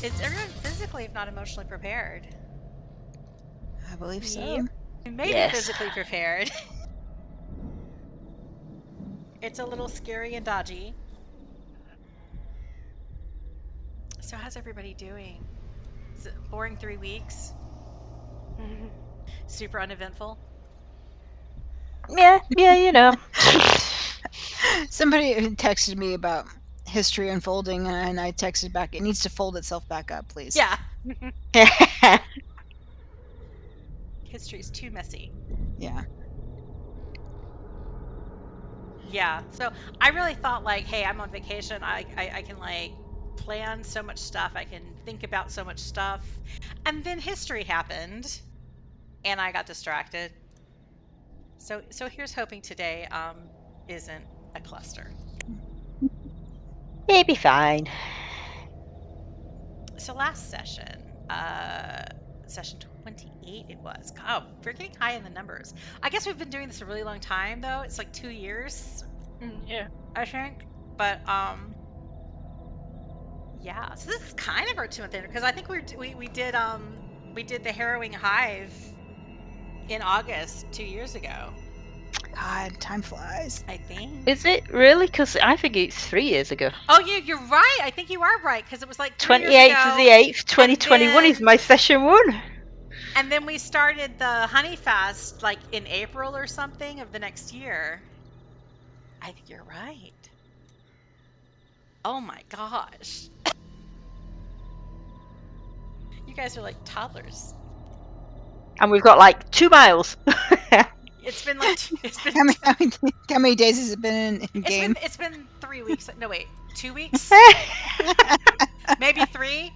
Is everyone physically, if not emotionally prepared? I believe so. Yep. Maybe Yes. physically prepared. It's a little scary and dodgy. So how's everybody doing? Is it boring 3 weeks? Super uneventful? Yeah, you know. Somebody texted me about history unfolding, and I texted back, it needs to fold itself back up, please. Yeah. History's too messy. Yeah. Yeah. So I really thought like, hey, I'm on vacation. I can like plan so much stuff. I can think about so much stuff. And then history happened and I got distracted. So here's hoping today isn't a cluster. It'll be fine. So last session, session 28 it was. Oh, we're getting high in the numbers. I guess we've been doing this a really long time though. It's like 2 years, Yeah. I think. But yeah. So this is kind of our 2 month anniversary because I think we did the harrowing hive in August 2 years ago. God, time flies. I think. Is it really? Because I think it's 3 years ago. Oh, yeah, you're right. I think you are right because it was like 3 years 28th ago, of the 8th, 2021 is then- my session 1. And then we started the honey fast like in April or something of the next year. I think you're right. Oh my gosh. You guys are like toddlers. And we've got like 2 miles. It's been like How many days has it been in game? it's been 3 weeks. No, wait, 2 weeks? Maybe 3?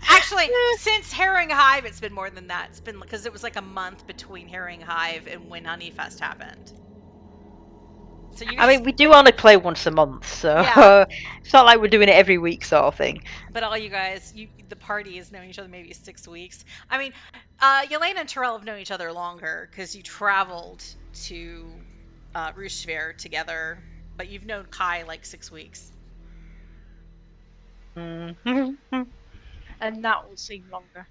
Actually, since Harrowing Hive, it's been more than that. It's been because it was like a month between Harrowing Hive and when Honey Fest happened. So you I mean, we do only play once a month, so Yeah. it's not like we're doing it every week sort of thing. But all you guys, the party has known each other maybe 6 weeks. I mean, Yelena and Terel have known each other longer because you traveled to Roostfair together, but you've known Kai like 6 weeks. Mm-hmm. And that will seem longer.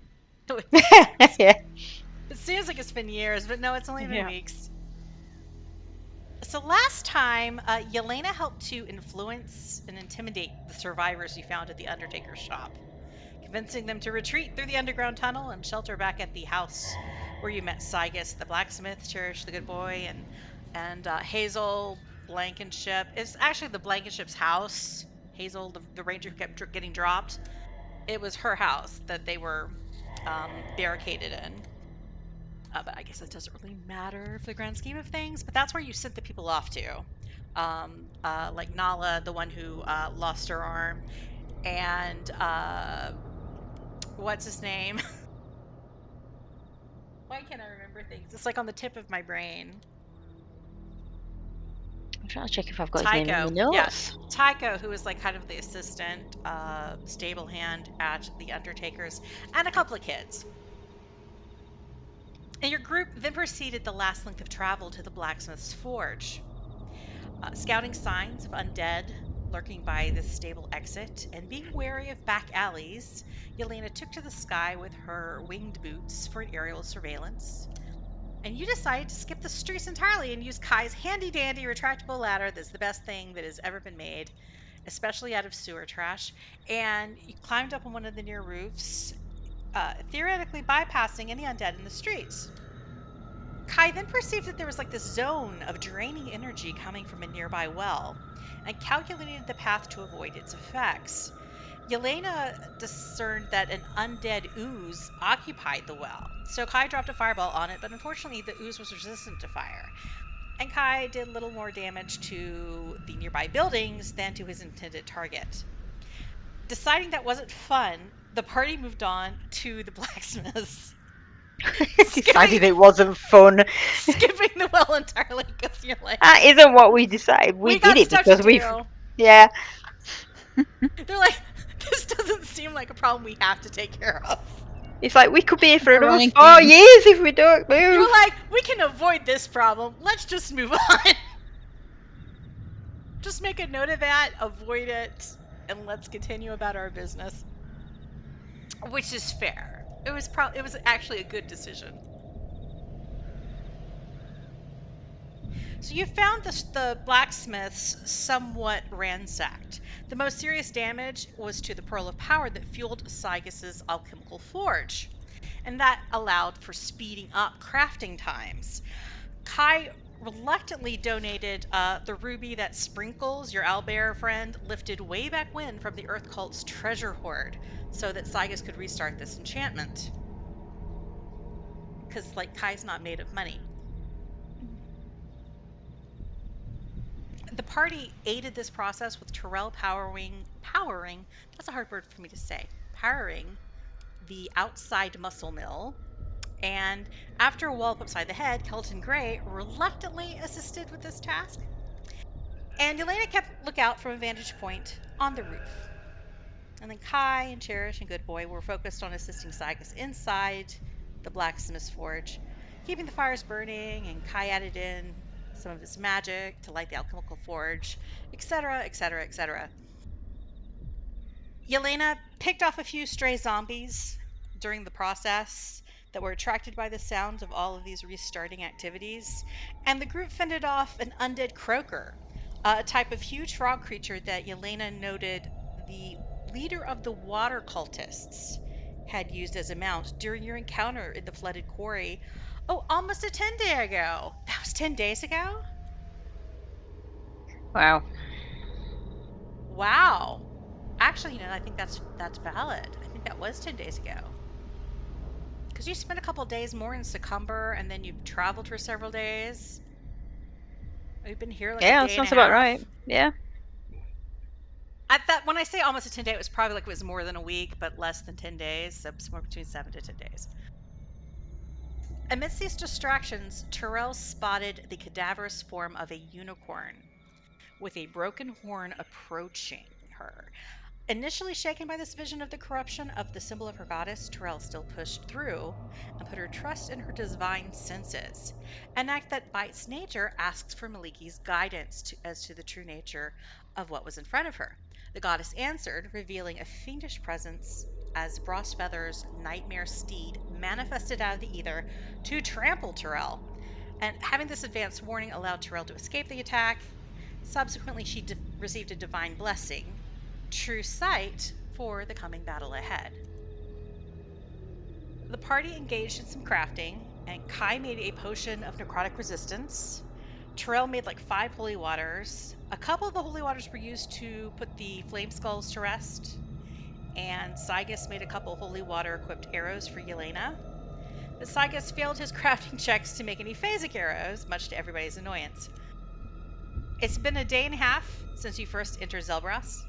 Yeah. It seems like it's been years, but no, it's only been Yeah. weeks. So last time, Yelena helped to influence and intimidate the survivors you found at the Undertaker's shop, convincing them to retreat through the underground tunnel and shelter back at the house where you met Sigus, the blacksmith, Cherish, the good boy, and Hazel Blankenship. It's actually the Blankenship's house. Hazel, the ranger who kept getting dropped. It was her house that they were barricaded in. But I guess it doesn't really matter for the grand scheme of things. But that's where you sent the people off to. Like Nala, the one who lost her arm. And what's his name? Why can't I remember things? It's like on the tip of my brain. I'm trying to check if I've got his name in the notes. Yeah. Tycho, who was like kind of the assistant stable hand at the Undertaker's, and a couple of kids. And your group then proceeded the last length of travel to the blacksmith's forge. Scouting signs of undead lurking by the stable exit, and being wary of back alleys, Yelena took to the sky with her winged boots for an aerial surveillance. And you decided to skip the streets entirely and use Kai's handy-dandy retractable ladder that's the best thing that has ever been made, especially out of sewer trash. And you climbed up on one of the near roofs, theoretically bypassing any undead in the streets. Kai then perceived that there was like this zone of draining energy coming from a nearby well, and calculated the path to avoid its effects. Yelena discerned that an undead ooze occupied the well, so Kai dropped a fireball on it, but unfortunately the ooze was resistant to fire. And Kai did little more damage to the nearby buildings than to his intended target. Deciding that wasn't fun, the party moved on to the blacksmith's. Decided it wasn't fun. Skipping the well entirely because you're like... That isn't what we decided. We did it because we... Yeah. They're like, this doesn't seem like a problem we have to take care of. It's like, we could be here for another 4 years if we don't move. You're like, we can avoid this problem. Let's just move on. Just make a note of that, avoid it, and let's continue about our business. which is fair. It was actually a good decision. So you found the blacksmiths somewhat ransacked. The most serious damage was to the pearl of power that fueled Sygis's alchemical forge, and that allowed for speeding up crafting times. Kai reluctantly donated the ruby that Sprinkles, your owlbear friend, lifted way back when from the Earth Cult's treasure hoard, so that Sygis could restart this enchantment. Because, like, Kai's not made of money. The party aided this process with Terel powering, that's a hard word for me to say, powering the outside muscle mill. And after a wallop upside the head, Kelton Gray reluctantly assisted with this task. And Yelena kept lookout from a vantage point on the roof. And then Kai and Cherish and Good Boy were focused on assisting Sygis inside the blacksmith's forge, keeping the fires burning, and Kai added in some of his magic to light the alchemical forge, etc., etc., etc. Yelena picked off a few stray zombies during the process that were attracted by the sounds of all of these restarting activities, and the group fended off an undead croaker, a type of huge frog creature that Yelena noted the leader of the water cultists had used as a mount during your encounter in the flooded quarry. Oh, almost a 10-day ago. That was 10 days ago? Wow. Wow. Actually, I think that's valid. I think that was 10 days ago. Because you spent a couple days more in Succumber, and then you've traveled for several days. We've been here like a Yeah, day that and a sounds about half. right. Yeah. When I say almost a 10-day, it was probably like it was more than a week, but less than 10 days. So somewhere between 7 to 10 days. Amidst these distractions, Terel spotted the cadaverous form of a unicorn with a broken horn approaching her. Initially shaken by this vision of the corruption of the symbol of her goddess, Terel still pushed through and put her trust in her divine senses, an act that by its nature asks for Mielikki's guidance as to the true nature of what was in front of her. The goddess answered, revealing a fiendish presence as Brossfeather's nightmare steed manifested out of the ether to trample Terel. And having this advance warning allowed Terel to escape the attack. Subsequently, she received a divine blessing, true sight for the coming battle ahead. The party engaged in some crafting, and Kai made a potion of necrotic resistance. Terel made like 5 holy waters. A couple of the holy waters were used to put the flame skulls to rest, and Sygis made a couple holy water equipped arrows for Yelena. But Sygis failed his crafting checks to make any phasic arrows, much to everybody's annoyance. It's been a day and a half since you first entered Zelbras.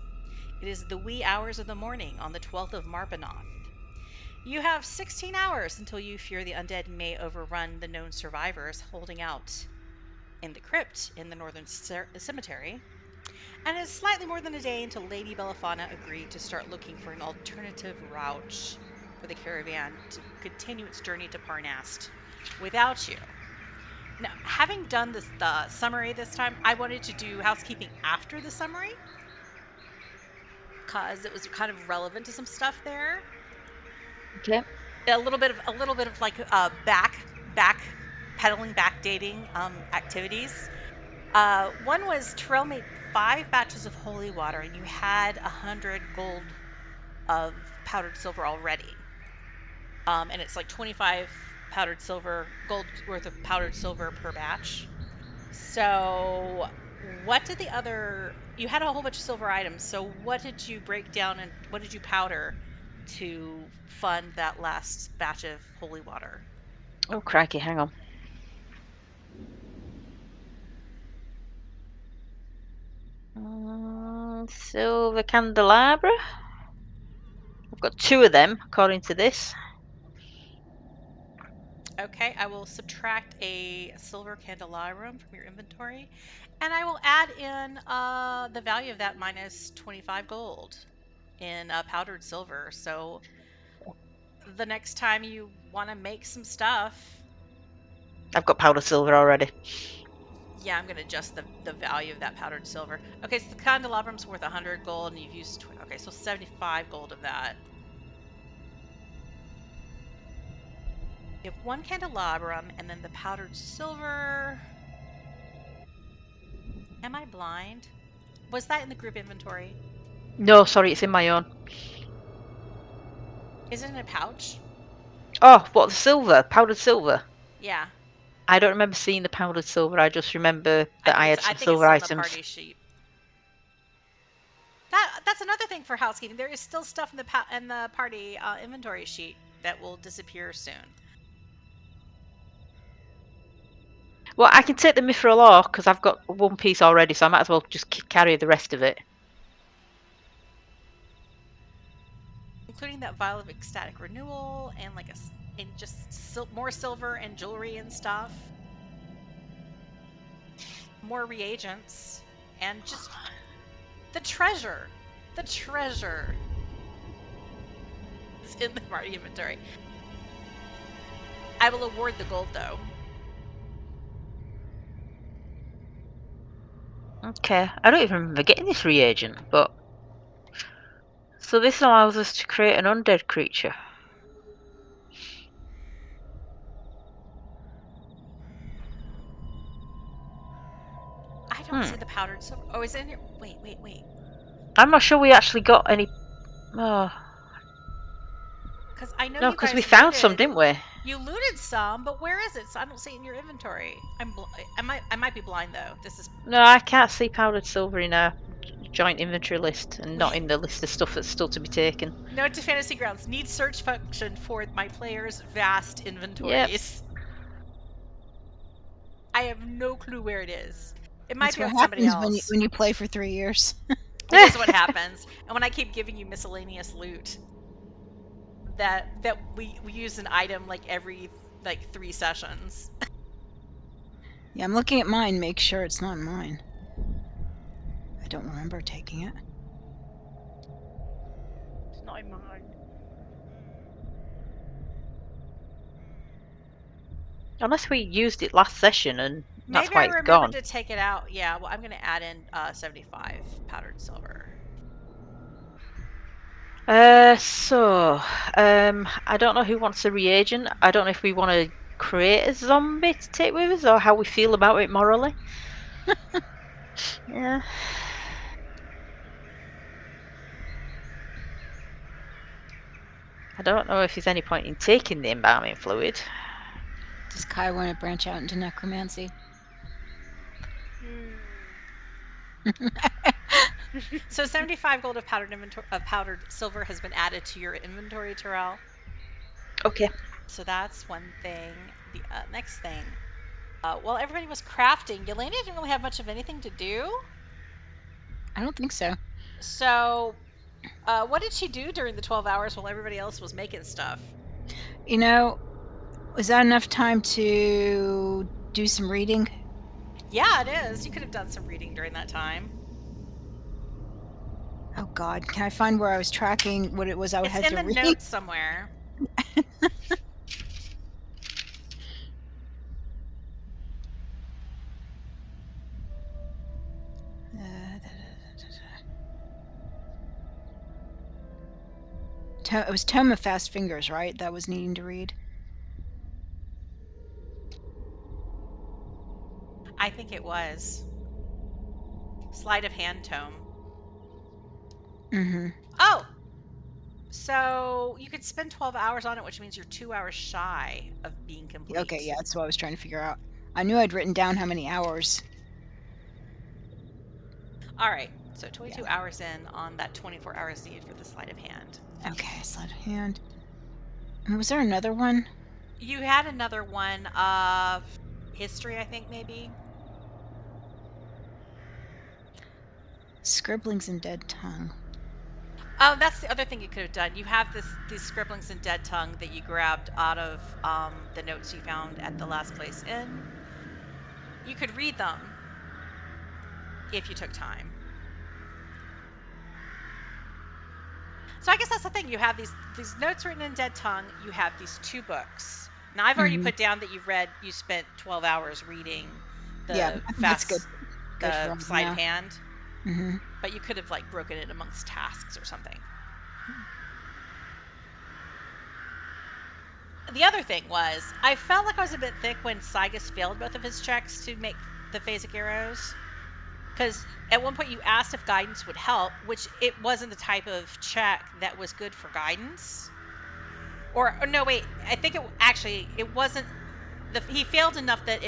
It is the wee hours of the morning on the 12th of Marpanoth. You have 16 hours until you fear the undead may overrun the known survivors holding out in the crypt in the northern cemetery, and it is slightly more than a day until Lady Belafana agreed to start looking for an alternative route for the caravan to continue its journey to Parnast without you. Now, having done the summary this time, I wanted to do housekeeping after the summary, because it was kind of relevant to some stuff there. Okay. A little bit of like backdating activities. One was Terel made 5 batches of holy water, and you had 100 gold of powdered silver already. And it's like 25 powdered silver gold worth of powdered silver per batch. So what did the other, you had a whole bunch of silver items, so what did you break down and what did you powder to fund that last batch of holy water? Oh, crikey, hang on. Silver candelabra. I've got 2 of them, according to this. Okay, I will subtract a silver candelabrum from your inventory, and I will add in the value of that minus 25 gold in powdered silver. So the next time you want to make some stuff, I've got powder silver already. yeah, I'm going to adjust the value of that powdered silver. Okay, so the candelabrum's worth 100 gold, and you've used okay, so 75 gold of that. You have 1 candelabrum, and then the powdered silver. Am I blind? Was that in the group inventory? No, sorry, it's in my own. Is it in a pouch? Oh, what, the silver? Powdered silver? Yeah. I don't remember seeing the powdered silver. I just remember that I had I some think it's silver still in the items. party sheet. That's another thing for housekeeping. There is still stuff in the party inventory sheet that will disappear soon. Well, I can take the mithril ore because I've got 1 piece already, so I might as well just carry the rest of it. Including that vial of ecstatic renewal and more silver and jewelry and stuff. More reagents and just the treasure. The treasure is in the party inventory. I will award the gold though. Okay, I don't even remember getting this reagent, but... So this allows us to create an undead creature. I don't see the powdered silver. Oh, is it in here? Wait. I'm not sure we actually got any... Oh, Because I know no, you because guys we found some, looted. didn't we? You looted some, but where is it? So I don't see it in your inventory. I might be blind though. This is No, I can't see powdered silver in our joint inventory list, and not in the list of stuff that's still to be taken. Note to Fantasy Grounds: need search function for my players' vast inventories. Yep. I have no clue where it is. It might be on somebody else. When you play for 3 years. This is what happens. And when I keep giving you miscellaneous loot, that we use an item like every 3 sessions. Yeah, I'm looking at mine, make sure it's not mine. I don't remember taking it. It's not in mine. Unless we used it last session and that's Maybe why I it's remembered gone. to take it out. Yeah, well, I'm going to add in 75 powdered silver. I don't know who wants a reagent. I don't know if we want to create a zombie to take with us or how we feel about it morally. Yeah. I don't know if there's any point in taking the embalming fluid. Does Kai want to branch out into necromancy? So 75 gold of powdered silver has been added to your inventory, Terel. Okay. So that's one thing. The next thing. While everybody was crafting, Yelena didn't really have much of anything to do. I don't think so. So, what did she do during the 12 hours while everybody else was making stuff? You know, was that enough time to do some reading? Yeah, it is. You could have done some reading during that time. Oh God, can I find where I was tracking what it was I had to read? It's in the notes somewhere. It was Tome of Fast Fingers, right? That was needing to read. I think it was. Sleight of Hand tome. Mm-hmm. Oh! So you could spend 12 hours on it, which means you're 2 hours shy of being complete. Okay, yeah, that's what I was trying to figure out. I knew I'd written down how many hours. All right, so 22 hours in on that 24 hours needed for the Sleight of Hand. Okay, Sleight of Hand. And was there another one? You had another one of history, I think, maybe? Scribblings in Dead Tongue. Oh, that's the other thing you could have done. You have these scribblings in Dead Tongue that you grabbed out of the notes you found at the last place in. You could read them if you took time. So I guess that's the thing. You have these notes written in Dead Tongue. You have these 2 books. Now I've already put down that you spent 12 hours reading the Sleight of Hand. Mm-hmm. But you could have broken it amongst tasks or something. the other thing was, I felt like I was a bit thick when Sygus failed both of his checks to make the phasic arrows. Because at one point you asked if guidance would help, which it wasn't the type of check that was good for guidance. Or no, wait, I think it wasn't. He failed enough that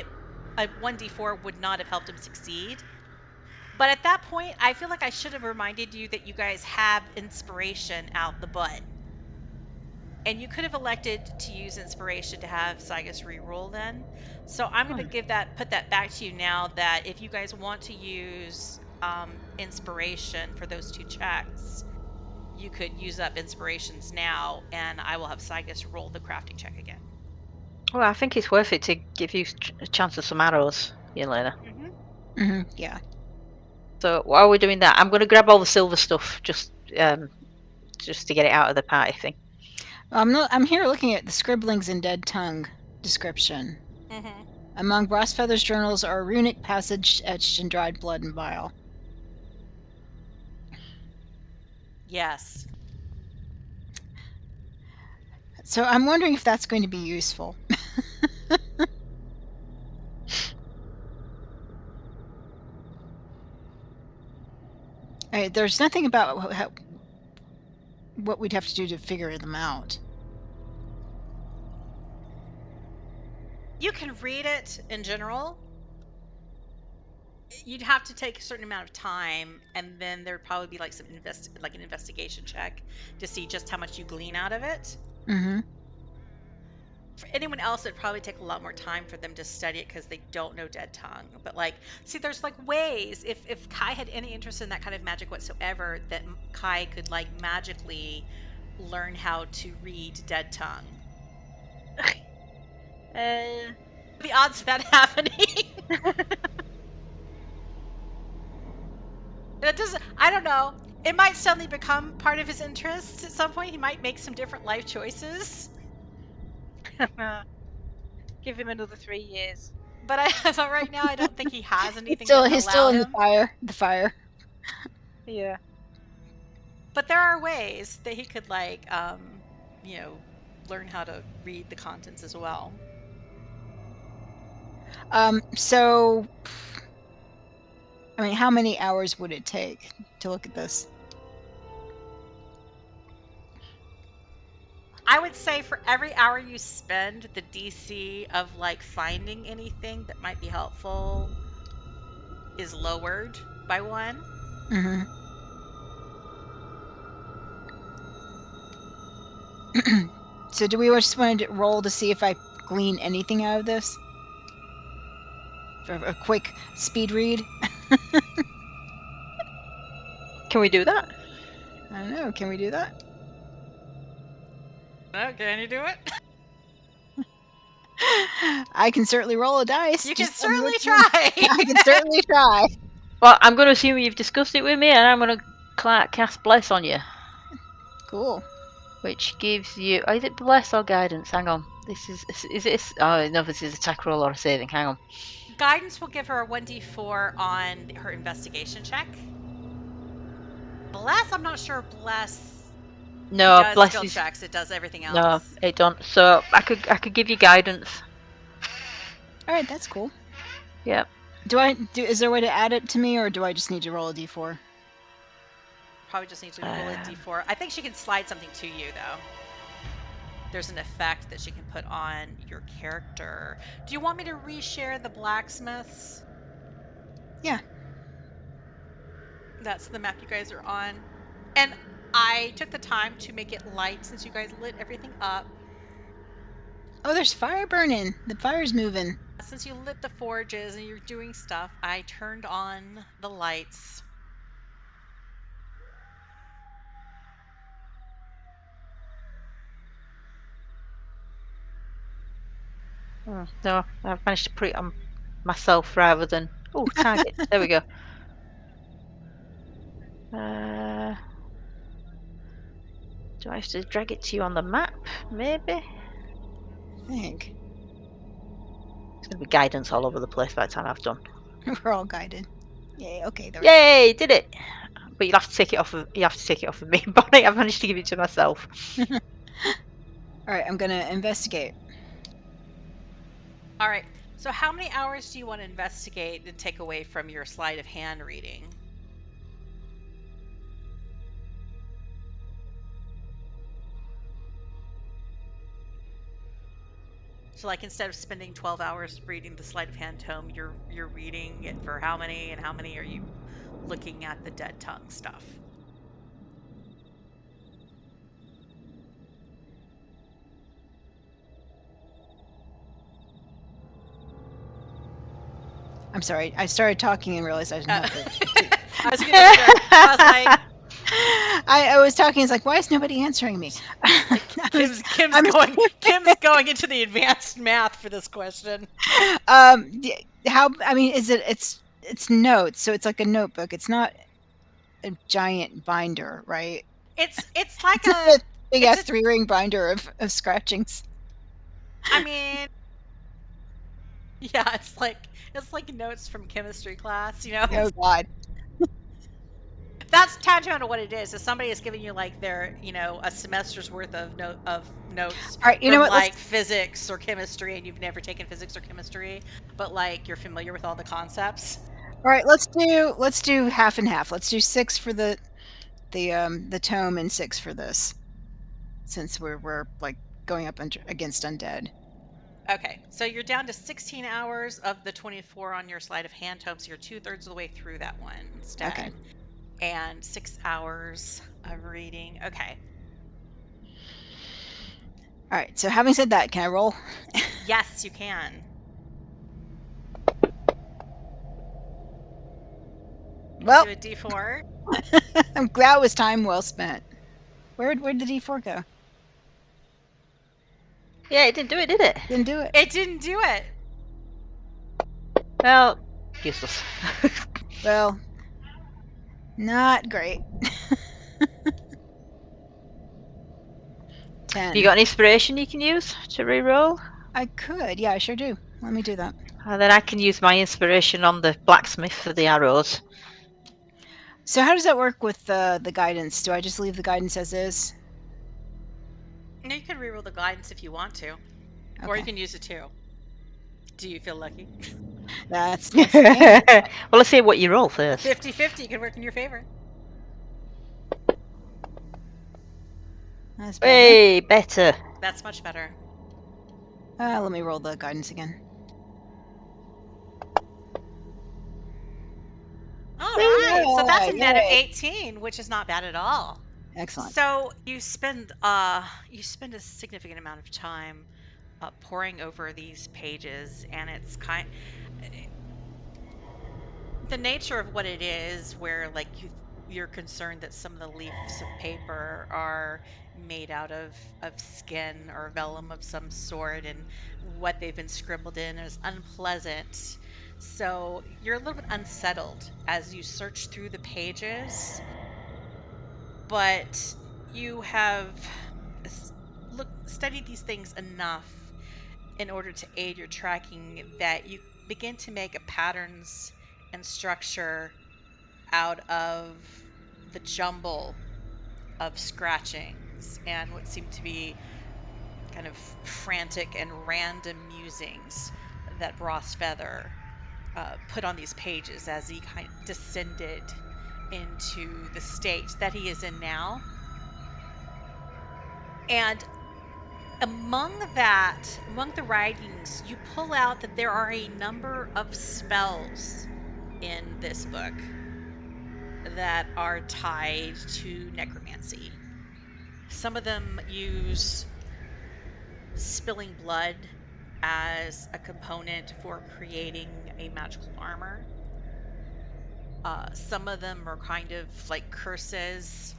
a 1d4 would not have helped him succeed. But at that point, I feel like I should have reminded you that you guys have inspiration out the butt. And you could have elected to use inspiration to have Sygus reroll then. So I'm going to put that back to you now, that if you guys want to use inspiration for those 2 checks, you could use up inspirations now, and I will have Sygus roll the crafting check again. Well, I think it's worth it to give you a chance of some arrows, Yelena. Yeah. So while we're doing that, I'm going to grab all the silver stuff just to get it out of the party thing. I'm here looking at the scribblings in Dead Tongue description. Among Brossfeather's journals are a runic passage etched in dried blood and bile. Yes. So I'm wondering if that's going to be useful. There's nothing about what we'd have to do to figure them out. You can read it in general. You'd have to take a certain amount of time, and then there'd probably be like an investigation check to see just how much you glean out of it. For anyone else, it'd probably take a lot more time for them to study it because they don't know Dead Tongue. But there's ways, if Kai had any interest in that kind of magic whatsoever, that Kai could magically learn how to read Dead Tongue. The odds of that happening. I don't know. It might suddenly become part of his interests at some point. He might make some different life choices. Give him another 3 years. But right now, I don't think he has anything. He's still in the fire. Yeah. But there are ways that he could learn how to read the contents as well. So, I mean, how many hours would it take to look at this? I would say for every hour you spend, the DC of finding anything that might be helpful is lowered by 1. So do we just want to roll to see if I glean anything out of this? For a quick speed read? Can we do that? I don't know. Can we do that? Can you do it? I can certainly roll a dice. You can certainly try. I can certainly try. Well, I'm going to assume you've discussed it with me, and I'm going to cast Bless on you. Cool. Which gives you... Is it Bless or Guidance? Hang on. This is... Oh, no, this is attack roll or a saving. Hang on. Guidance will give her a 1d4 on her investigation check. Bless, I'm not sure Bless... No, it does Bless skill is... checks. It does everything else. No, it don't. So I could give you Guidance. All right, that's cool. Yeah. Is there a way to add it to me, or do I just need to roll a d4? Probably just need to roll a d4. I think she can slide something to you, though. There's an effect that she can put on your character. Do you want me to reshare the blacksmiths? Yeah. That's the map you guys are on. And I took the time to make it light since you guys lit everything up. Oh, there's fire burning. The fire's moving. Since you lit the forges and you're doing stuff, I turned on the lights. No, I've managed to put it on myself rather than... Oh, target. There we go. Do I have to drag it to you on the map? Maybe? I think. It's going to be Guidance all over the place by the time I've done. We're all guided. Yay, okay. There Yay, did it! But you'll have to take it off of me, Bonnie. I've managed to give it to myself. All right, I'm gonna investigate. All right. So how many hours do you want to investigate and take away from your sleight of hand reading? So, like, instead of spending 12 hours reading the sleight of hand tome, you're reading it for how many, and how many are you looking at the dead tongue stuff? I'm sorry. I started talking and realized I didn't have to. I was gonna start. I was like, I was talking. It's like, why is nobody answering me? Kim's going into the advanced math for this question. How? I mean, it's notes, so it's like a notebook. It's not a giant binder, right? It's like It's a big ass 3-ring binder of scratchings. I mean, yeah, it's like notes from chemistry class, you know. Oh God. That's tantamount to what it is. If somebody is giving you like their, a semester's worth of notes, All right, you know from what? like physics or chemistry, and you've never taken physics or chemistry, but like you're familiar with all the concepts. All right, let's do half and half. Let's do 6 for the tome and 6 for this, since we're like going up against undead. Okay, so you're down to 16 hours of the 24 on your sleight of hand tome, so you're 2/3 of the way through that one instead. Okay. And 6 hours of reading. Okay. All right. So having said that, can I roll? Yes, you can. Well, do a D4. I'm glad it was time well spent. Where'd the D4 go? Yeah, it didn't do it, did it? Didn't do it. It didn't do it. Well, useless. Well, not great. 10. You got an inspiration you can use to re-roll? I could. Yeah, I sure do. Let me do that. And then I can use my inspiration on the blacksmith for the arrows. So how does that work with the guidance? Do I just leave the guidance as is? No, you can reroll the guidance if you want to. Okay. Or you can use it too. Do you feel lucky? That's Well, let's see what you roll first. 50-50 can work in your favor. That's better. Way better. That's much better. Let me roll the guidance again. All right, so that's a net of Yay. 18, which is not bad at all. Excellent. So you spend a significant amount of time poring over these pages, and it's the nature of what it is, where like you're concerned that some of the leaves of paper are made out of skin or vellum of some sort, and what they've been scribbled in is unpleasant. So you're a little bit unsettled as you search through the pages, but you have studied these things enough in order to aid your tracking that you begin to make patterns and structure out of the jumble of scratchings and what seem to be kind of frantic and random musings that Brossfeather put on these pages as he kind of descended into the state that he is in now. And among the writings, you pull out that there are a number of spells in this book that are tied to necromancy. Some of them use spilling blood as a component for creating a magical armor. Some of them are kind of like curses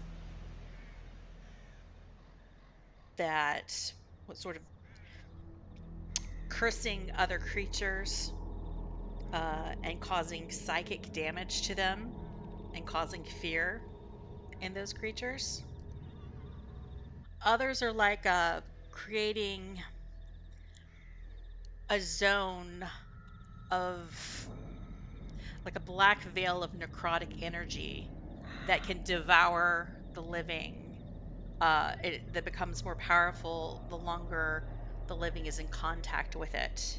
that sort of cursing other creatures and causing psychic damage to them and causing fear in those creatures. Others are like creating a zone of like a black veil of necrotic energy that can devour the living that becomes more powerful the longer the living is in contact with it.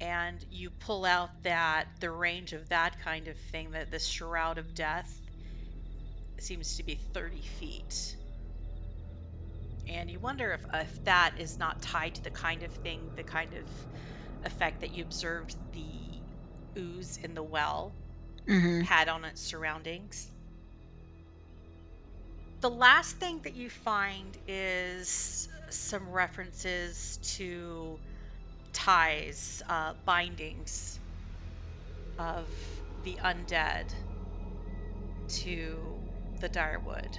And you pull out that the range of that kind of thing, that the shroud of death seems to be 30 feet. And you wonder if that is not tied to the kind of thing, the kind of effect that you observed the ooze in the well had on its surroundings. The last thing that you find is some references to ties, bindings of the undead to the Direwood.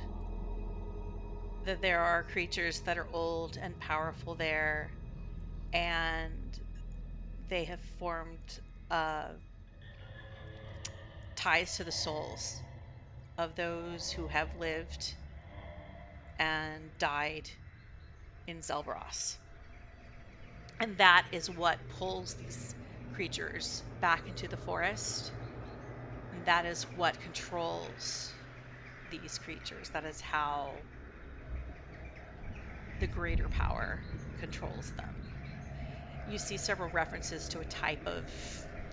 That there are creatures that are old and powerful there, and they have formed ties to the souls of those who have lived and died in Zelbros. And that is what pulls these creatures back into the forest. And that is what controls these creatures. That is how the greater power controls them. You see several references to a type of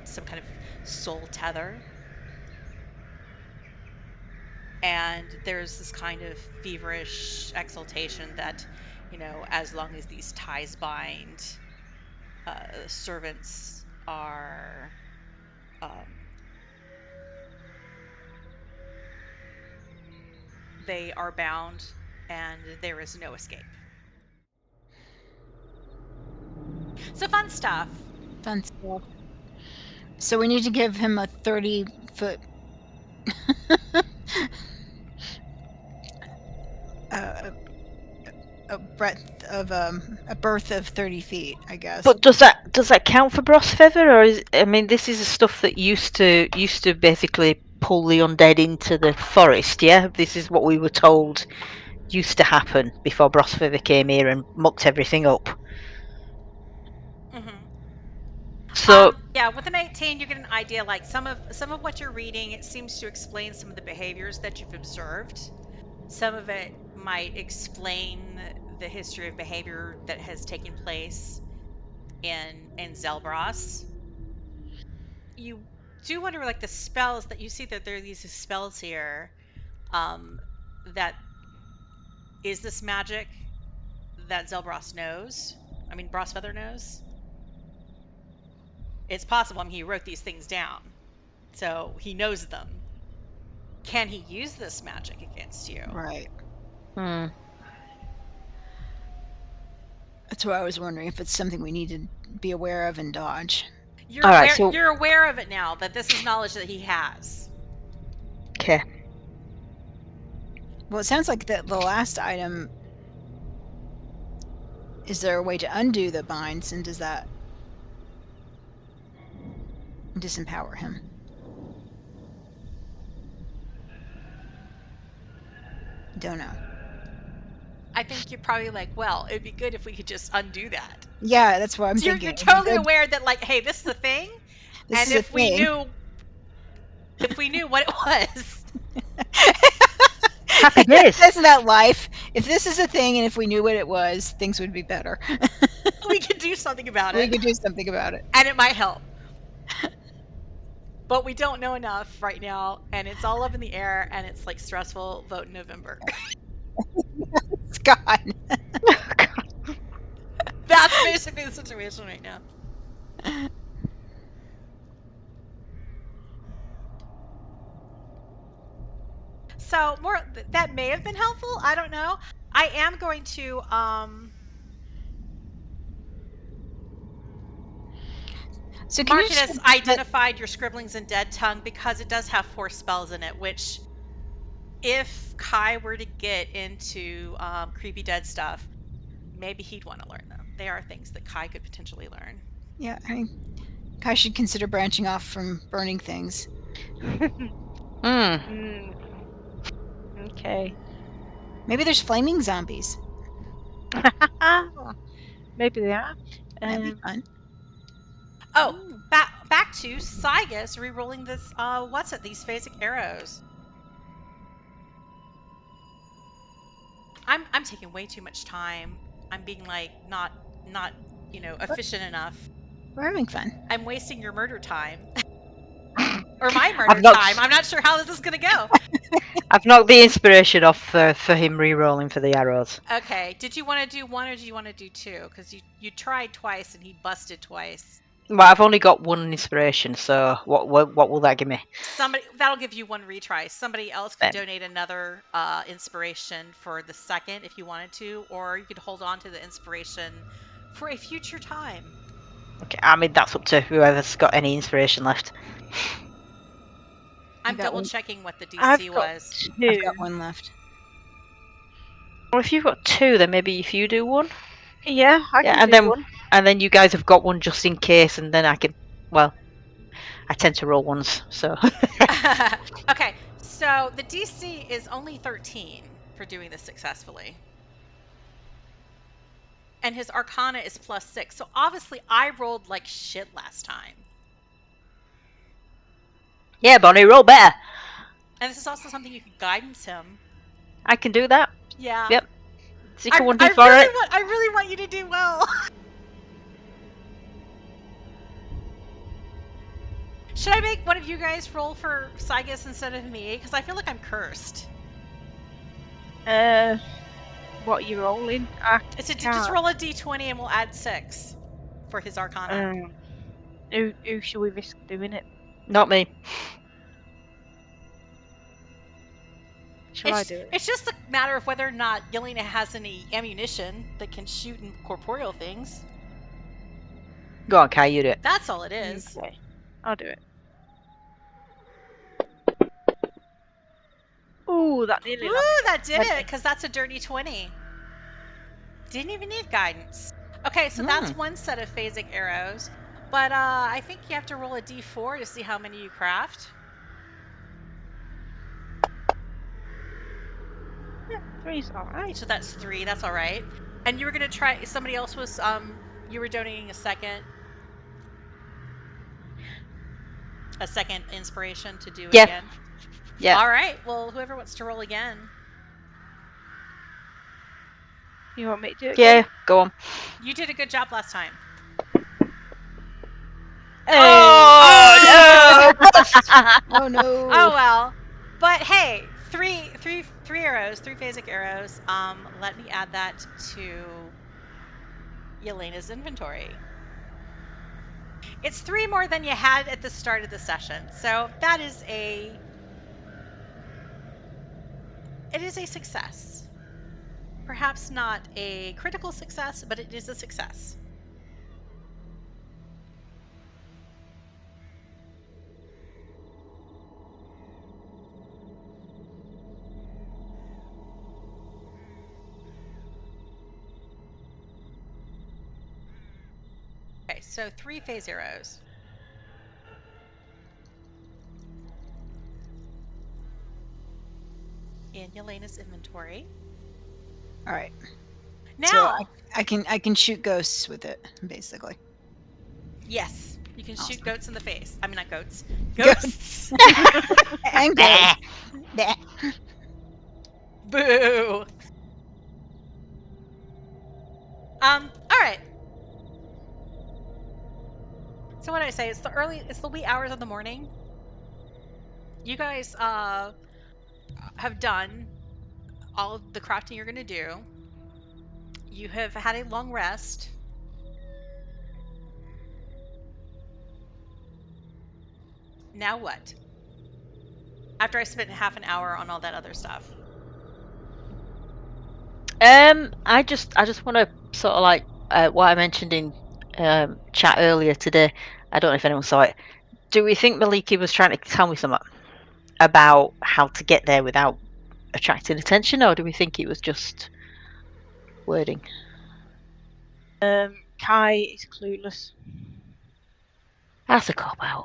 some kind of soul tether. And there's this kind of feverish exultation that, as long as these ties bind, servants are they are bound and there is no escape. So fun stuff. Fun stuff. So we need to give him a 30-foot a breadth of a berth of 30 feet, I guess. But does that count for Brossfeather, or this is the stuff that used to basically pull the undead into the forest? Yeah, this is what we were told used to happen before Brossfeather came here and mucked everything up. Mm-hmm. So yeah, with an 18, you get an idea. Like some of what you're reading, it seems to explain some of the behaviors that you've observed. Some of it might explain the history of behavior that has taken place in Zelbros. You do wonder, like, the spells that you see, that there are these spells here. That is this magic that Zelbros knows. Brossfeather knows. It's possible. He wrote these things down, so he knows them. Can he use this magic against you? Right. That's why I was wondering if it's something we need to be aware of and dodge. You're aware of it now, that this is knowledge that he has. Okay. Well, it sounds like the last item. Is there a way to undo the binds, and does that disempower him? Don't know. I think you're probably like, well, it'd be good if we could just undo that. Yeah, that's what I'm thinking. You're totally aware that, like, hey, this is a thing, and if we knew what it was. Happy days. Isn't that life? If this is a thing, and if we knew what it was, things would be better. We could do something about it. We could do something about it. And it might help. But we don't know enough right now, and it's all up in the air, and it's like stressful. Vote in November. It's gone. That's basically the situation right now. So that may have been helpful. I don't know. I am going to So mark it as identified your scribblings in Dead Tongue, because it does have 4 spells in it, which, if Kai were to get into creepy dead stuff, maybe he'd want to learn them. They are things that Kai could potentially learn. Yeah, Kai should consider branching off from burning things. Okay. Maybe there's flaming zombies. Maybe they are. That'd be fun. Oh, back to Sigus re-rolling this. These phasic arrows. I'm taking way too much time. I'm being like not efficient enough. We're having fun. I'm wasting your murder time. Or my I've murder knocked- time. I'm not sure how this is gonna go. I've knocked the inspiration off for him re-rolling for the arrows. Okay. Did you want to do one or do you want to do two? Because you tried twice and he busted twice. Well, I've only got one inspiration, so what will that give me? That'll give you one retry. Somebody else could Then. donate another inspiration for the second if you wanted to, or you could hold on to the inspiration for a future time. Okay, I mean that's up to whoever's got any inspiration left. I'm got double one. checking what the DC I've got was. I've two. got one left. Well, if you've got two, then maybe if you do one. Yeah, I Yeah, can and do then one. and then you guys have got one just in case, and then I can. Well, I tend to roll ones, so. Okay, so the DC is only 13 for doing this successfully. And his Arcana is +6. So obviously I rolled like shit last time. Yeah, Bonnie, roll better. And this is also something you could guidance him. I can do that. Yeah. Yep. So you can I 1d4 it. really want you to do well. Should I make one of you guys roll for Sygus instead of me? Because I feel like I'm cursed. What are you rolling? Just roll a d20 and we'll add 6 for his Arcana. Who should we risk doing it? Not me. Shall I do it? It's just a matter of whether or not Yelena has any ammunition that can shoot incorporeal things. Go on, Kai, you do it. That's all it is. Okay, I'll do it. Ooh, that nearly Ooh, landed. that did Okay. it, because that's a dirty 20. Didn't even need guidance. Okay, so that's one set of phasic arrows. But I think you have to roll a d4 to see how many you craft. Yeah, 3's alright. So that's 3, that's all right. And you were going to try, somebody else was, you were donating a second inspiration to do Yeah. again. Yeah. All right, well, whoever wants to roll again. You want me to do it? Yeah, go on. You did a good job last time. Oh, Oh no! Oh well, but hey, three arrows, 3 phasic arrows. Let me add that to Yelena's inventory. It's 3 more than you had at the start of the session, so that is it is a success. Perhaps not a critical success, but it is a success. Okay, so 3 phase arrows. In Yelena's inventory. All right. Now, So I can shoot ghosts with it, basically. yes, you can shoot Awesome. goats in the face. I mean, not goats. Ghosts. And ghosts. Bah. Boo. All right. So what did I say? It's the wee hours of the morning. You guys have done all of the crafting you're gonna do. You have had a long rest. Now what? After I spent half an hour on all that other stuff. I just want to sort of like what I mentioned in chat earlier today. I don't know if anyone saw it. Do we think Mielikki was trying to tell me something about how to get there without attracting attention, or do we think it was just wording? Kai is clueless. That's a cop out.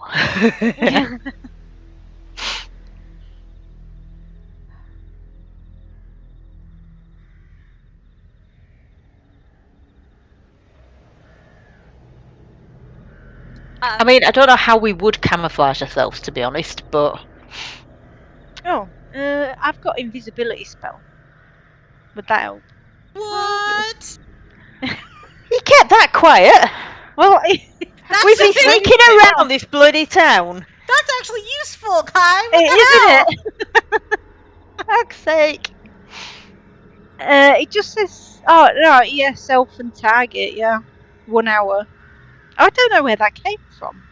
I mean, I don't know how we would camouflage ourselves, to be honest, but Oh, I've got invisibility spell. Would that help? What? You kept that quiet. Well, That's We've been amazing. sneaking around this bloody town. That's actually useful, Kai. What the isn't hell? it? Fuck's sake. It just says, oh, no, yeah, self and target, yeah. 1 hour. I don't know where that came from.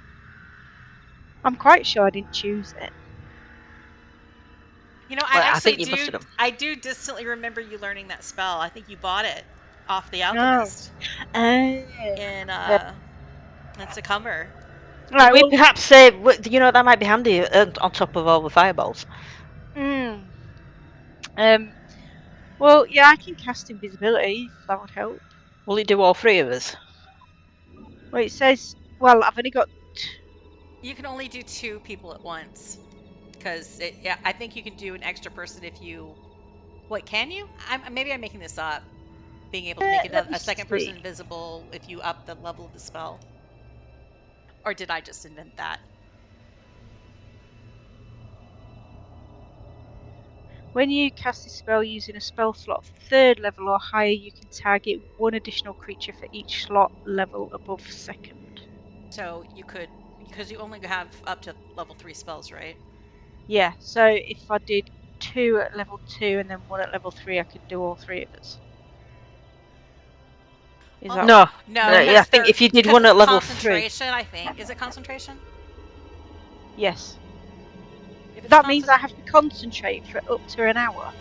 I'm quite sure I didn't choose it. You know, Well, I I actually think you must have done. I do distantly remember you learning that spell. I think you bought it off the alchemist in Succumber. Right, we well, perhaps say, that might be handy on top of all the fireballs. well, yeah, I can cast invisibility if that would help. Will it do all three of us? Well, it says, well, I've only got. You can only do 2 people at once. Because I think you can do an extra person if you. What, can you? Maybe I'm making this up. Being able to make let me a second person see. invisible if you up the level of the spell. Or did I just invent that? When you cast a spell using a spell slot of 3rd level or higher, you can target 1 additional creature for each slot level above 2nd. So you could, because you only have up to level 3 spells, right? Yeah, so if I did 2 at level 2 and then 1 at level 3, I could do all 3 of us. Is Well, that No. No, Yeah, I because think if you did because one it's at level 3. concentration, I think. Is it concentration? Yes. If it's That means I have to concentrate for up to an hour.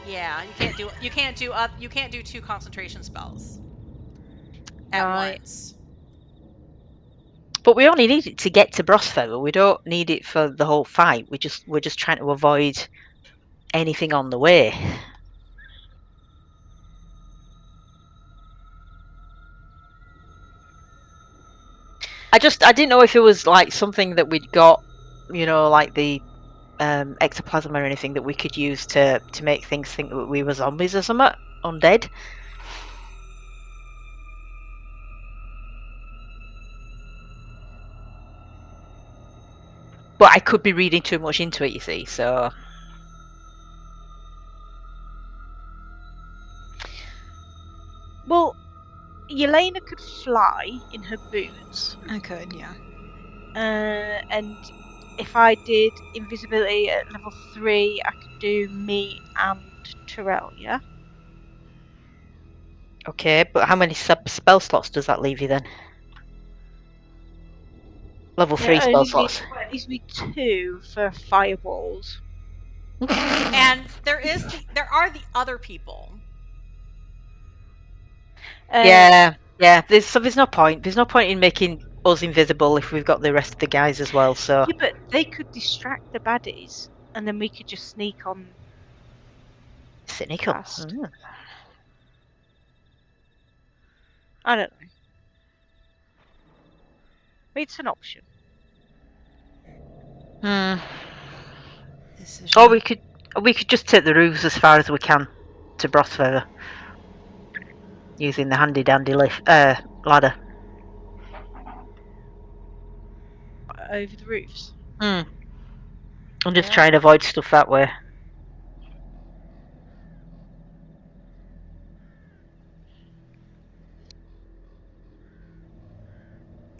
Yeah, you can't do 2 concentration spells at Right. once. But we only need it to get to Brossfeather. We don't need it for the whole fight. We're just trying to avoid anything on the way. I didn't know if it was like something that we'd got, like the ectoplasm or anything that we could use to make things think that we were zombies or something, undead. But I could be reading too much into it, you see, so. Well, Yelena could fly in her boots. I could, yeah. And if I did invisibility at level 3, I could do me and Terel, yeah? Okay, but how many spell slots does that leave you then? Level 3 spell slots. It leaves me 2 for fireballs. And there are the other people. Yeah. There's no point. There's no point in making us invisible if we've got the rest of the guys as well. So. Yeah, but they could distract the baddies, and then we could just sneak on. Cynical. Fast. I don't know. It's an option. Or we could just take the roofs as far as we can to Brossfeather using the handy dandy ladder. Over the roofs. And just try and avoid stuff that way.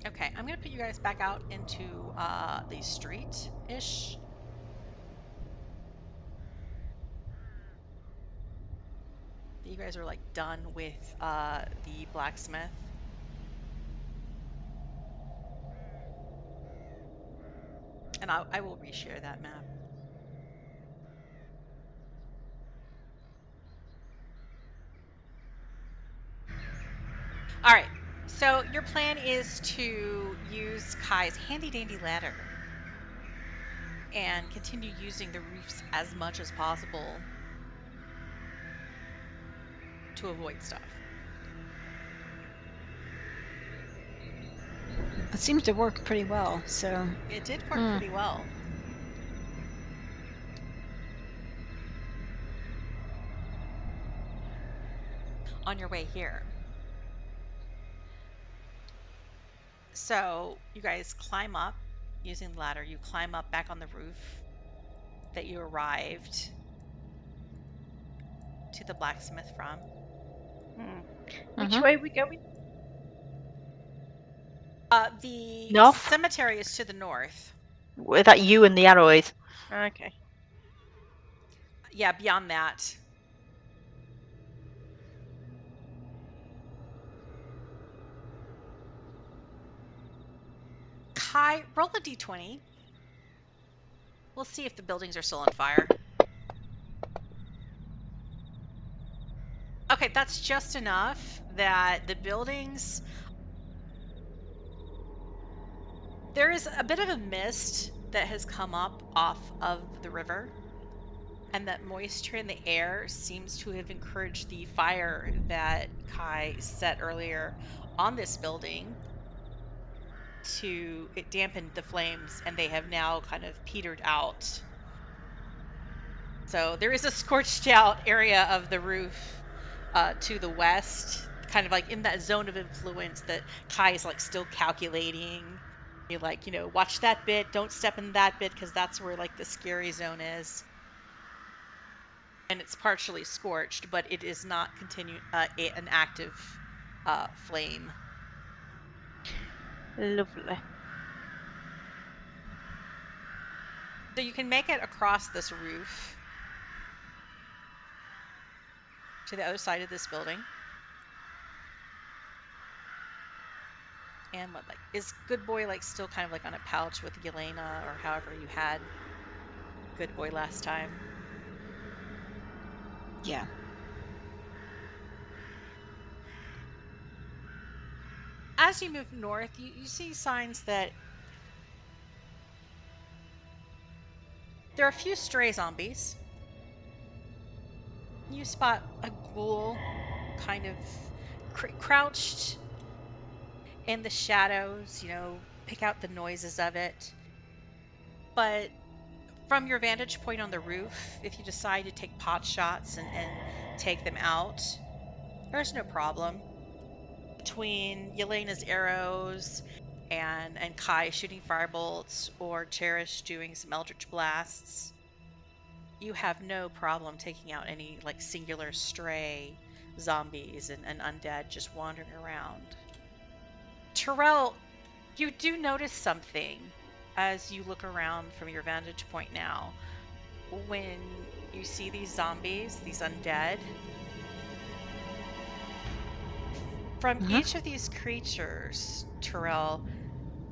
Okay, I'm gonna put you guys back out into the street-ish. You guys are like done with the blacksmith. And I will reshare that map. All right, so your plan is to use Kai's handy dandy ladder and continue using the roofs as much as possible to avoid stuff. It seems to work pretty well, so. It did work pretty well. On your way here. So you guys climb up using the ladder. You climb up back on the roof that you arrived to the blacksmith from. Which Mhm. way are we going? The North? cemetery is to the north. Where that you and the arrow is. Okay. Yeah, beyond that. Kai, roll a d20. We'll see if the buildings are still on fire. Okay, that's just enough that the buildings... There is a bit of a mist that has come up off of the river, and that moisture in the air seems to have encouraged the fire that Kai set earlier on this building it dampened the flames, and they have now kind of petered out. So there is a scorched out area of the roof to the west, kind of like in that zone of influence that Kai is like still calculating. You're like, watch that bit, don't step in that bit, because that's where like the scary zone is. And it's partially scorched, but it is not an active flame. Lovely. So you can make it across this roof to the other side of this building. And is Good Boy still kind of on a pouch with Yelena, or however you had Good Boy last time? Yeah. As you move north, you see signs that there are a few stray zombies. You spot a ghoul kind of crouched in the shadows, pick out the noises of it. But from your vantage point on the roof, if you decide to take pot shots and take them out, there's no problem. Between Yelena's arrows and Kai shooting firebolts, or Cherish doing some eldritch blasts, you have no problem taking out any singular stray zombies and undead just wandering around. Terel, you do notice something as you look around from your vantage point now. When you see these zombies, these undead, from each of these creatures, Terel,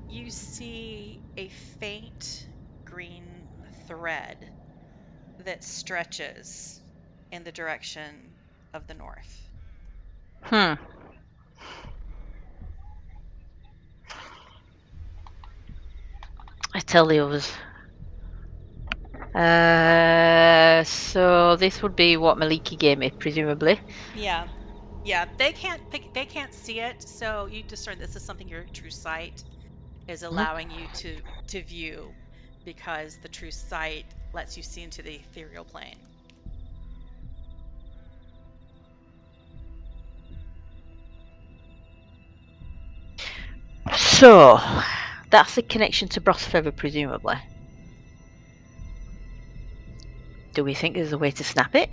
you see a faint green thread that stretches in the direction of the north. I tell the others. So this would be what Mielikki gave me, presumably. Yeah, they can't see it, so you discern this is something your true sight is allowing you to view, because the true sight lets you see into the ethereal plane. So that's the connection to Brossfeather, presumably. Do we think there's a way to snap it?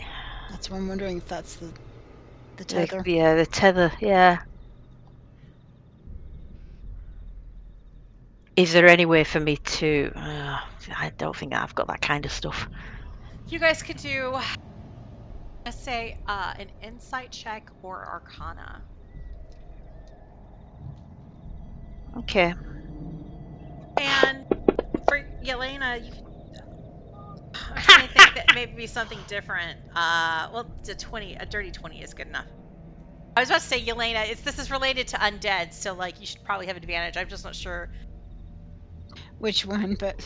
That's what I'm wondering, if that's the tether. Yeah, the tether, yeah. Is there any way for me to... I don't think I've got that kind of stuff. You guys could do, let's say, an insight check or arcana. Okay. And for Yelena, you could... I'm trying to think that maybe something different. Well, a dirty 20 is good enough. I was about to say, Yelena, this is related to undead, so you should probably have advantage. I'm just not sure which one, but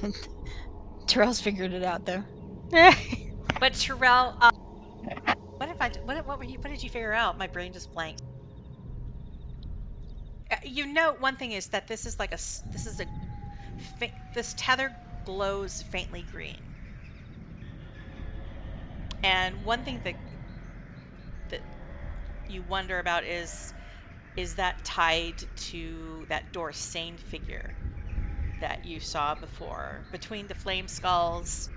Terrell's figured it out though. But Terel, what did you figure out? My brain just blanked. One thing is that this tether glows faintly green. And one thing that you wonder about is that tied to that Dorsane figure that you saw before, between the flame skulls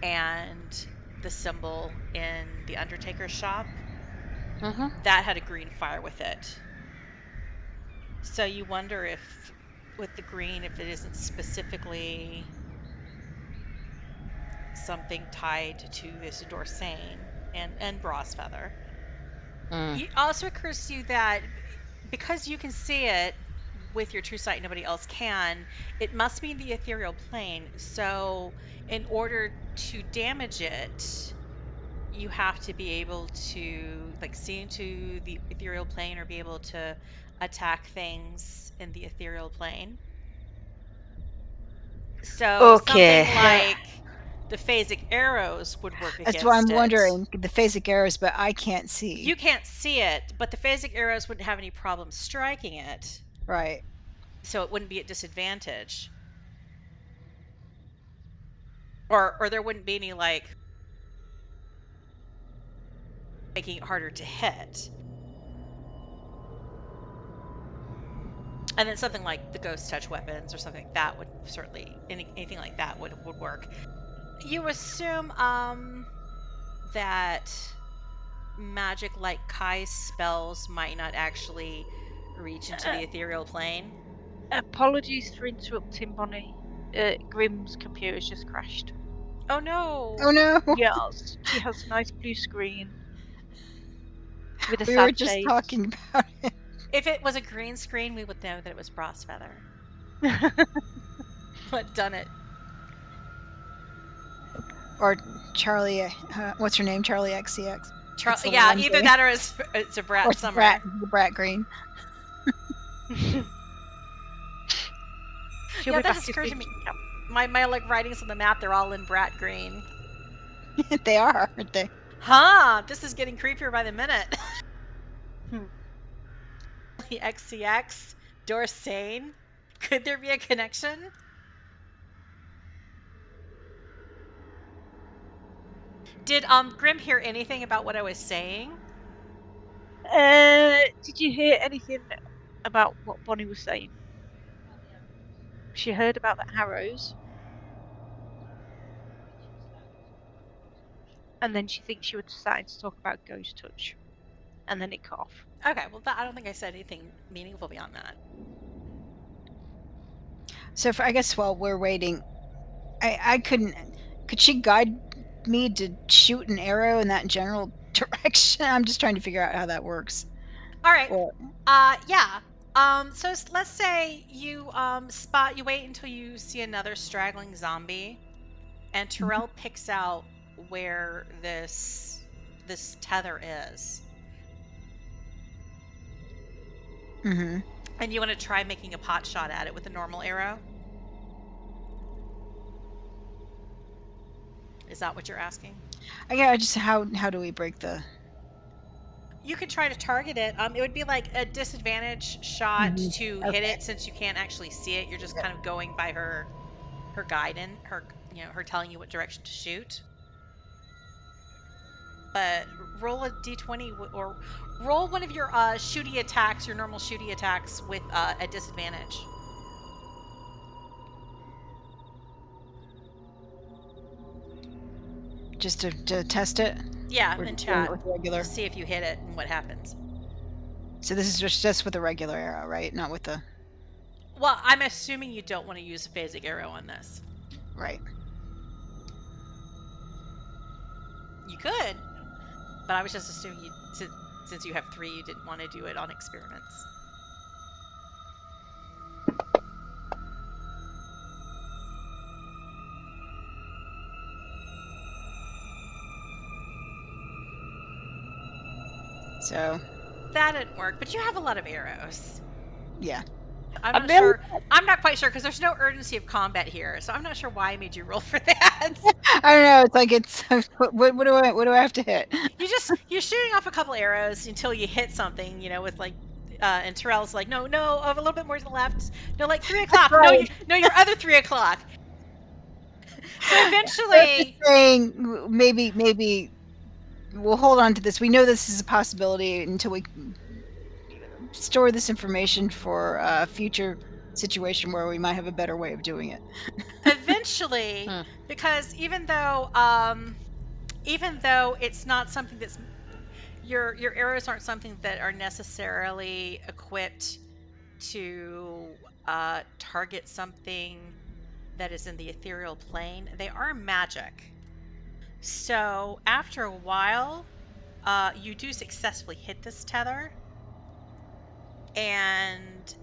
and the symbol in the Undertaker's shop, Mhm. that had a green fire with it. So you wonder if, with the green, if it isn't specifically something tied to this Dorsane and Brossfeather. Mm. It also occurs to you that because you can see it with your true sight, nobody else can, it must be in the ethereal plane. So in order to damage it, you have to be able to like see into the ethereal plane or be able to attack things in the ethereal plane. So Okay. something like the phasic arrows would work That's why I'm against it. wondering the phasic arrows, but I can't see. You can't see it, but the phasic arrows wouldn't have any problem striking it, Right. so it wouldn't be at disadvantage. Or there wouldn't be any like making it harder to hit. And then something like the ghost touch weapons or something like that would certainly anything like that would work. You assume that magic like Kai's spells might not actually reach into the ethereal plane. Apologies for interrupting, Bonnie. Grimm's computer's just crashed. Oh no. Oh no. Yes, she has a nice blue screen with a We sad were just face. talking about it. If it was a green screen, we would know that it was Brossfeather. But done it. Or Charlie, what's her name? Charlie XCX. It's the Yeah, one either thing. that or it's a Or Brat it's Summer. the Brat Green. She'll Yeah, be that back just this occurred to week. me. My like writings on the map, they're all in Brat Green. They are, aren't they? Huh, this is getting creepier by the minute. Hmm. The XCX, Dorsane. Could there be a connection? Did Grim hear anything about what I was saying? Did you hear anything about what Bonnie was saying? She heard about the arrows. And then she thinks she was starting to talk about ghost touch. And then it cut off. Okay, well, I don't think I said anything meaningful beyond that. So I guess while we're waiting, I couldn't. Could she guide me to shoot an arrow in that general direction? I'm just trying to figure out how that works. All right. Or, Yeah. So let's say you you wait until you see another straggling zombie, and Terel picks out where this tether is. mm-hmm. And you want to try making a pot shot at it with a normal arrow? Is that what you're asking? Yeah, just how do we break the? You could try to target it. It would be like a disadvantage shot to hit it since you can't actually see it. You're just kind of going by her guidance, her telling you what direction to shoot. But roll a d20 or roll one of your shooty attacks, your normal shooty attacks with a disadvantage. Just to test it. Yeah, Or in just chat. with regular. To see if you hit it and what happens. So this is just with a regular arrow, right? Not with the. Well, I'm assuming you don't want to use a phasic arrow on this. Right. You could, but I was just assuming you, since you have 3, you didn't want to do it on experiments. So. That didn't work, but you have a lot of arrows. Yeah. I'm not sure. I'm not quite sure because there's no urgency of combat here, so I'm not sure why I made you roll for that. I don't know. It's like it's. What do I have to hit? You're shooting off a couple arrows until you hit something, with like. And Terrell's like, no, a little bit more to the left. No, like 3 o'clock. Right. No, your other 3 o'clock. So eventually, saying maybe we'll hold on to this. We know this is a possibility until we store this information for a future situation where we might have a better way of doing it. Eventually, because even though even though it's not something that's your arrows aren't something that are necessarily equipped to target something that is in the ethereal plane, they are magic. So after a while, you do successfully hit this tether, and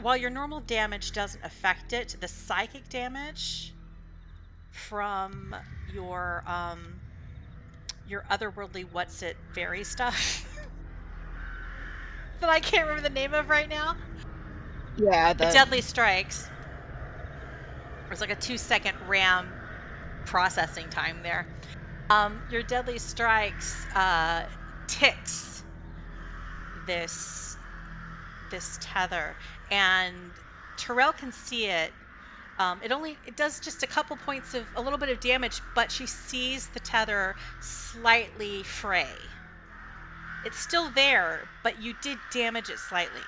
while your normal damage doesn't affect it, the psychic damage from your otherworldly what's it fairy stuff that I can't remember the name of right now. Yeah, The deadly strikes. There's like a 2-second RAM processing time there. Your deadly strikes ticks this tether, and Terel can see it. It does just a couple points of a little bit of damage, but she sees the tether slightly fray. It's still there, but you did damage it slightly.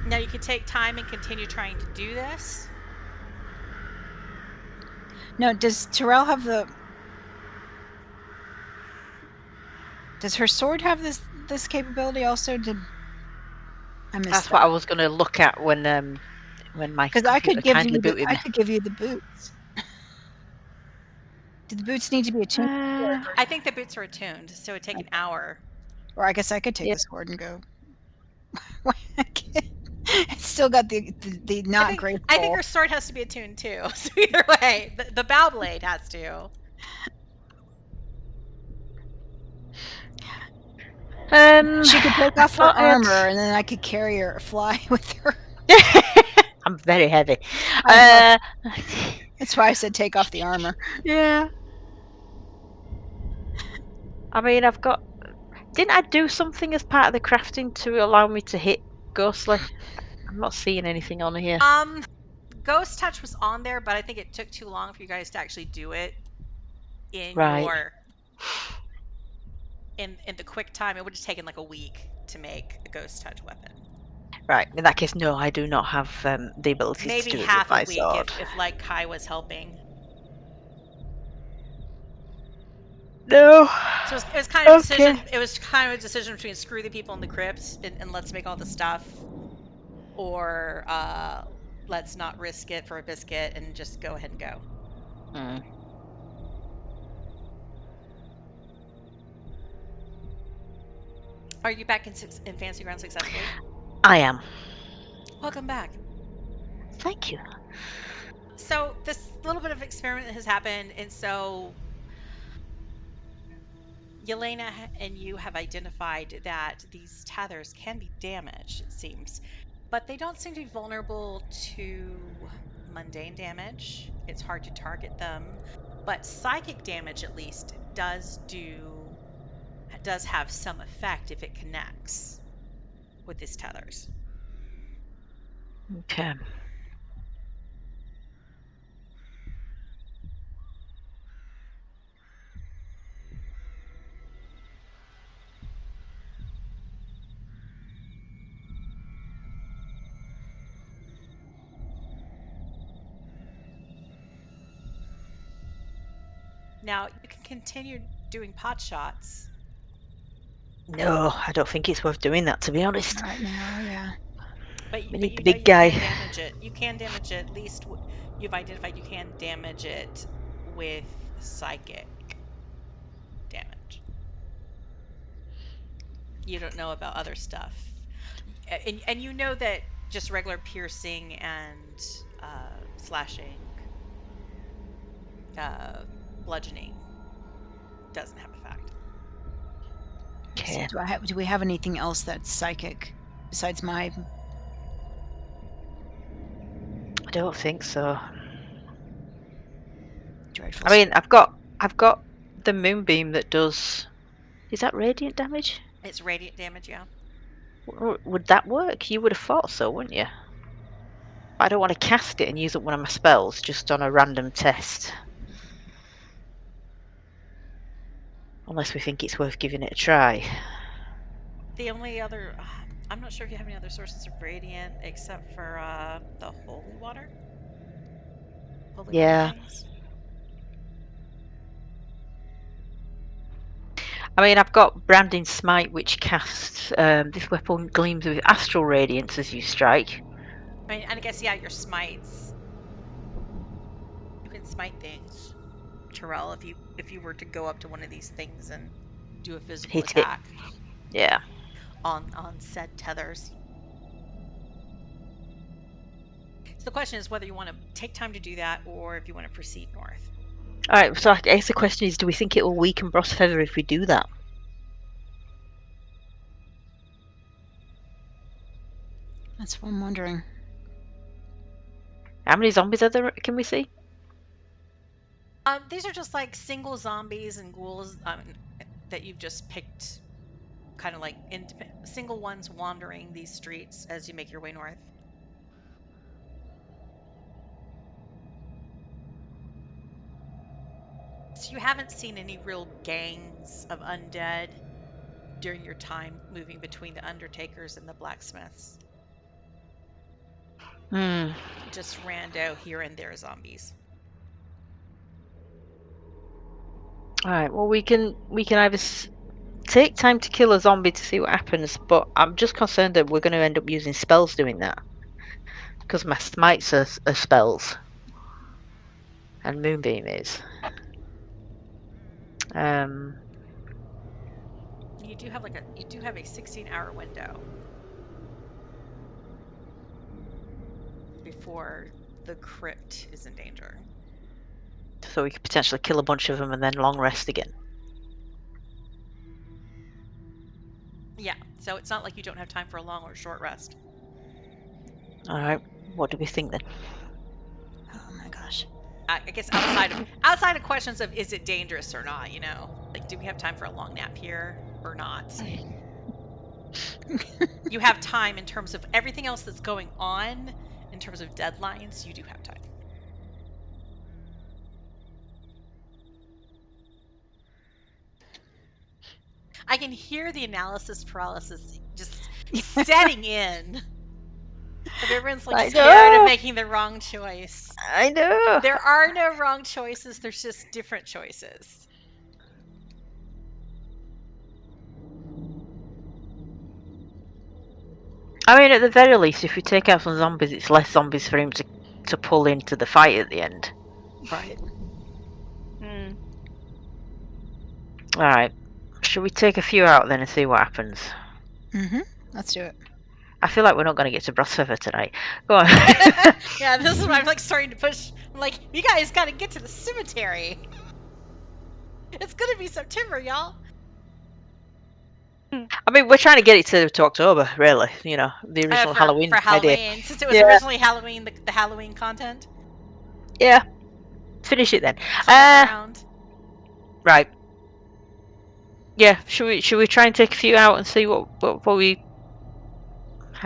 Now you can take time and continue trying to do this. No, does Terel have the... Does her sword have this capability also? I missed That's that. what I was going to look at when my Because I could computer give kindly you booted me. I could give you the boots. Do the boots need to be attuned? I think the boots are attuned, so it'd take an hour. Or I guess I could take Yeah. the sword and go. It's still got the not great. I think her sword has to be attuned too. So either way, the bow blade has to. She could take off her armor, and then I could carry her, fly with her. I'm very heavy. That's why I said take off the armor. Yeah. I mean, didn't I do something as part of the crafting to allow me to hit Ghostly? I'm not seeing anything on here. Ghost Touch was on there, but I think it took too long for you guys to actually do it in in the quick time. It would have taken like a week to make a Ghost Touch weapon. Right. In that case, no, I do not have the ability Maybe to do half it with my a week sword. if like Kai was helping. No. So it was kind of a decision. It was kind of a decision between screw the people in the crypt and let's make all the stuff, or let's not risk it for a biscuit and just go ahead and go. Are you back in Fancy Ground successfully? I am. Welcome back. Thank you. So this little bit of experiment has happened, and so Yelena and you have identified that these tethers can be damaged, it seems, but they don't seem to be vulnerable to mundane damage. It's hard to target them, but psychic damage at least does have some effect if it connects with these tethers. Okay. Now you can continue doing pot shots. No, I don't think it's worth doing that, to be honest. Right now, yeah. But We you need the know big you guy. can damage it. You can damage it. At least you've identified you can damage it with psychic damage. You don't know about other stuff, and you know that just regular piercing and slashing, bludgeoning doesn't have effect. Okay. So do we have anything else that's psychic besides my... I don't think so. dreadful... I mean, I've got the moonbeam that does. Is that radiant damage? It's radiant damage, yeah. Would that work? You would have thought so, wouldn't you? I don't want to cast it and use up one of my spells just on a random test. Unless we think it's worth giving it a try. The only other I'm not sure if you have any other sources of radiant except for the holy water. Holy water Yeah. things. I mean, I've got Branding Smite, which casts this weapon gleams with astral radiance as you strike. I mean, and I guess yeah, your smites. You can smite things, Terel, if you were to go up to one of these things and do a physical Hit it. attack Yeah. on said tethers. So the question is whether you want to take time to do that or if you want to proceed north. All right. So I guess the question is, do we think it will weaken Brossfeather if we do that? That's what I'm wondering. How many zombies are there? Can we see? These are just like single zombies and ghouls that you've just picked, kind of like single ones wandering these streets as you make your way north. So you haven't seen any real gangs of undead during your time moving between the undertakers and the blacksmiths. Hmm. Just rando here and there zombies. All right. Well, we can either take time to kill a zombie to see what happens, but I'm just concerned that we're going to end up using spells doing that, because my smites are spells, and Moonbeam is. You do have a 16-hour window before the crypt is in danger. So we could potentially kill a bunch of them and then long rest again. Yeah, so it's not like you don't have time for a long or short rest. All right. What do we think then? Oh my gosh. I guess outside of questions of is it dangerous or not, like do we have time for a long nap here or not? You have time in terms of everything else that's going on, in terms of deadlines, you do have time. I can hear the analysis paralysis just setting in. But everyone's like scared of making the wrong choice. I know. There are no wrong choices, there's just different choices. I mean, at the very least, if we take out some zombies, it's less zombies for him to pull into the fight at the end. Right. All right. Should we take a few out then and see what happens? Mm-hmm. Let's do it. I feel like we're not going to get to Brossfeather tonight. Go on. Yeah, this is why I'm like starting to push. I'm like, you guys got to get to the cemetery. It's gonna be September, y'all. I mean, we're trying to get it to October, really. The original Halloween for Halloween, idea. since it was originally Halloween, the Halloween content. Yeah. Finish it then. Around. Right. Yeah. Should we try and take a few out and see how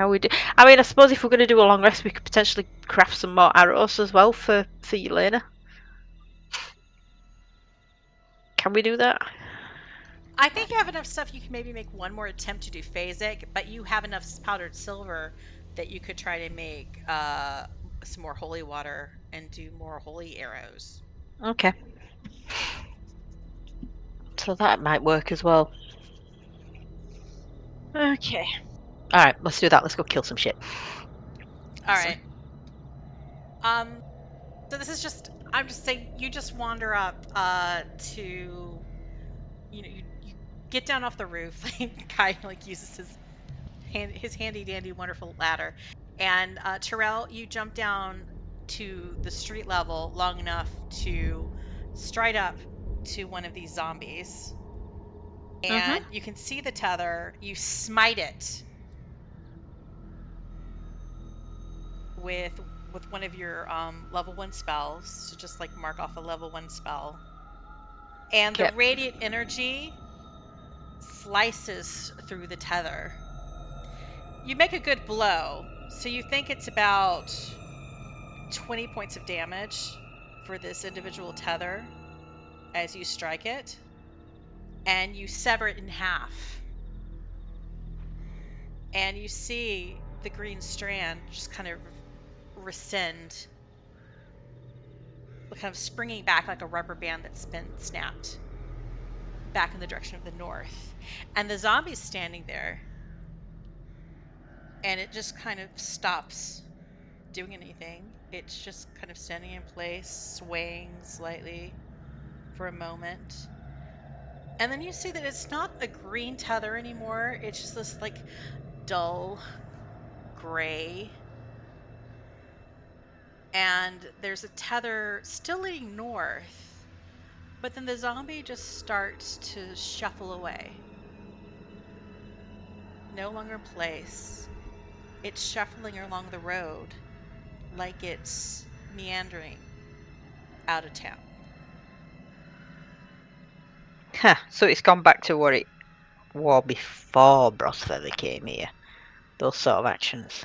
we do? I mean, I suppose if we're going to do a long rest, we could potentially craft some more arrows as well for Yelena. Can we do that? I think you have enough stuff. You can maybe make one more attempt to do phasic, but you have enough powdered silver that you could try to make some more holy water and do more holy arrows. Okay. So that might work as well. Okay. All right, let's do that. Let's go kill some shit. All right. So this is just, I'm just saying, you just wander up to, you get down off the roof. Kai uses his handy dandy wonderful ladder, and Terel, you jump down to the street level long enough to stride up to one of these zombies, and you can see the tether. You smite it with one of your level 1 spells, so just like mark off a level 1 spell, and the radiant energy slices through the tether. You make a good blow, so you think it's about 20 points of damage for this individual tether as you strike it, and you sever it in half. and you see the green strand just kind of rescind, kind of springing back like a rubber band that's been snapped back in the direction of the north. And the zombie's standing there, and it just kind of stops doing anything. It's just kind of standing in place, swaying slightly for a moment. And then you see that it's not a green tether anymore. It's just this like dull gray. And there's a tether still leading north, but then the zombie just starts to shuffle away. No longer in place. It's shuffling along the road like it's meandering out of town. Huh, so it's gone back to what it was before Brossfeather came here. Those sort of actions.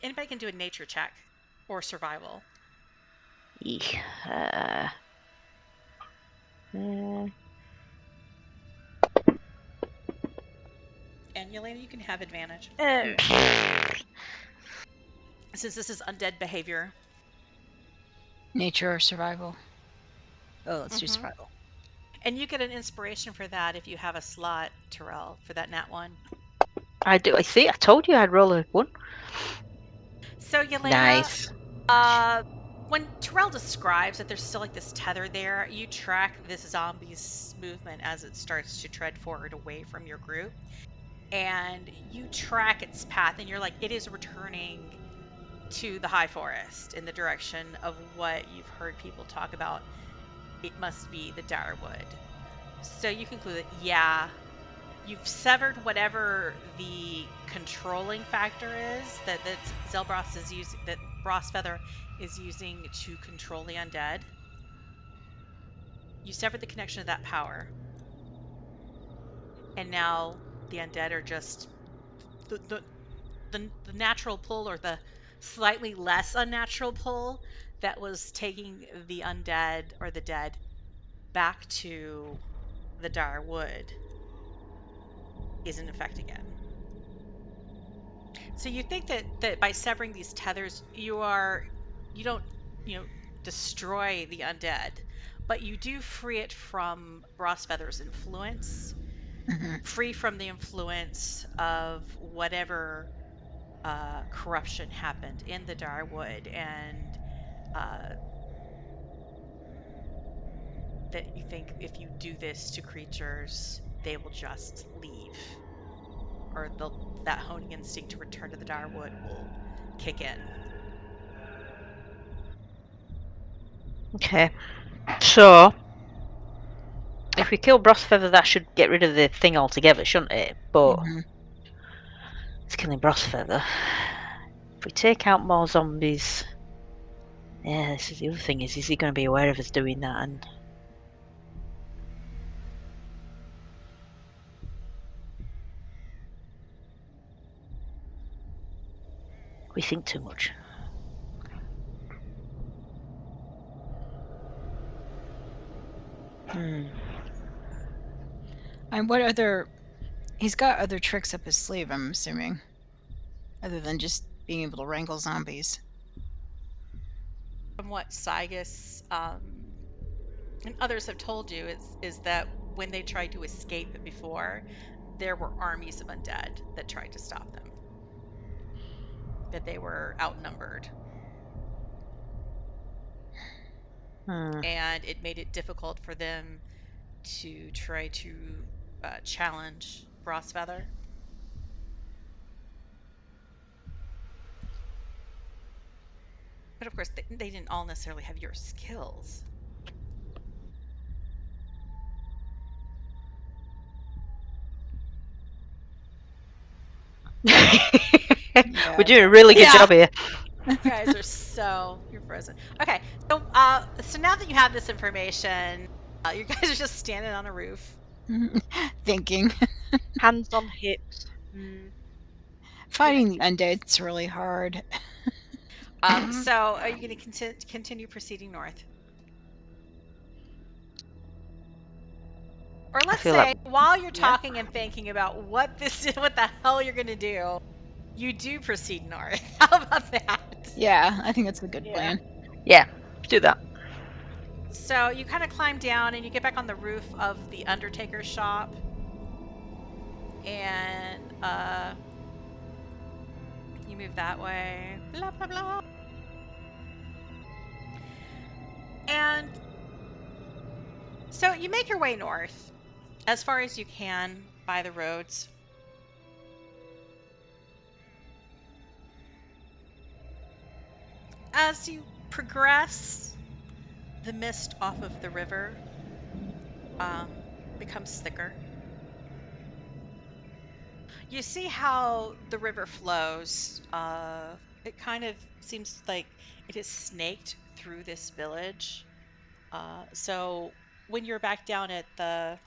Anybody can do a nature check or survival. Eek. And Yelena, you can have advantage. Oh. Since this is undead behavior. Nature or survival? Oh, let's do Mhm. survival. And you get an inspiration for that if you have a slot, Terel, for that nat 1. I do. I see. I told you I'd roll a 1. So Yelena, Nice. when Terel describes that there's still like this tether there, you track this zombie's movement as it starts to tread forward away from your group. And you track its path, and you're like, it is returning to the high forest in the direction of what you've heard people talk about. It must be the Darwood. So you conclude that, yeah, you've severed whatever the controlling factor is that Zelbros is using, that Brossfeather is using to control the undead. You severed the connection of that power. And now the undead are just the natural pull, or the slightly less unnatural pull that was taking the undead or the dead back to the dire wood is in effect again. So you think that by severing these tethers, you don't, destroy the undead, but you do free it from Brossfeather's influence, free from the influence of whatever corruption happened in the Darwood, and that you think if you do this to creatures, they will just leave, or that honing instinct to return to the Darwood will kick in. Okay. So, if we kill Brossfeather, that should get rid of the thing altogether, shouldn't it? But it's killing Brossfeather. If we take out more zombies, yeah, this is the other thing: is he going to be aware of us doing that? And we think too much. And what other... He's got other tricks up his sleeve, I'm assuming, other than just being able to wrangle zombies. From what Sigus and others have told you is that when they tried to escape before, there were armies of undead that tried to stop them. That they were outnumbered. And it made it difficult for them to try to challenge Brossfeather. But of course, they didn't all necessarily have your skills. We're doing a really good job here. You guys are you're frozen. Okay, so now that you have this information, you guys are just standing on a roof, Thinking. Hands on hips. Fighting the undead's really hard. So are you going to continue proceeding north? Or let's feel say like- while you're Yeah. talking and thinking about what the hell you're gonna do, you do proceed north. How about that? Yeah, I think that's a good Yeah. plan. Yeah, do that. So you kind of climb down and you get back on the roof of the undertaker's shop, and you move that way. Blah blah blah. And so you make your way north as far as you can by the roads. As you progress, the mist off of the river becomes thicker. You see how the river flows. It kind of seems like it is snaked through this village. So when you're back down at the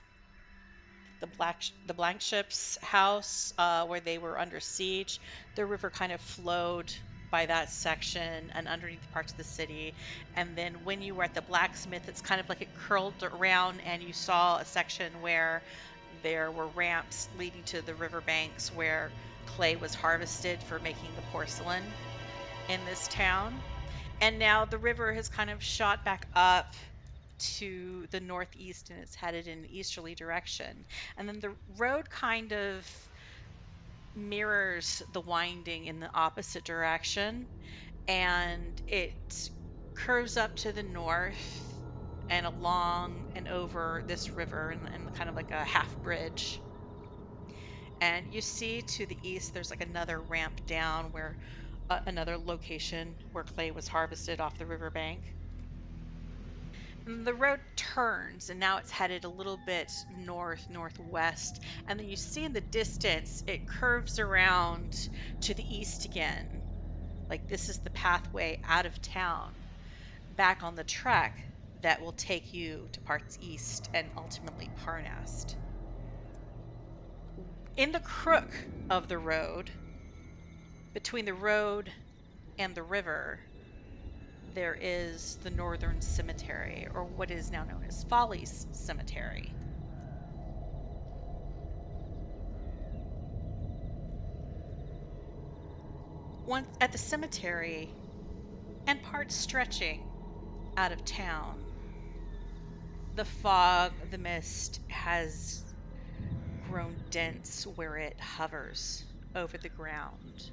blank ship's house, where they were under siege, the river kind of flowed by that section and underneath parts of the city. And then when you were at the blacksmith, it's kind of like it curled around, and you saw a section where there were ramps leading to the riverbanks where clay was harvested for making the porcelain in this town. And now the river has kind of shot back up to the northeast, and it's headed in an easterly direction. And then the road kind of mirrors the winding in the opposite direction, and it curves up to the north and along and over this river, and kind of like a half bridge. And you see to the east there's like another ramp down where another location where clay was harvested off the riverbank. And the road turns, and now it's headed a little bit northwest, and then you see in the distance it curves around to the east again. Like this is the pathway out of town, back on the track that will take you to parts east and ultimately Parnast. In the crook of the road, between the road and the river, there is the Northern Cemetery, or what is now known as Folly's Cemetery. Once at the cemetery, and parts stretching out of town, the fog, the mist has grown dense where it hovers over the ground,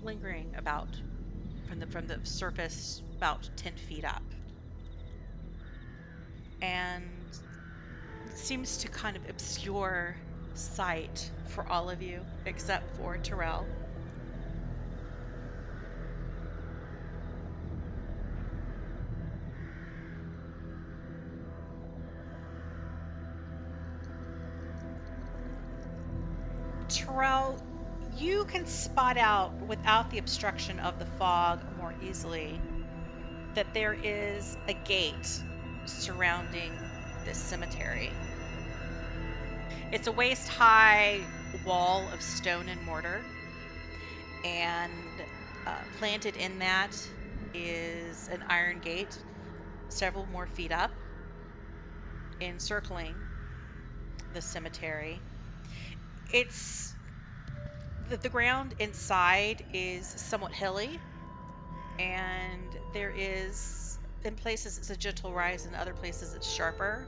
lingering about from the surface about 10 feet up, and seems to kind of obscure sight for all of you except for Terel. Terel, you can spot out without the obstruction of the fog more easily that there is a gate surrounding this cemetery. It's a waist-high wall of stone and mortar, and planted in that is an iron gate several more feet up, encircling the cemetery. It's the ground inside is somewhat hilly, and there is, in places it's a gentle rise, and other places it's sharper.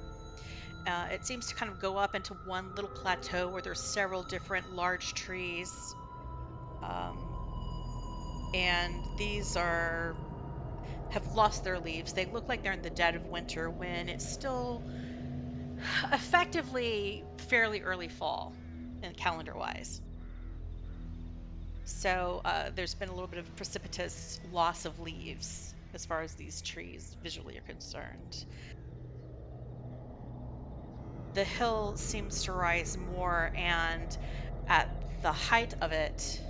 It seems to kind of go up into one little plateau where there's several different large trees, and these have lost their leaves. They look like they're in the dead of winter when it's still effectively fairly early fall in calendar-wise. So there's been a little bit of precipitous loss of leaves as far as these trees visually are concerned. The hill seems to rise more, and at the height of it,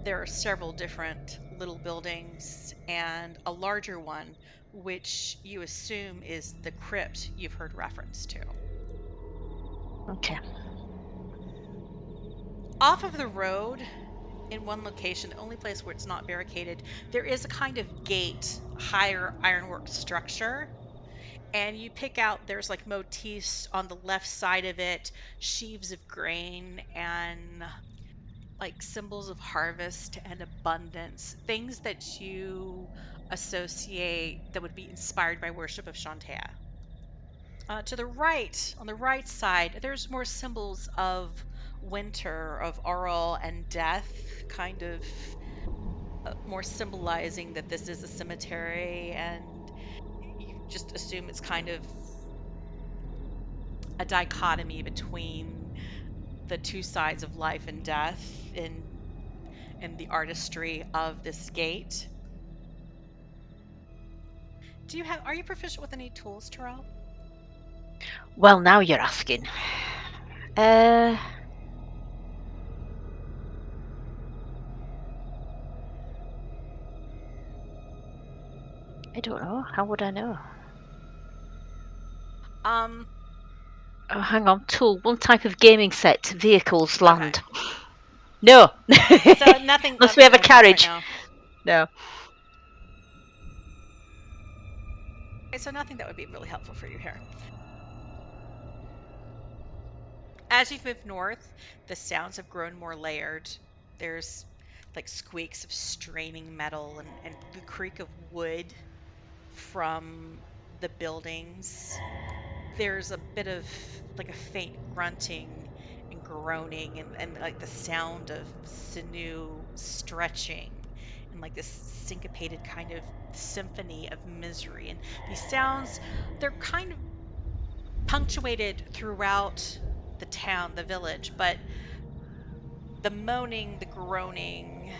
there are several different little buildings and a larger one, which you assume is the crypt you've heard reference to. Okay. Off of the road, in one location, the only place where it's not barricaded, there is a kind of gate, higher ironwork structure, and you pick out, there's like motifs on the left side of it, sheaves of grain and like symbols of harvest and abundance, things that you associate that would be inspired by worship of Shantea. To the right, on the right side, there's more symbols of winter, of Auril and death, kind of more symbolizing that this is a cemetery, and you just assume it's kind of a dichotomy between the two sides of life and death in the artistry of this gate. Are you proficient with any tools, Terel? Well, now you're asking. I don't know. How would I know? Oh, hang on. Tool. One type of gaming set. Vehicles. Land. Okay. No. So nothing. Unless we have a nothing carriage. Right No. okay, so nothing that would be really helpful for you here. As you've moved north, the sounds have grown more layered. There's like squeaks of straining metal and the creak of wood from the buildings. There's a bit of like a faint grunting and groaning and like the sound of sinew stretching and like this syncopated kind of symphony of misery. And these sounds, they're kind of punctuated throughout the town, the village, but the moaning, the groaning,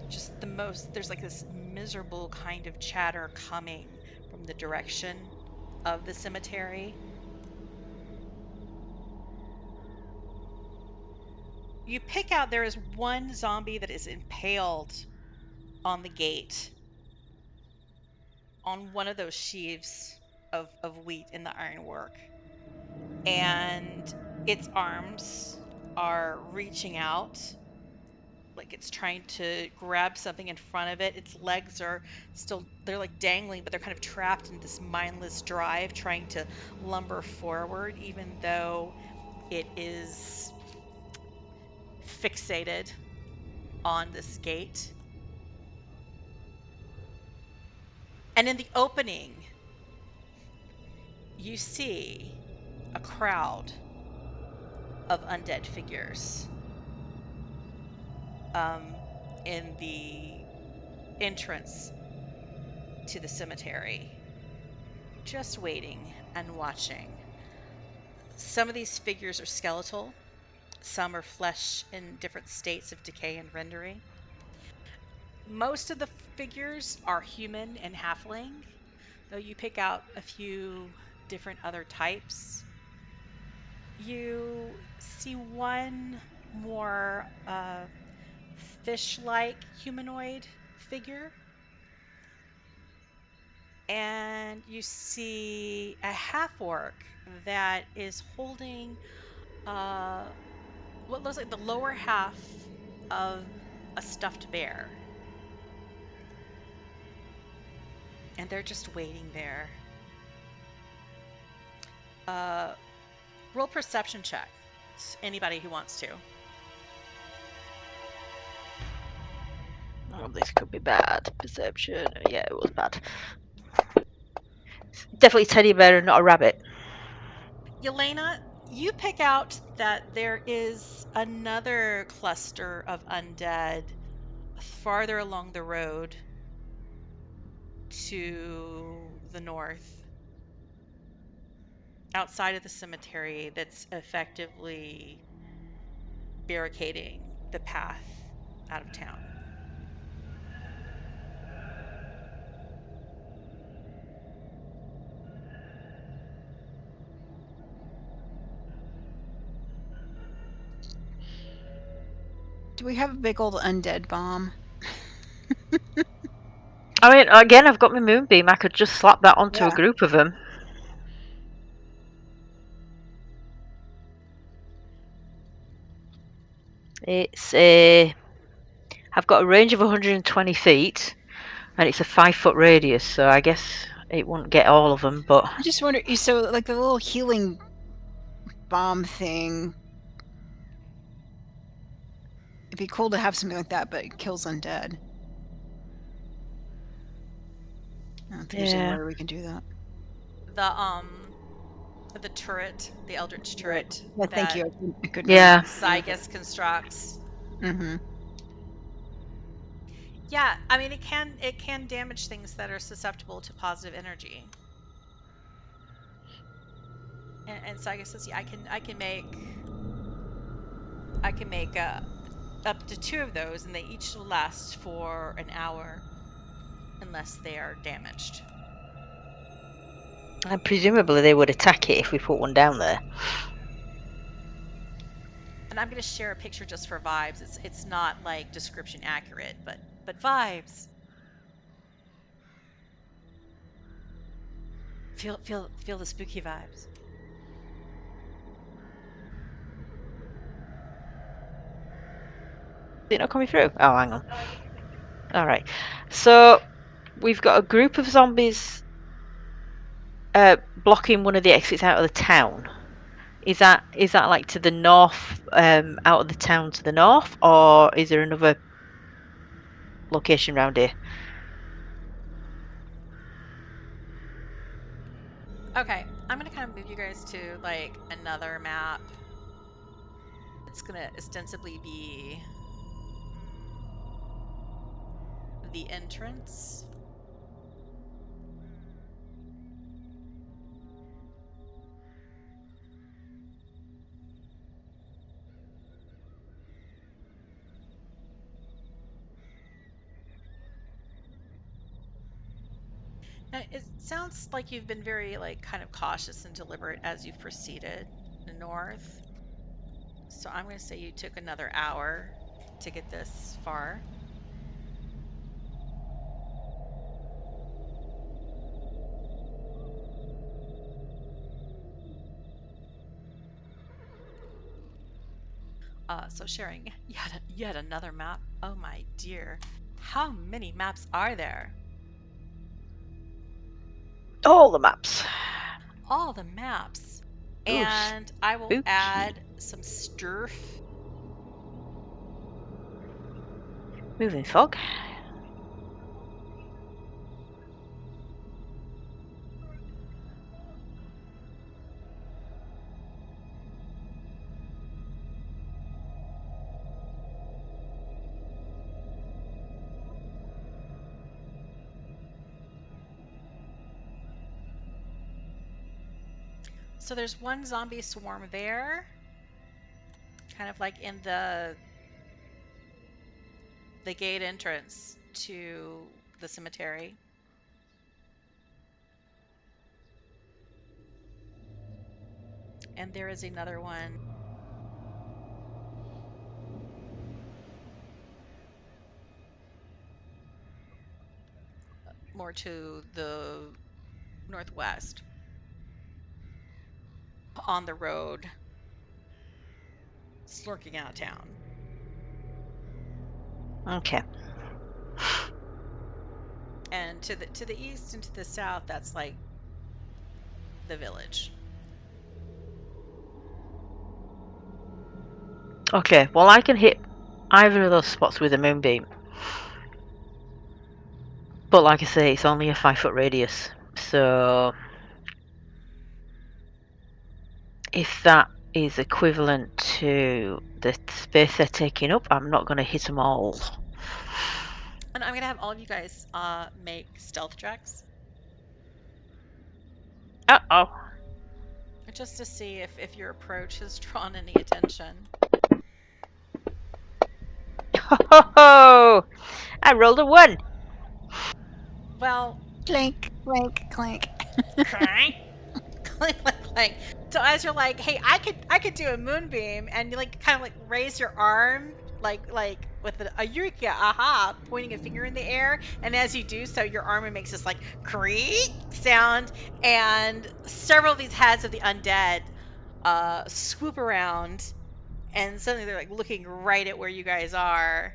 just there's like this miserable kind of chatter coming from the direction of the cemetery. You pick out, there is one zombie that is impaled on the gate on one of those sheaves of wheat in the ironwork. And its arms are reaching out, like it's trying to grab something in front of it. Its legs are still, they're like dangling, but they're kind of trapped in this mindless drive, trying to lumber forward, even though it is fixated on this gate. And in the opening, you see a crowd of undead figures in the entrance to the cemetery, just waiting and watching. Some of these figures are skeletal, some are flesh in different states of decay and rendering. Most of the figures are human and halfling, though you pick out a few different other types. You see one more fish-like humanoid figure, and you see a half-orc that is holding what looks like the lower half of a stuffed bear. And they're just waiting there. Roll perception check. Anybody who wants to. Oh, this could be bad. Perception. Yeah, it was bad. Definitely teddy bear and not a rabbit. Yelena, you pick out that there is another cluster of undead farther along the road to the north, outside of the cemetery, that's effectively barricading the path out of town. Do we have a big old undead bomb? I mean, again, I've got my moonbeam. I could just slap that onto a Yeah. group of them. It's a... I've got a range of 120 feet, and it's a 5-foot radius, so I guess it wouldn't get all of them, but I just wonder, so like the little healing bomb thing, it'd be cool to have something like that, but it kills undead. I don't think there's any Yeah. way we can do that. The turret, the Eldritch turret. Yeah, thank that you. I couldn't Yeah. Zygus constructs. Mm-hmm. Yeah, I mean it can damage things that are susceptible to positive energy. And Zygus says, yeah, I can make up to 2 of those, and they each will last for an hour unless they are damaged. And presumably they would attack it if we put one down there. And I'm going to share a picture just for vibes. It's not like description accurate, but vibes. Feel the spooky vibes. Is it not coming through? Oh, hang on. All right. So we've got a group of zombies blocking one of the exits out of the town. Is that like to the north, out of the town to the north, or is there another location around here? Okay, I'm going to kind of move you guys to like another map. It's going to ostensibly be the entrance. Now, it sounds like you've been very like kind of cautious and deliberate as you've proceeded north. So I'm going to say you took another hour to get this far. So sharing yet another map. Oh my dear. How many maps are there? All the maps. All the maps. Ooh, And I will spooky. add some sturf. Moving fog. So there's one zombie swarm there. Kind of like in the gate entrance to the cemetery. And there is another one more to the northwest on the road slurking out of town. Okay. And to the east and to the south, that's like the village. Okay. Well, I can hit either of those spots with a moonbeam. But like I say, it's only a 5-foot radius. So if that is equivalent to the space they're taking up, I'm not going to hit them all. And I'm going to have all of you guys make stealth checks. Uh-oh. Just to see if your approach has drawn any attention. Ho! I rolled a 1. Well, Clink, clink, clink. clank, clank, clank. So as you're like, hey, I could do a moonbeam, and you like kind of like raise your arm, like with a eureka, aha, pointing a finger in the air, and as you do so, your arm makes this like creak sound, and several of these heads of the undead swoop around, and suddenly they're like looking right at where you guys are,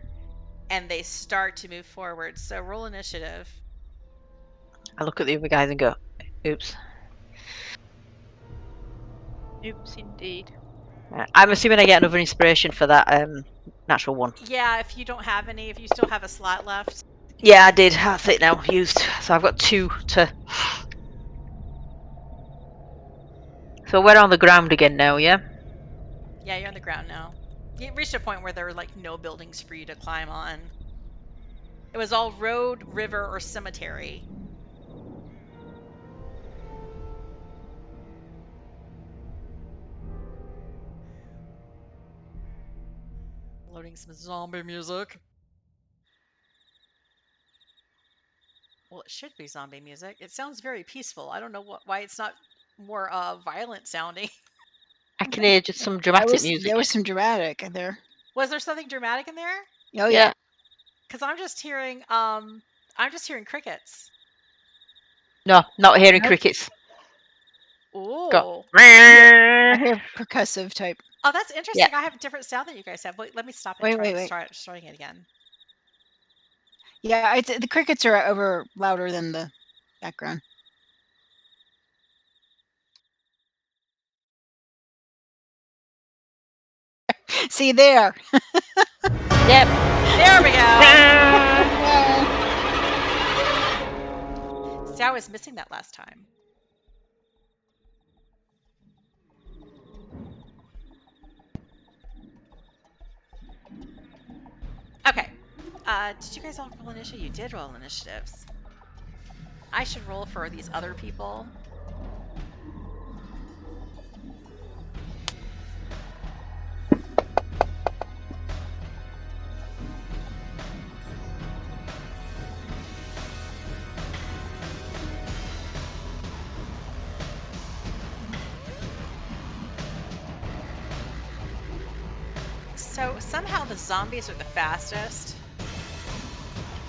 and they start to move forward. So roll initiative. I look at the other guys and go, oops. Oops, indeed. Right, I'm assuming I get another inspiration for that natural one. Yeah, if you don't have any, if you still have a slot left. Yeah, I did. That's it now. Used. So I've got 2 to... So we're on the ground again now, yeah? Yeah, you're on the ground now. You reached a point where there were like no buildings for you to climb on. It was all road, river, or cemetery. Loading some zombie music. Well, it should be zombie music. It sounds very peaceful. I don't know why it's not more violent sounding. I can hear just some dramatic music. There was some dramatic there. Was there something dramatic in there? Oh yeah. Because I'm just hearing crickets. No, not hearing Nope. crickets. Ooh. Go. I hear percussive type. Oh, that's interesting. I have a different sound than you guys have. Wait, let me stop it. Wait. Starting it again. Yeah, the crickets are over louder than the background. See there. Yep. There we go. See, I was missing that last time. Okay. Did you guys all roll initiative? You did roll initiatives. I should roll for these other people. So somehow the zombies are the fastest.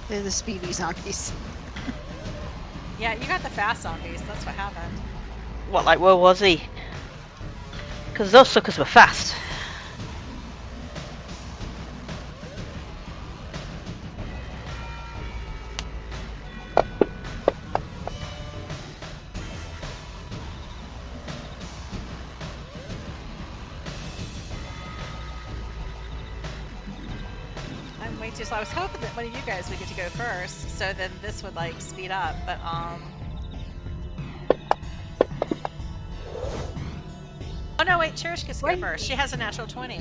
They're the speedy zombies. Yeah, you got the fast zombies. That's what happened. What, like, where was he? Because those suckers were fast. I'm way too slow. I was hoping that one of you guys would get to go first, so then this would like speed up, but Oh no, wait, Cherish gets to go first. She has a natural 20.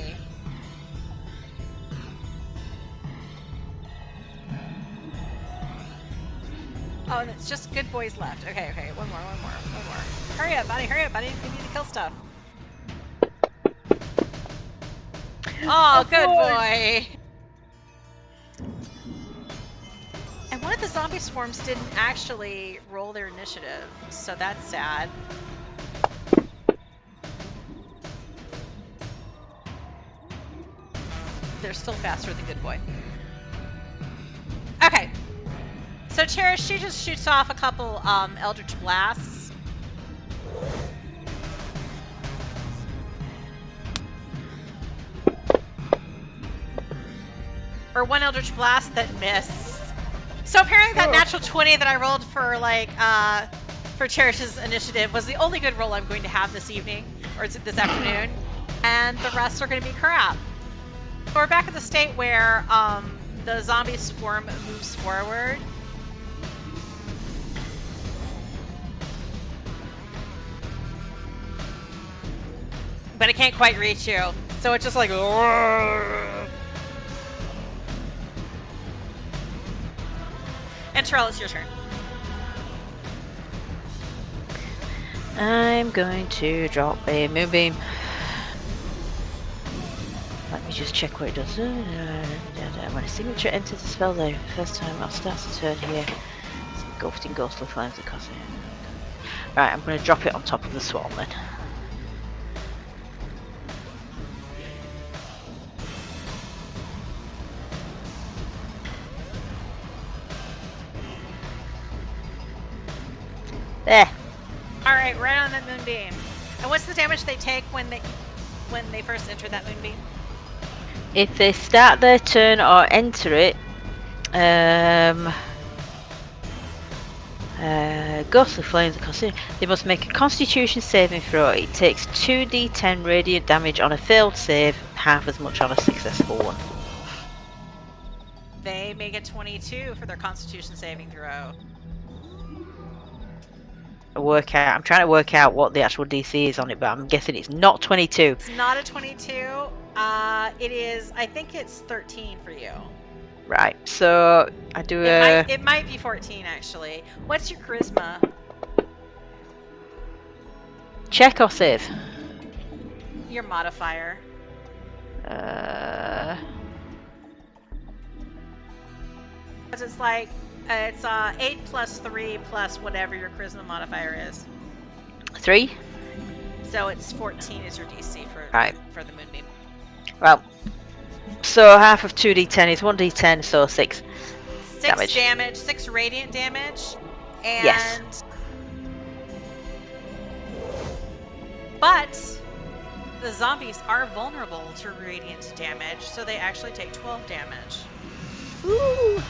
Oh, and it's just good boys left. Okay, one more. Hurry up, buddy, we need to kill stuff. Oh, good boy. And one of the zombie swarms didn't actually roll their initiative, so that's sad. They're still faster than good boy. Okay. So Cherish, she just shoots off a couple Eldritch Blasts. Or one Eldritch Blast that missed. So apparently that natural 20 that I rolled for for Cherish's initiative was the only good roll I'm going to have this evening, or this afternoon. And the rest are going to be crap. So we're back in the state where the zombie swarm moves forward. But it can't quite reach you. So it's just like... And Terel, it's your turn. I'm going to drop a moonbeam. Let me just check what it does. When a signature enters the spell zone, first time I'll start to turn here. It's engulfed in ghostly flames that cause it. Right, I'm going to drop it on top of the swarm then. There. All right, right on that moonbeam. And what's the damage they take when they first enter that moonbeam? If they start their turn or enter it, Ghostly flames. They must make a Constitution saving throw. It takes 2d10 radiant damage on a failed save, half as much on a successful one. They make a 22 for their Constitution saving throw. I'm trying to work out what the actual DC is on it, but I'm guessing it's not 22. It's not a 22. It is. I think it's 13 for you. Right. So I do It might be 14 actually. What's your charisma? check or save. Your modifier. It's like it's 8 plus 3 plus whatever your charisma modifier is. 3. So it's 14 is your DC for the moonbeam. Well, so half of 2d10 is 1d10, so 6. 6 damage, 6 radiant damage, and Yes. But the zombies are vulnerable to radiant damage, so they actually take 12 damage. Ooh.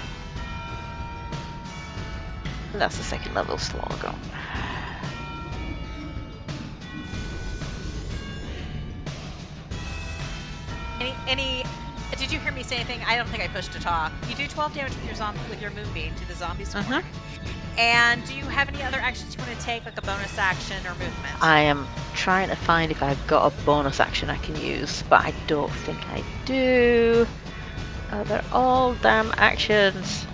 That's the second level slogan. Any? Did you hear me say anything? I don't think I pushed to talk. You do 12 damage with your moonbeam to the zombie swarm. And do you have any other actions you want to take, like a bonus action or movement? I am trying to find if I've got a bonus action I can use, but I don't think I do. Oh, they're all damn actions.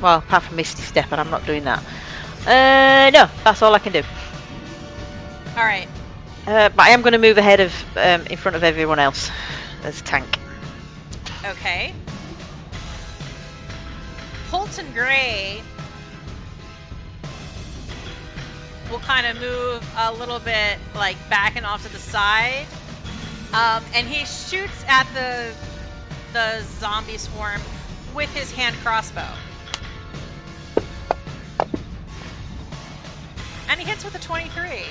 Well, apart from Misty Step, and I'm not doing that. No, that's all I can do. All right. But I am going to move ahead of, in front of everyone else as tank. Okay. Holton Gray will kind of move a little bit, like back and off to the side, and he shoots at the zombie swarm with his hand crossbow. And he hits with a 23.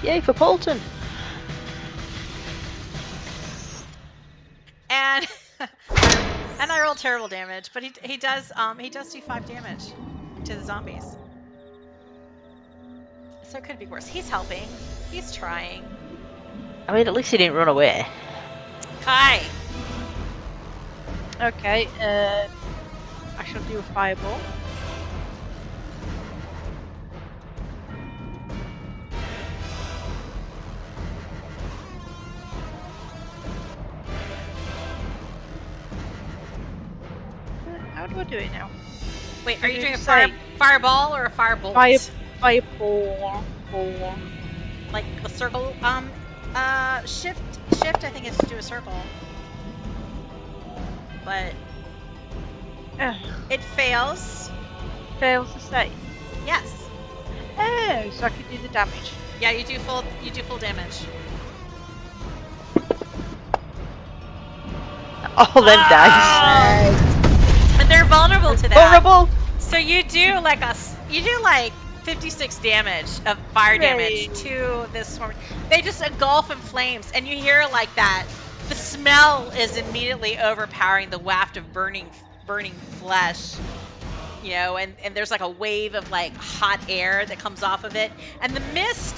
Yay for Polton! And and I rolled terrible damage, but he does do 5 damage to the zombies. So it could be worse. He's helping. He's trying. I mean, at least he didn't run away. Kai. Okay, I shall do a fireball. How do I do it now? Wait, are you doing a Say- fireball or a firebolt? Fireball. Like the circle. Shift. I think is to do a circle. But it fails. Fails to save. Yes. Oh, so I can do the damage. Yeah, you do full damage. All them dice. And they're vulnerable to that. Vulnerable. So you do like 56 damage of fire damage to this swarm. They just engulf in flames, and you hear like that. The smell is immediately overpowering the waft of burning flesh. You know, and there's like a wave of like hot air that comes off of it, and the mist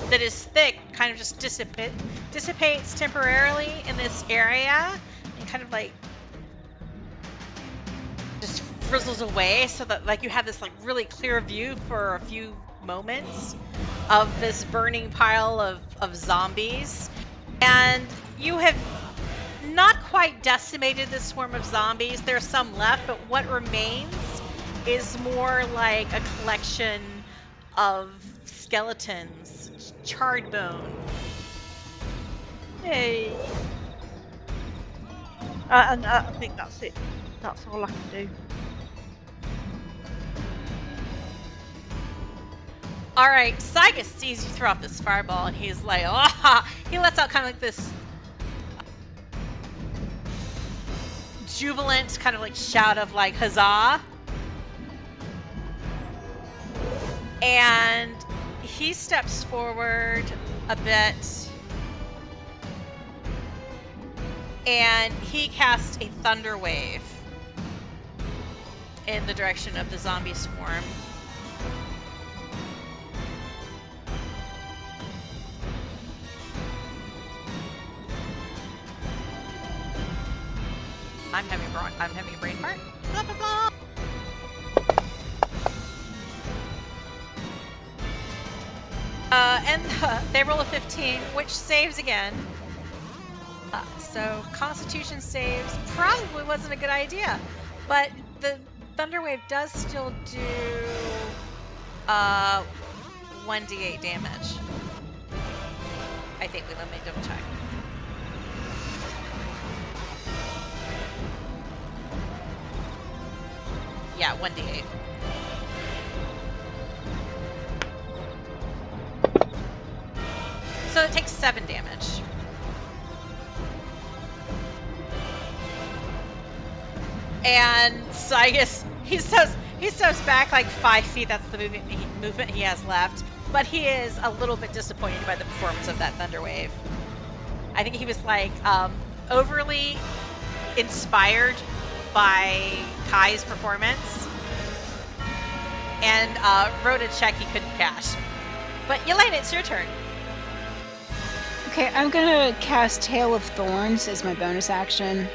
that is thick kind of just dissipates temporarily in this area, and kind of like just frizzles away, so that like you have this like really clear view for a few moments of this burning pile of zombies, and you have not quite decimated this swarm of zombies. There's some left, but what remains is more like a collection of skeletons, charred bone. Hey. And I think that's it. That's all I can do. All right, Sygus sees you throw out this fireball, and he's like, oh! He lets out kind of like this jubilant kind of like shout of like huzzah. And he steps forward a bit, and he casts a thunder wave in the direction of the zombie swarm. I'm having a brain fart. Blah blah blah. And they roll a 15, which saves again. So Constitution saves probably wasn't a good idea, but the Thunderwave does still do 1d8 damage. I think. Let me double check. Yeah, 1d8. So it takes 7 damage. And so I guess he steps back like 5 feet. That's the movement he has left. But he is a little bit disappointed by the performance of that thunder wave. I think he was like overly inspired by Kai's performance and wrote a check he couldn't cash. But Yelena, it's your turn. Okay, I'm gonna cast Hail of Thorns as my bonus action.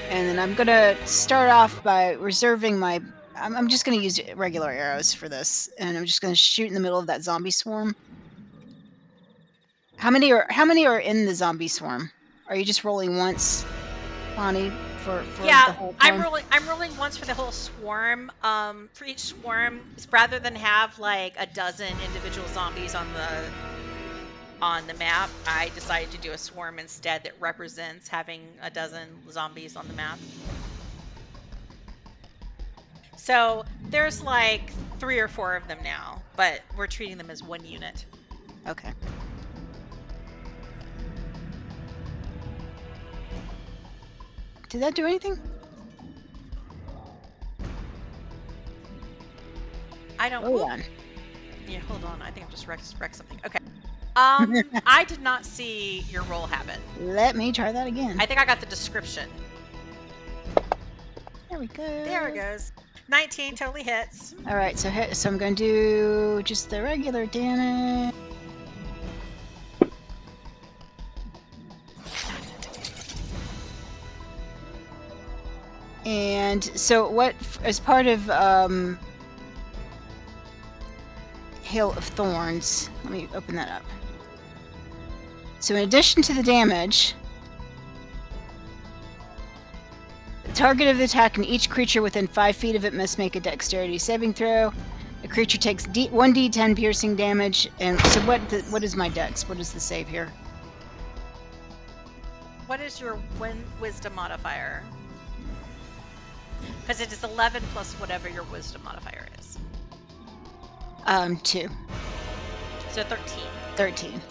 And then I'm gonna start off by reserving my... I'm just gonna use regular arrows for this, and I'm just gonna shoot in the middle of that zombie swarm. How many are in the zombie swarm? Are you just rolling once, Bonnie, for the whole swarm? I'm rolling once for the whole swarm. For each swarm, rather than have like a dozen individual zombies on the map, I decided to do a swarm instead that represents having a dozen zombies on the map. So there's like 3 or 4 of them now, but we're treating them as one unit. Okay. Did that do anything? I don't... Hold on. Yeah, hold on. I think I've just wrecked something. Okay. I did not see your roll habit. Let me try that again. I think I got the description. There we go. There it goes. 19 totally hits. All right, so I'm going to do just the regular damage. And so what, as part of Hail of Thorns, let me open that up. So in addition to the damage, the target of the attack and each creature within 5 feet of it must make a dexterity saving throw. The creature takes 1d10 piercing damage. And so what is my dex? What is the save here? What is your wisdom modifier? Because it is 11 plus whatever your wisdom modifier is. 2. So 13. 13.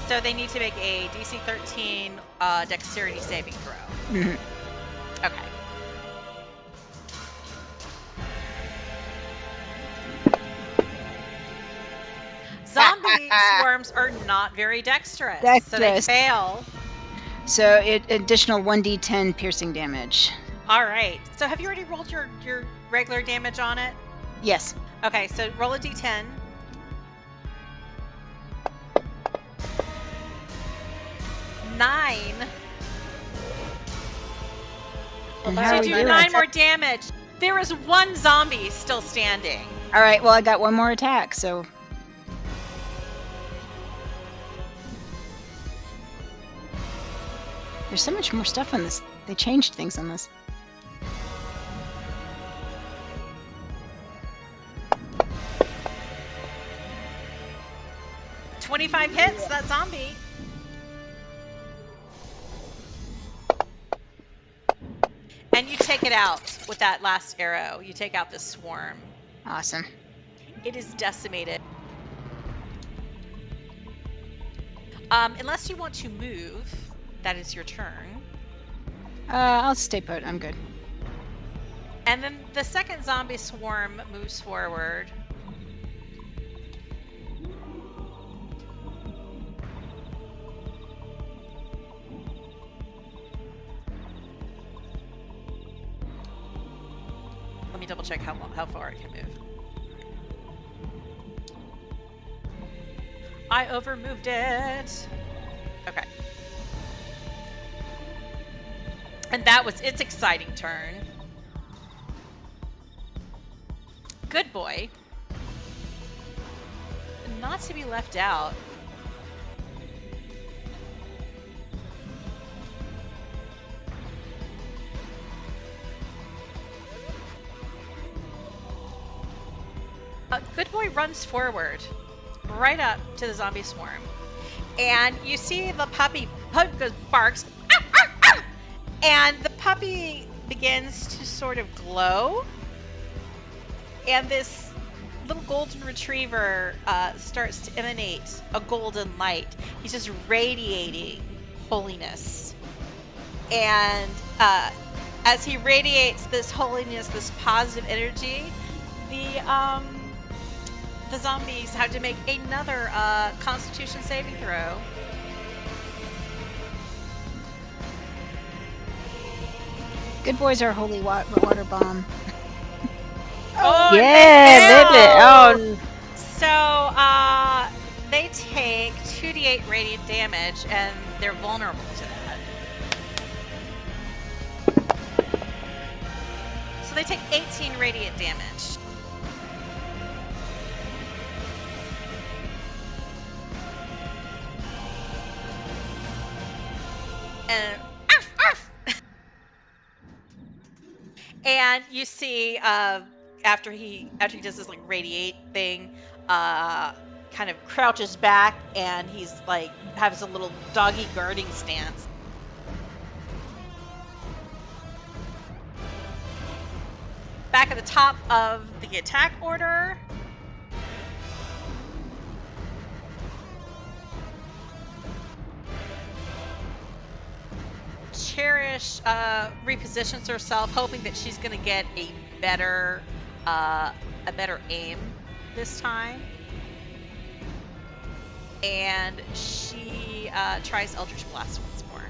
So they need to make a DC 13 dexterity saving throw. Mm-hmm. Okay. Zombie swarms are not very dexterous, so they fail. So additional 1d10 piercing damage. All right. So have you already rolled your regular damage on it? Yes. Okay, so roll a d10. Nine. And So how are you we do doing? 9 more damage. There is one zombie still standing. All right, well, I got one more attack, so... There's so much more stuff on this. They changed things on this. $25 hits that zombie. And you take it out with that last arrow. You take out the swarm. Awesome. It is decimated. Unless you want to move, that is your turn. I'll stay put. I'm good. And then the second zombie swarm moves forward. Let me double check how far it can move. I overmoved it. Okay. And that was its exciting turn. Good boy. Not to be left out. Good boy runs forward, right up to the zombie swarm. And you see the puppy barks. "Ah, ah, ah!" And the puppy begins to sort of glow. And this little golden retriever starts to emanate a golden light. He's just radiating holiness. And as he radiates this holiness, this positive energy, the zombies have to make another Constitution saving throw. Good boys are holy water bomb. Oh, yeah, maybe. Oh, so they take 2d8 radiant damage, and they're vulnerable to that. So they take 18 radiant damage. And arf, arf! And you see after he does this like radiate thing, kind of crouches back, and he's like has a little doggy guarding stance. Back at the top of the attack order. Cherish repositions herself, hoping that she's going to get a better aim this time. And she tries Eldritch Blast once more.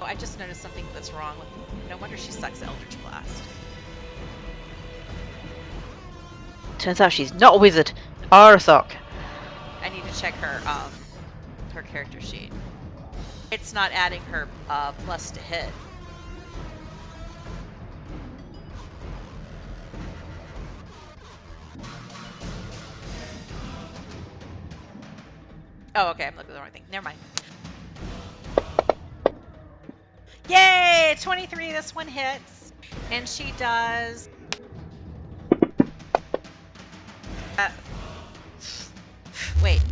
Oh, I just noticed something that's wrong with me. No wonder she sucks at Eldritch Blast. turns out she's not a wizard or a sock. I need to check her character sheet. It's not adding her plus to hit. Oh, okay, I'm looking at the wrong thing. Never mind. Yay! 23, this one hits. And she does... wait.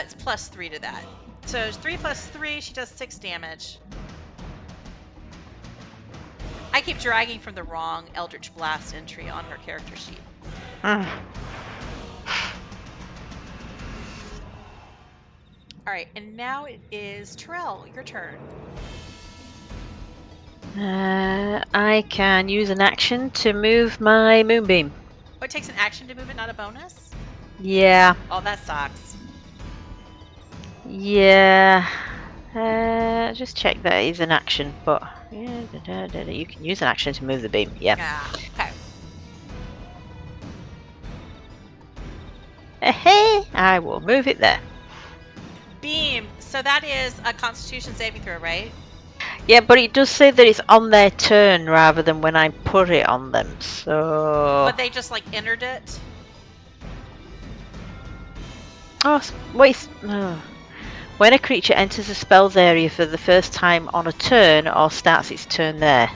It's plus 3 to that. So 3 plus 3, she does 6 damage. I keep dragging from the wrong Eldritch Blast entry on her character sheet. Alright, and now it is Terel, your turn. I can use an action to move my moonbeam. Oh, it takes an action to move it, not a bonus? Yeah. Oh, that sucks. Yeah. Just check that it is an action, but yeah, you can use an action to move the beam. Yeah. Okay. Hey, I will move it there. Beam. So that is a Constitution saving throw, right? Yeah, but it does say that it's on their turn rather than when I put it on them. So. But they just like entered it. Oh, wait. When a creature enters a spell's area for the first time on a turn or starts its turn there.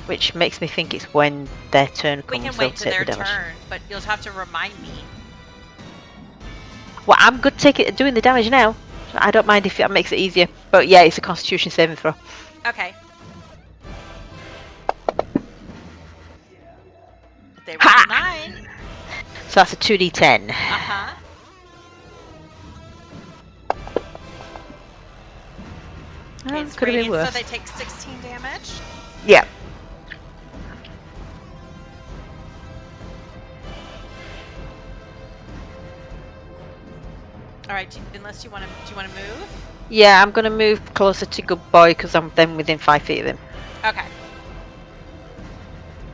Which makes me think it's when their turn comes. We can wait to their turn, but you'll have to remind me. Well, I'm good doing the damage now. I don't mind if that makes it easier. But yeah, it's a Constitution saving throw. Okay. They rolled a 9. So that's a 2d10. Uh-huh. Okay, it's could have been radiant, worse. so they take 16 damage. Yeah. All right, unless you want to, do you want to move? Yeah, I'm going to move closer to Good Boy because I'm then within 5 feet of him. Okay.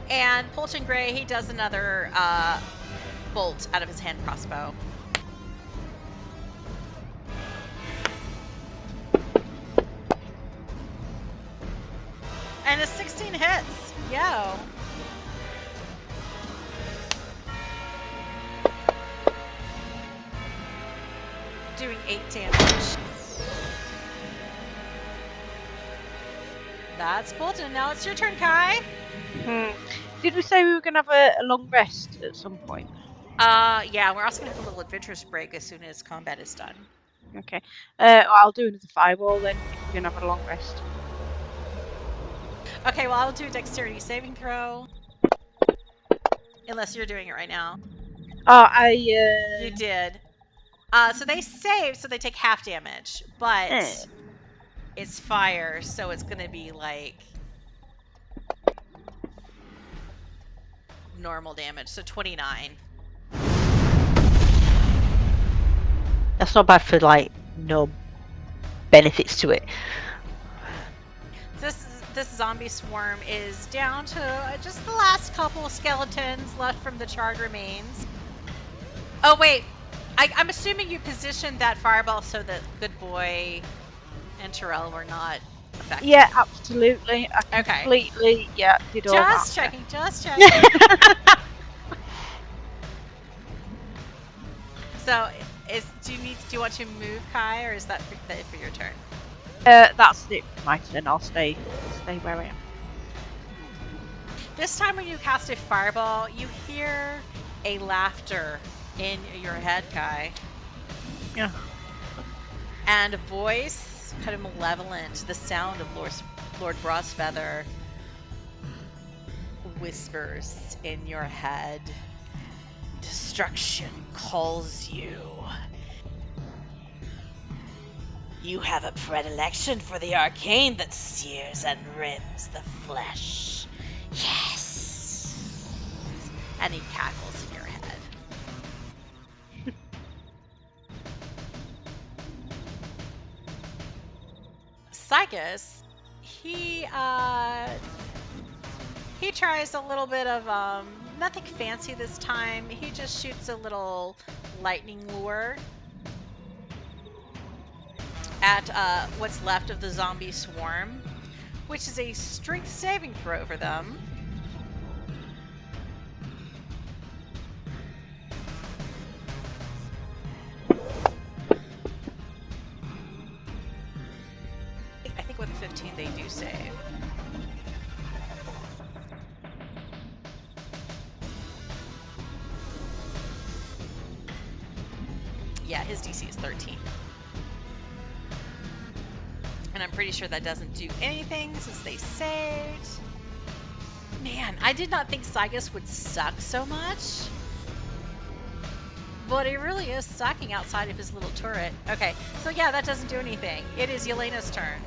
And Polton Gray, he does another bolt out of his hand crossbow. And a 16 hits. Yo. Doing 8 damage. That's Bolton. Now it's your turn, Kai. Did we say we were going to have a long rest at some point? Yeah, we're also gonna have a little adventurous break as soon as combat is done. Okay. I'll do another fireball then, if we're going to have a long rest. Okay, well, I'll do a dexterity saving throw. Unless you're doing it right now. Oh, You did. So they save, so they take half damage, but it's fire, so it's gonna be like normal damage, so 29. That's not bad for, like, no benefits to it. This zombie swarm is down to just the last couple of skeletons left from the charred remains. Oh, wait. I'm assuming you positioned that fireball so that Good Boy and Terel were not affected. Yeah, absolutely. I Okay. completely, did all Just that. checking, just checking. So, do you want to move, Kai, or is that for your turn? That's it for my turn. I'll stay where I am. This time when you cast a fireball, you hear a laughter in your head, Kai. Yeah. And a voice, kind of malevolent, the sound of Lord Brossfeather whispers in your head. Destruction calls you. You have a predilection for the arcane that sears and rends the flesh. Yes! And he cackles in your head. Sygus, he tries a little bit of nothing fancy this time. He just shoots a little lightning lure at what's left of the zombie swarm, which is a strength saving throw for them. I think with 15 they do save. Yeah, his DC is 13. And I'm pretty sure that doesn't do anything since they saved. Man, I did not think Sygus would suck so much. But he really is sucking outside of his little turret. Okay, so yeah, that doesn't do anything. It is Yelena's turn.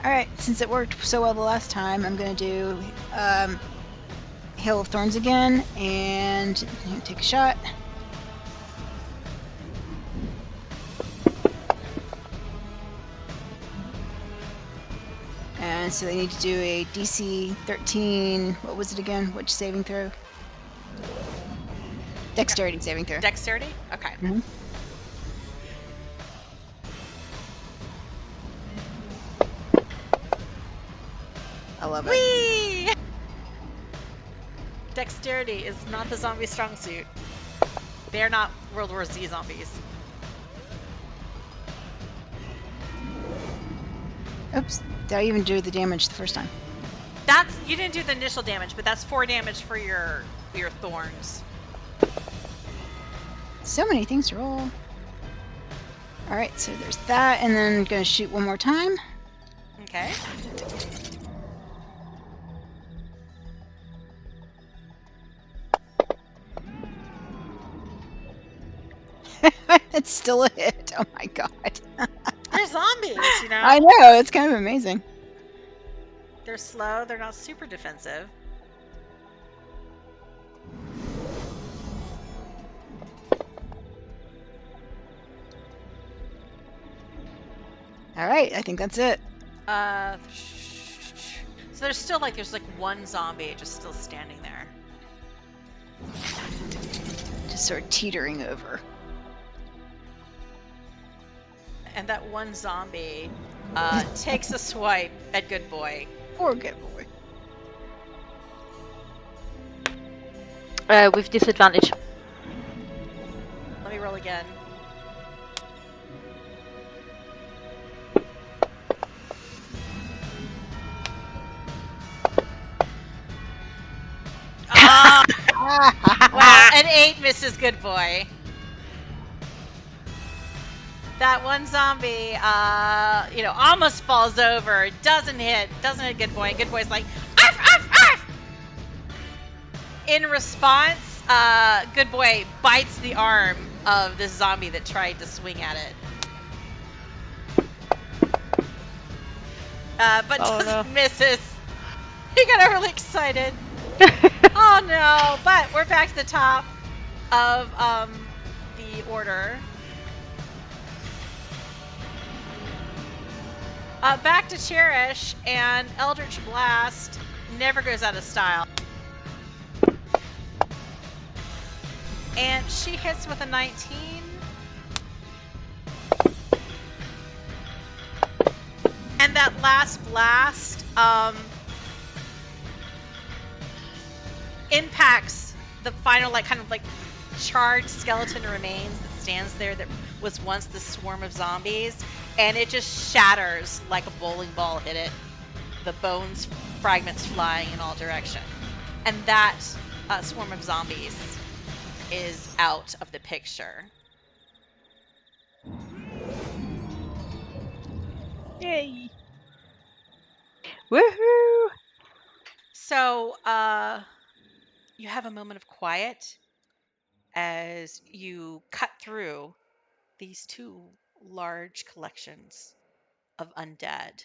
Alright, since it worked so well the last time, I'm going to do Hail of Thorns again, and take a shot. And so they need to do a DC 13, what was it again? Which saving throw? Dexterity saving throw. Dexterity? Okay. Mhm. I love it. Whee! Dexterity is not the zombie strong suit. They're not World War Z zombies. Oops, did I even do the damage the first time? You didn't do the initial damage, but that's 4 damage for your thorns. So many things to roll. Alright, so there's that, and then I'm going to shoot one more time. Okay. It's still a hit. Oh my god. They're zombies, you know? I know, it's kind of amazing. They're slow, they're not super defensive. All right, I think that's it. So there's like one zombie just still standing there. Just sort of teetering over. And that one zombie takes a swipe at Good Boy. Poor good boy. With disadvantage. Let me roll again. Ah! Well, an 8 misses Good Boy. That one zombie, almost falls over. Doesn't hit Good Boy. Good Boy's like, arf, arf, arf! In response, Good Boy bites the arm of this zombie that tried to swing at it. But just misses. He got overly excited. Oh no! But we're back to the top of the order. Back to Cherish, and Eldritch Blast never goes out of style. And she hits with a 19. And that last blast impacts the final charred skeleton remains that stands there that was once the swarm of zombies, and it just shatters like a bowling ball hit it. The bones fragments flying in all directions. And that swarm of zombies is out of the picture. Yay! Woohoo! So you have a moment of quiet as you cut through these two large collections of undead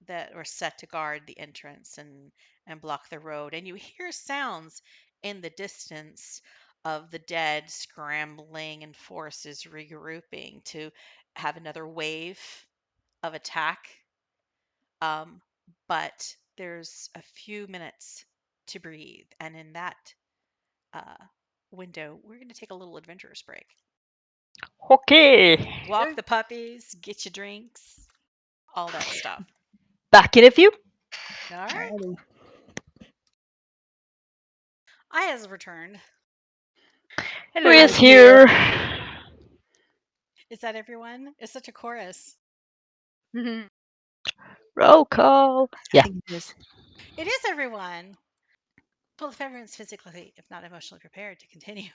that were set to guard the entrance and block the road. And you hear sounds in the distance of the dead scrambling and forces regrouping to have another wave of attack. But there's a few minutes to breathe. And in that window, we're going to take a little adventurous break. Okay. Walk the puppies, get your drinks, all that stuff. Back in a few. All right. Alrighty. I has returned. Hello. Ria's here. Is that everyone? It's such a chorus. Roll call. I Yeah. think it is. It is everyone. Well, if everyone's physically, if not emotionally prepared to continue.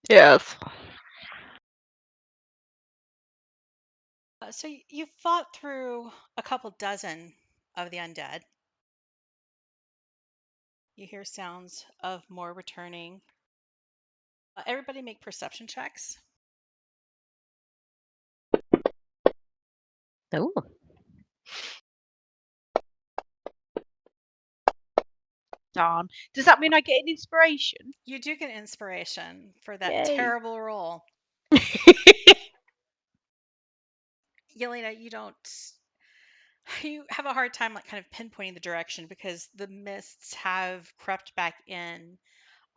Yes. So you fought through a couple dozen of the undead. You hear sounds of more returning. Everybody make perception checks. Oh. Darn. Does that mean I get an inspiration? You do get inspiration for that Yay. terrible roll. Yelena, you have a hard time kind of pinpointing the direction because the mists have crept back in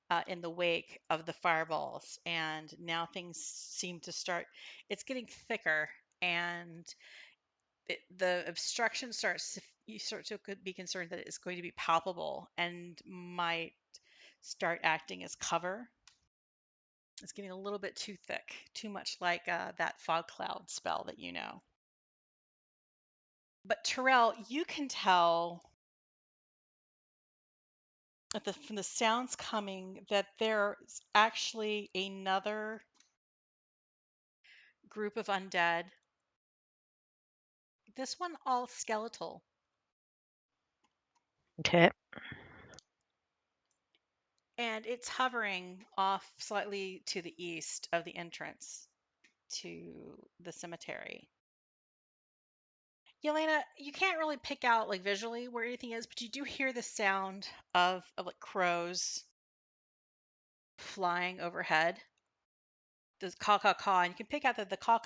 the wake of the fireballs, and now things seem to start. It's getting thicker, and the obstruction you start to be concerned that it's going to be palpable and might start acting as cover. It's getting a little bit too thick, too much like that fog cloud spell that you know. But Terel, you can tell from the sounds coming that there's actually another group of undead. This one all skeletal. Okay. And it's hovering off slightly to the east of the entrance to the cemetery. Yelena, you can't really pick out visually where anything is, but you do hear the sound of crows flying overhead. the caw, and you can pick out that the caw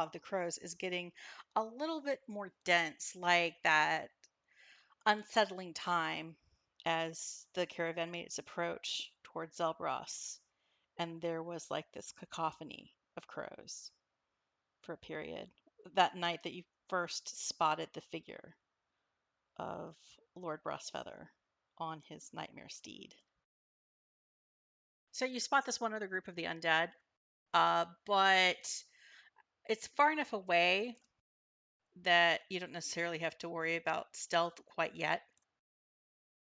of the crows is getting a little bit more dense, like that unsettling time as the caravan made its approach towards Zelbros, and there was like this cacophony of crows for a period. That night that you first spotted the figure of Lord Brossfeather on his nightmare steed. So you spot this one other group of the undead, but it's far enough away that you don't necessarily have to worry about stealth quite yet.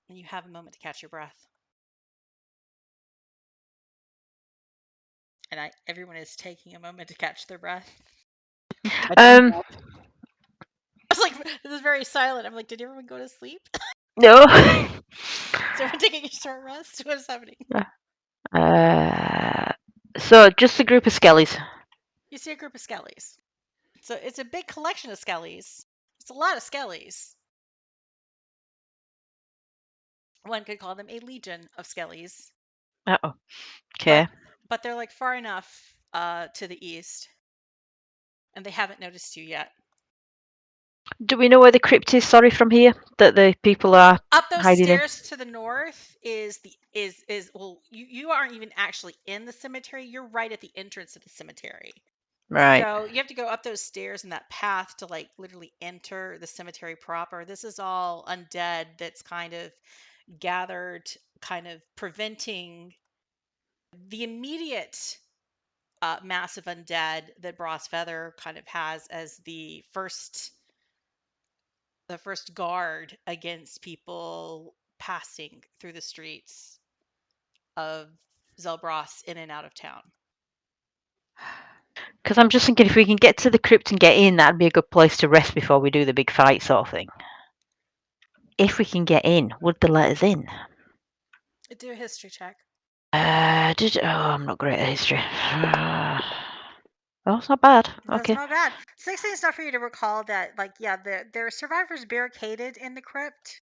And you have a moment to catch your breath. And everyone is taking a moment to catch their breath. Um, I was like, this is very silent. I'm like, did everyone go to sleep? no. Is everyone taking a short rest? What is happening? So just a group of skellies. You see a group of skellies. So it's a big collection of skellies. It's a lot of skellies. One could call them a legion of skellies. Uh-oh. Okay. But they're like far enough to the east, and they haven't noticed you yet. Do we know where the crypt is? Sorry, from here that the people are Up those hiding stairs to the north is well, you aren't even actually in the cemetery. You're right at the entrance of the cemetery. in. Right. So you have to go up those stairs and that path to like literally enter the cemetery proper. This is all undead that's kind of gathered, kind of preventing the immediate massive undead that Brossfeather kind of has as the first guard against people passing through the streets of Zelbros in and out of town. Because I'm just thinking if we can get to the crypt and get in, that'd be a good place to rest before we do the big fight sort of thing. If we can get in, would they let us in? Do a history check. I'm not great at history. Oh, it's not bad. That's Okay. not bad. 16 is enough for you to recall that, like, yeah, there are survivors barricaded in the crypt.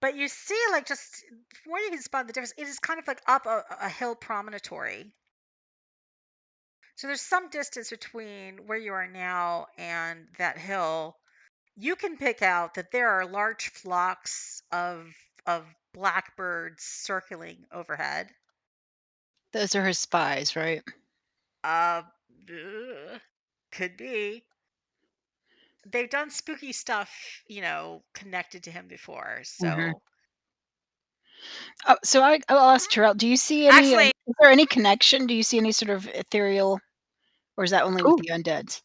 But you see, like, just where you can spot the difference, it is kind of like up a hill promontory. So there's some distance between where you are now and that hill. You can pick out that there are large flocks of blackbirds circling overhead. Those are his spies, right? Uh, could be. They've done spooky stuff, connected to him before. So Mhm. Oh, so I'll ask Terel. Do you see any? actually, Is there any connection? Do you see any sort of ethereal, or is that only with Ooh. the undeads?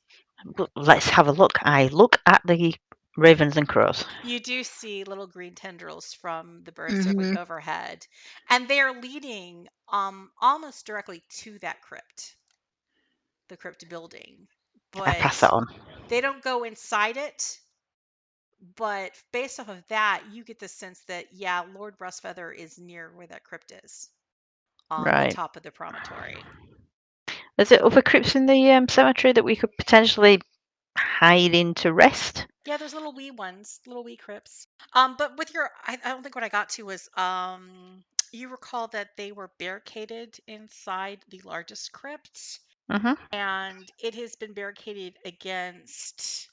Let's have a look. I look at the ravens and crows. you do see little green tendrils from the birds Mm-hmm. overhead, and they are leading almost directly to that crypt, the crypt building. I pass But that on. they don't go inside it. But based off of that, you get the sense that, yeah, Lord Brossfeather is near where that crypt is, on the Right. top of the promontory. Is there other crypts in the cemetery that we could potentially hide in to rest? Yeah, there's little wee ones, little wee crypts. But with I don't think what I got to was, you recall that they were barricaded inside the largest crypt, Mm-hmm. and it has been barricaded against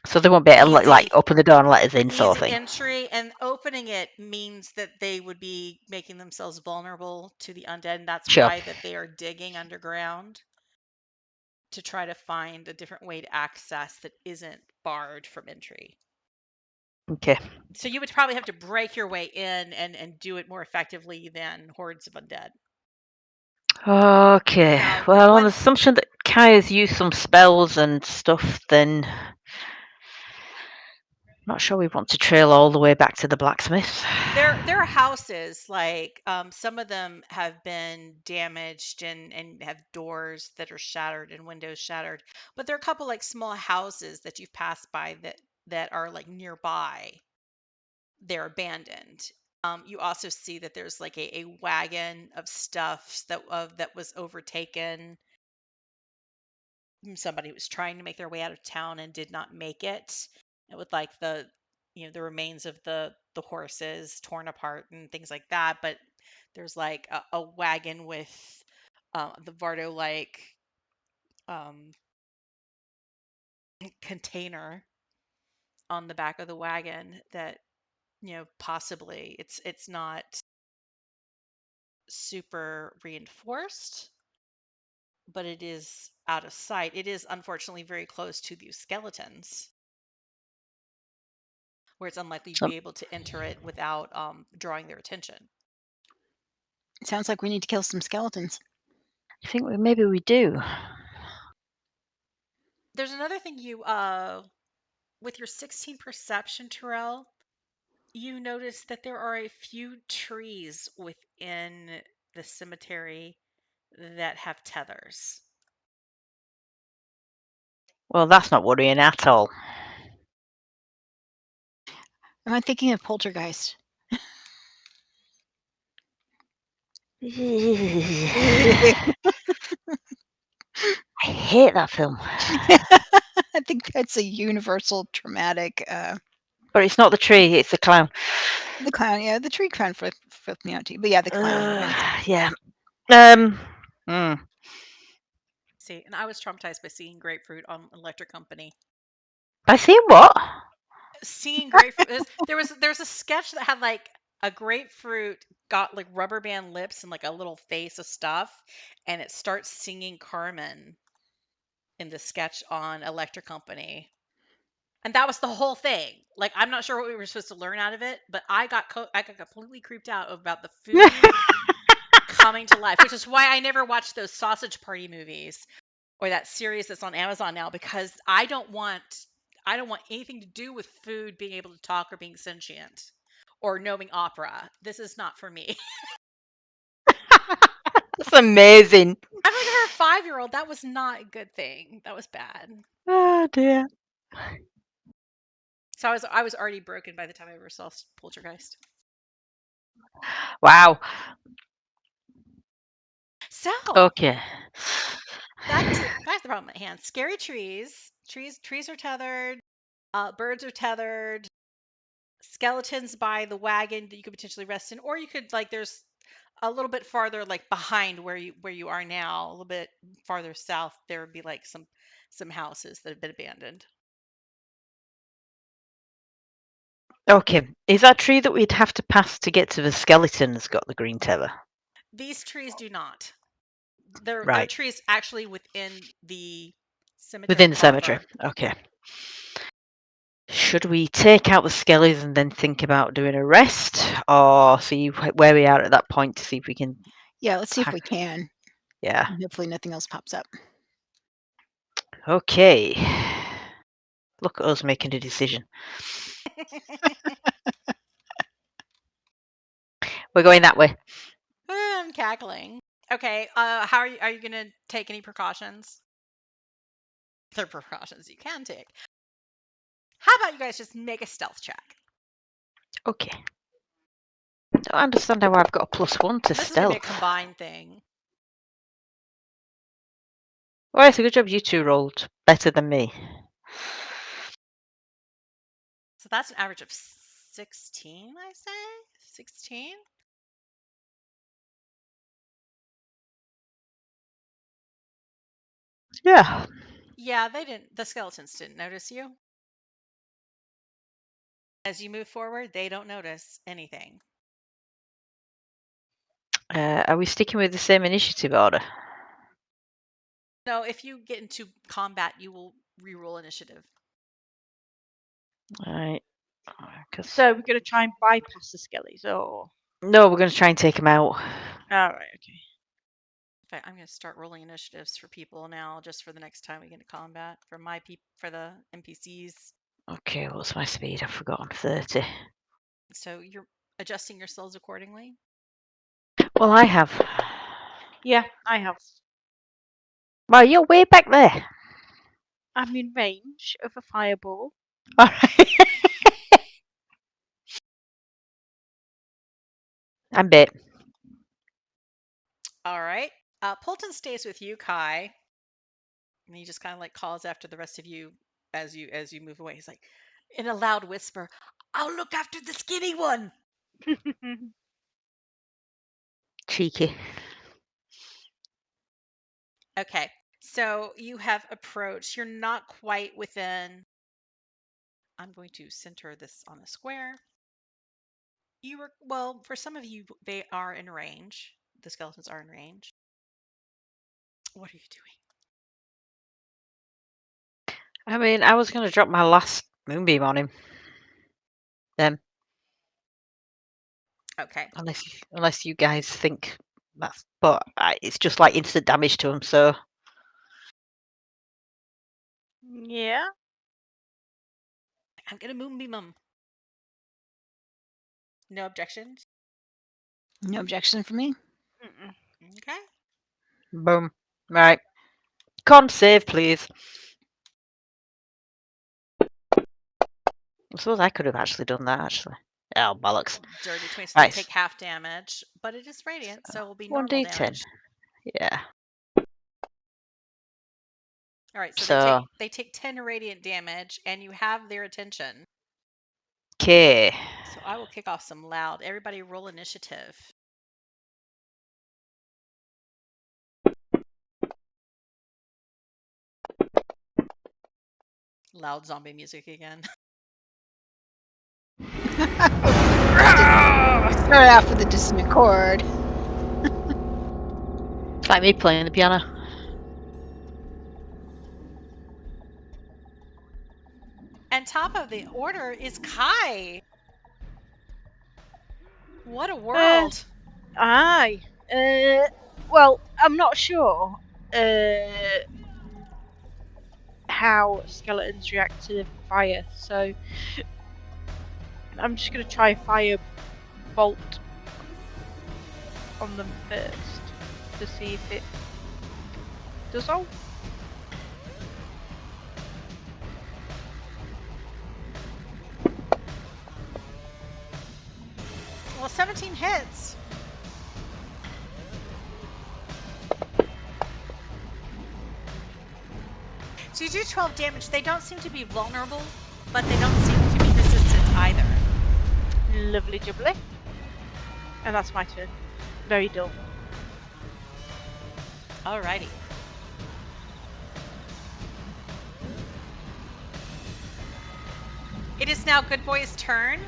So they won't be able to like easy open the door and let us in, sort of easy thing. entry, and opening it means that they would be making themselves vulnerable to the undead, and that's Sure. why that they are digging underground to try to find a different way to access that isn't barred from entry. Okay. So you would probably have to break your way in and do it more effectively than hordes of undead. Okay. Now, Well, on the once assumption that Kai has used some spells and stuff, then not sure we want to trail all the way back to the blacksmith. there are houses, like, some of them have been damaged and have doors that are shattered and windows shattered, but there are a couple like small houses that you've passed by that are like nearby. They're abandoned. You also see that there's like a wagon of stuff that was overtaken. Somebody was trying to make their way out of town and did not make it, and with like the remains of the horses torn apart and things like that. But there's like a wagon with the Vardo-like container on the back of the wagon that, possibly it's not super reinforced, but it is out of sight. It is unfortunately very close to these skeletons, where it's unlikely to be able to enter it without drawing their attention. It sounds like we need to kill some skeletons. I think maybe we do. There's another thing you with your 16 perception, Terel, you notice that there are a few trees within the cemetery that have tethers. Well, that's not worrying at all. Am I thinking of Poltergeist? I hate that film. I think that's a universal traumatic. But it's not the tree, it's the clown. The clown, yeah, the tree clown flipped me out too. But yeah, the clown. Yeah. See, and I was traumatized by seeing grapefruit on Electric Company. By seeing what? Seeing grapefruit. There's a sketch that had like a grapefruit got like rubber band lips and like a little face of stuff, and it starts singing Carmen in the sketch on Electric Company. And that was the whole thing. Like, I'm not sure what we were supposed to learn out of it, but I got completely creeped out about the food coming to life, which is why I never watched those Sausage Party movies or that series that's on Amazon now, because I don't want anything to do with food being able to talk or being sentient or knowing opera. This is not for me. That's amazing. I'm like, for a 5-year-old, that was not a good thing. That was bad. Oh dear. So I was already broken by the time I ever saw Poltergeist. Wow. So Okay. back to the problem at hand. Scary trees. Trees are tethered. Birds are tethered. Skeletons by the wagon that you could potentially rest in, or you could there's a little bit farther behind where you are now, a little bit farther south. There would be some houses that have been abandoned. Okay. Is that tree that we'd have to pass to get to the skeletons got the green tether? These trees do not. They're Right. trees actually within the cemetery. Within the cemetery. Okay. Should we take out the skellies and then think about doing a rest, or see where we are at that point to see if we can? Yeah, let's see if we can. Yeah. Hopefully nothing else pops up. Okay. Look at us making a decision. We're going that way. I'm cackling. Okay. How are you gonna take any precautions? There are precautions you can take. How about you guys just make a stealth check? Okay. I don't understand how I've got a +1 to This is gonna be a stealth. combined thing. Well, it's a good job you two rolled better than me. So that's an average of 16, I say? 16? Yeah. Yeah, the skeletons didn't notice you. As you move forward, they don't notice anything. Are we sticking with the same initiative order? No, if you get into combat, you will reroll initiative. Right. So we're going to try and bypass the skellies, or? No, we're going to try and take them out. All right, okay. In fact, I'm going to start rolling initiatives for people now, just for the next time we get into combat, for the NPCs. Okay, what's my speed? I've forgotten. 30. So you're adjusting your skills accordingly? Well, I have. Yeah, I have. Well, you're way back there. I'm in range of a fireball. All right. I'm bit. All right. Polton stays with you, Kai. And he just kind of calls after the rest of you as you move away. He's like, in a loud whisper, "I'll look after the skinny one." Cheeky. Okay, so you have approached. You're not quite within. I'm going to center this on a square. You were, well, for some of you, they are in range. The skeletons are in range. What are you doing? I mean, I was going to drop my last moonbeam on him. Then, Okay. unless you guys think that's, but it's just like instant damage to him. So Yeah. I'm going to moonbeam them. No objections? No objection for me. Mm-mm. Okay. boom. Right, con save, please. I suppose I could have actually done that. Actually, oh bollocks! Dirty 20, so they Right, take half damage, but it is radiant, so it will be normal 1d10. damage. Yeah. All right, so So they take 10 radiant damage, and you have their attention. okay. So I will kick off some loud. Everybody roll initiative. Loud zombie music again. Start off with a dissonant chord. It's like me playing the piano. And top of the order is Kai. What a world. Aye. Well, I'm not sure how skeletons react to fire, so I'm just gonna try fire bolt on them first to see if it does all. Well, 17 hits. So you do 12 damage. They don't seem to be vulnerable, but they don't seem to be resistant either. Lovely jubbly. And that's my turn. Very dull. Alrighty. It is now Good Boy's turn.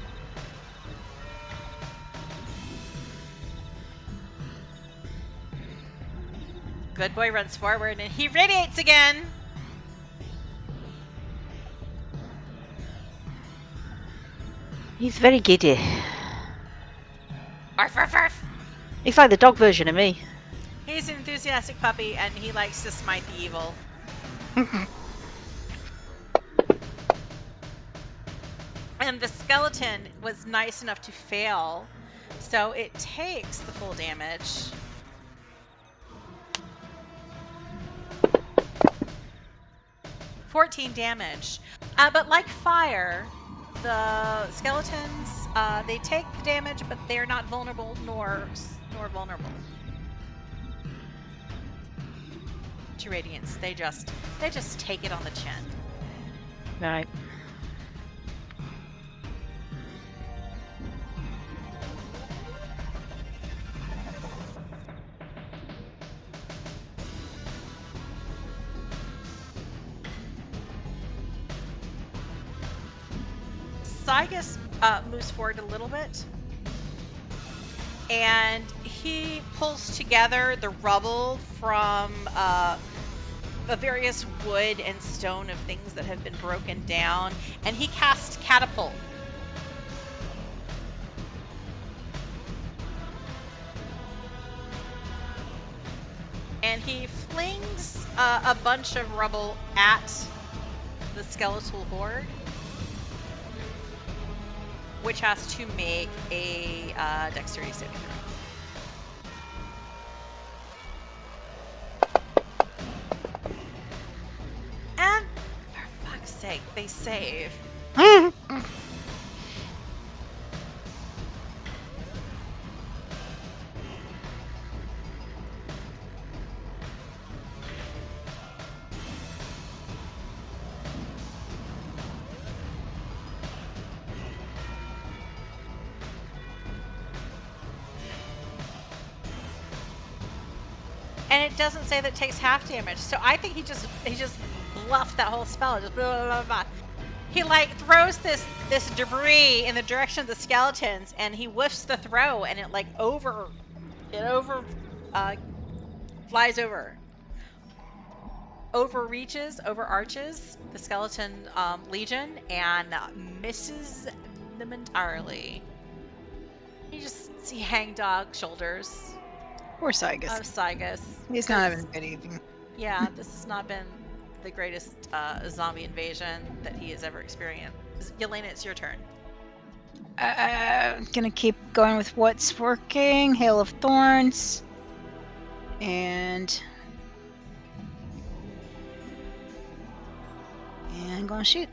Good Boy runs forward and he radiates again. He's very giddy. Arf, arf, arf. He's like the dog version of me. He's an enthusiastic puppy and he likes to smite the evil. And the skeleton was nice enough to fail, so it takes the full damage. $14 damage. But like fire, the skeletons, they take damage, but they're not vulnerable nor vulnerable to radiance. They just take it on the chin. Right. Zygus moves forward a little bit, and he pulls together the rubble from the various wood and stone of things that have been broken down, and he casts Catapult. And he flings a bunch of rubble at the skeletal horde, which has to make a dexterity saving throw. And for fuck's sake, they save. And it doesn't say that it takes half damage. So I think he just bluffed that whole spell. Just blah, blah, blah, blah. He like throws this debris in the direction of the skeletons, and he whiffs the throw, and it like flies overarches the skeleton legion, and misses them entirely. You just see hangdog shoulders Poor Sygus. of Sygus. He's not having a good evening. Yeah, this has not been the greatest zombie invasion that he has ever experienced. Yelena, it's your turn. Gonna keep going with what's working. Hail of Thorns. And I'm gonna shoot.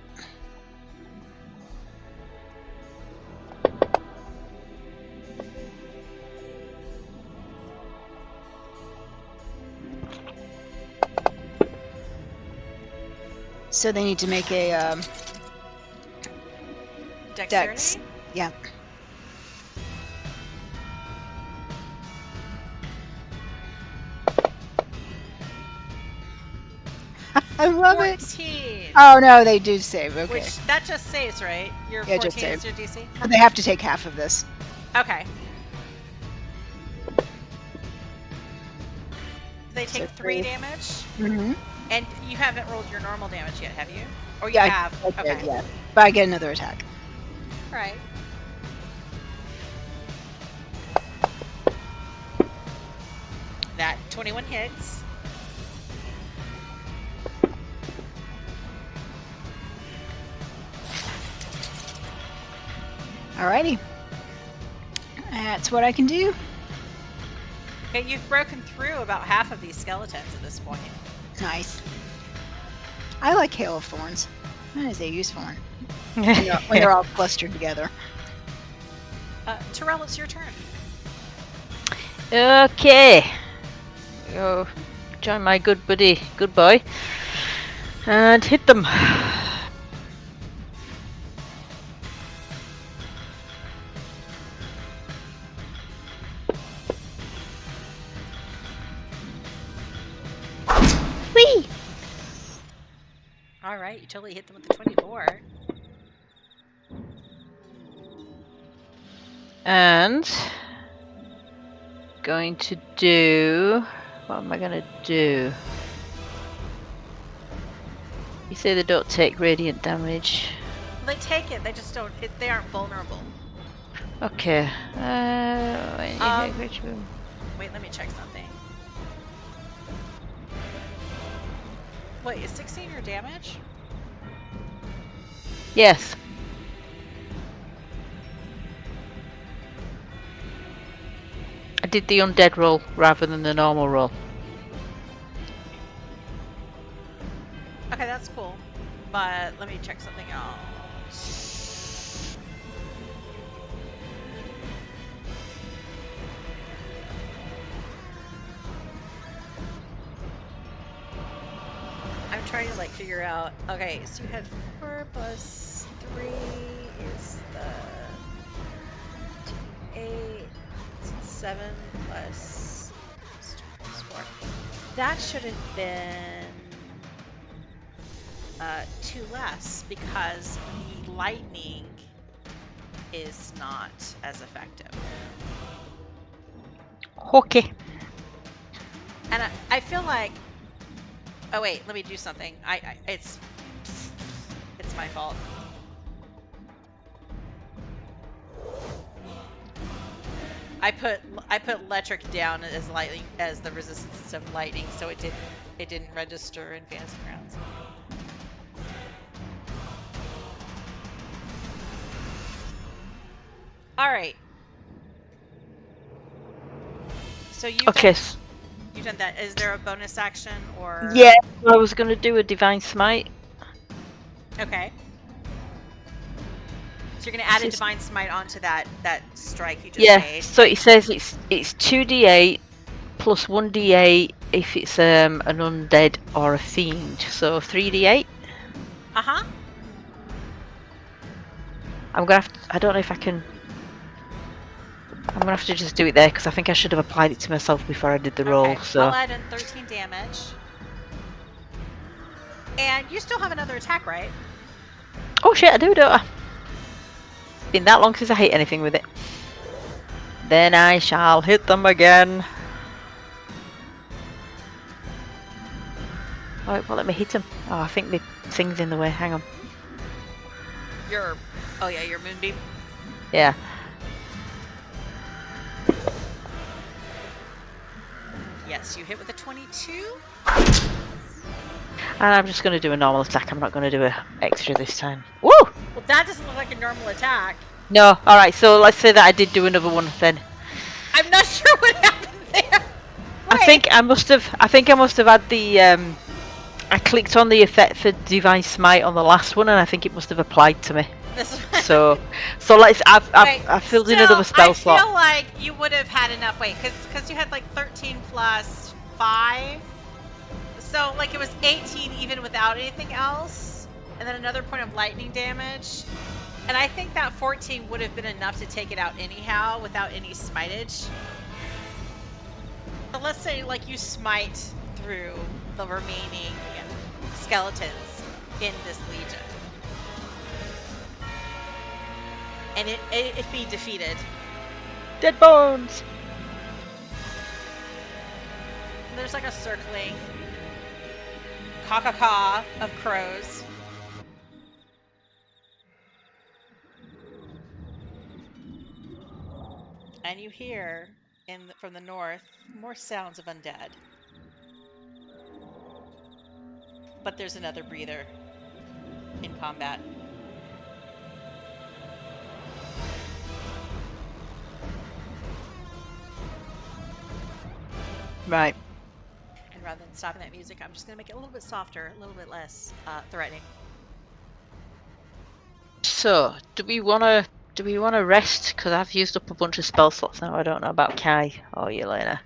So they need to make a Dexterity? dex. Yeah. I love it. 14. Oh no, they do save. Okay. Which, that just saves, right? Your Yeah, 14 just is save. your DC? So they have to take half of this. Okay. They take So 3 three. damage, Mm-hmm. and you haven't rolled your normal damage yet, have you? Or you Yeah, have? I did, Okay. yeah. But I get another attack. Right. That 21 hits. Alrighty. That's what I can do. Okay, you've broken through about half of these skeletons at this point. Nice. I like Hail of Thorns. That is a useful one. When they're all clustered together. Terel, it's your turn. Okay. Go join my good buddy, good boy, and hit them. Whee! All right, you totally hit them with the 24. And going to do. What am I going to do? You say they don't take radiant damage. They take it. They just don't. They aren't vulnerable. Okay. Wait, let me check something. Wait, is 16 your damage? Yes. I did the undead roll rather than the normal roll. Okay, that's cool. But let me check something else. I'm trying to like figure out. Okay, so you had 4 plus 3 is the 8, 7 plus 4. That should have been 2 less because the lightning is not as effective. Okay. And I feel like. Oh wait, let me do something. It's my fault. I put electric down as lightning as the resistance of lightning, so it didn't register in fantasy grounds. All right. So you've done that. Is there a bonus action or? Yeah, I was going to do a divine smite. Okay. So you're going to add a This is- divine smite onto that strike you just Yeah, made. so it says it's 2d8 plus 1d8 if it's an undead or a fiend. So 3d8. Uh-huh. I'm gonna have to, I don't know if I can. I'm gonna have to just do it there because I think I should have applied it to myself before I did the roll. Okay, So I'll add in 13 damage. And you still have another attack, right? oh shit, I do, don't I? It's been that long since I hit anything with it. Then I shall hit them again. Oh, it won't let me hit him. Oh, I think the thing's in the way. Hang on. Oh yeah, your moonbeam. Yeah. Yes, you hit with a 22. And I'm just going to do a normal attack. I'm not going to do an extra this time. Woo! Well, that doesn't look like a normal attack. No. All right. So let's say that I did do another one then. I'm not sure what happened there. I think I must have had the. I clicked on the effect for Divine Smite on the last one, and I think it must have applied to me. So let's. I've filled in another spell slot. I feel like you would have had enough weight because you had like 13 plus 5. So, like, it was 18 even without anything else. And then another point of lightning damage. And I think that 14 would have been enough to take it out anyhow without any smitage. So let's say, like, you smite through the remaining skeletons in this legion. And it be defeated. Dead bones! There's, like, a circling caw-caw-caw of crows. And you hear, from the north, more sounds of undead. But there's another breather in combat. Right. And rather than stopping that music, I'm just going to make it a little bit softer, a little bit less threatening. So, do we want to rest? Because I've used up a bunch of spell slots now. I don't know about Kai or Yelena.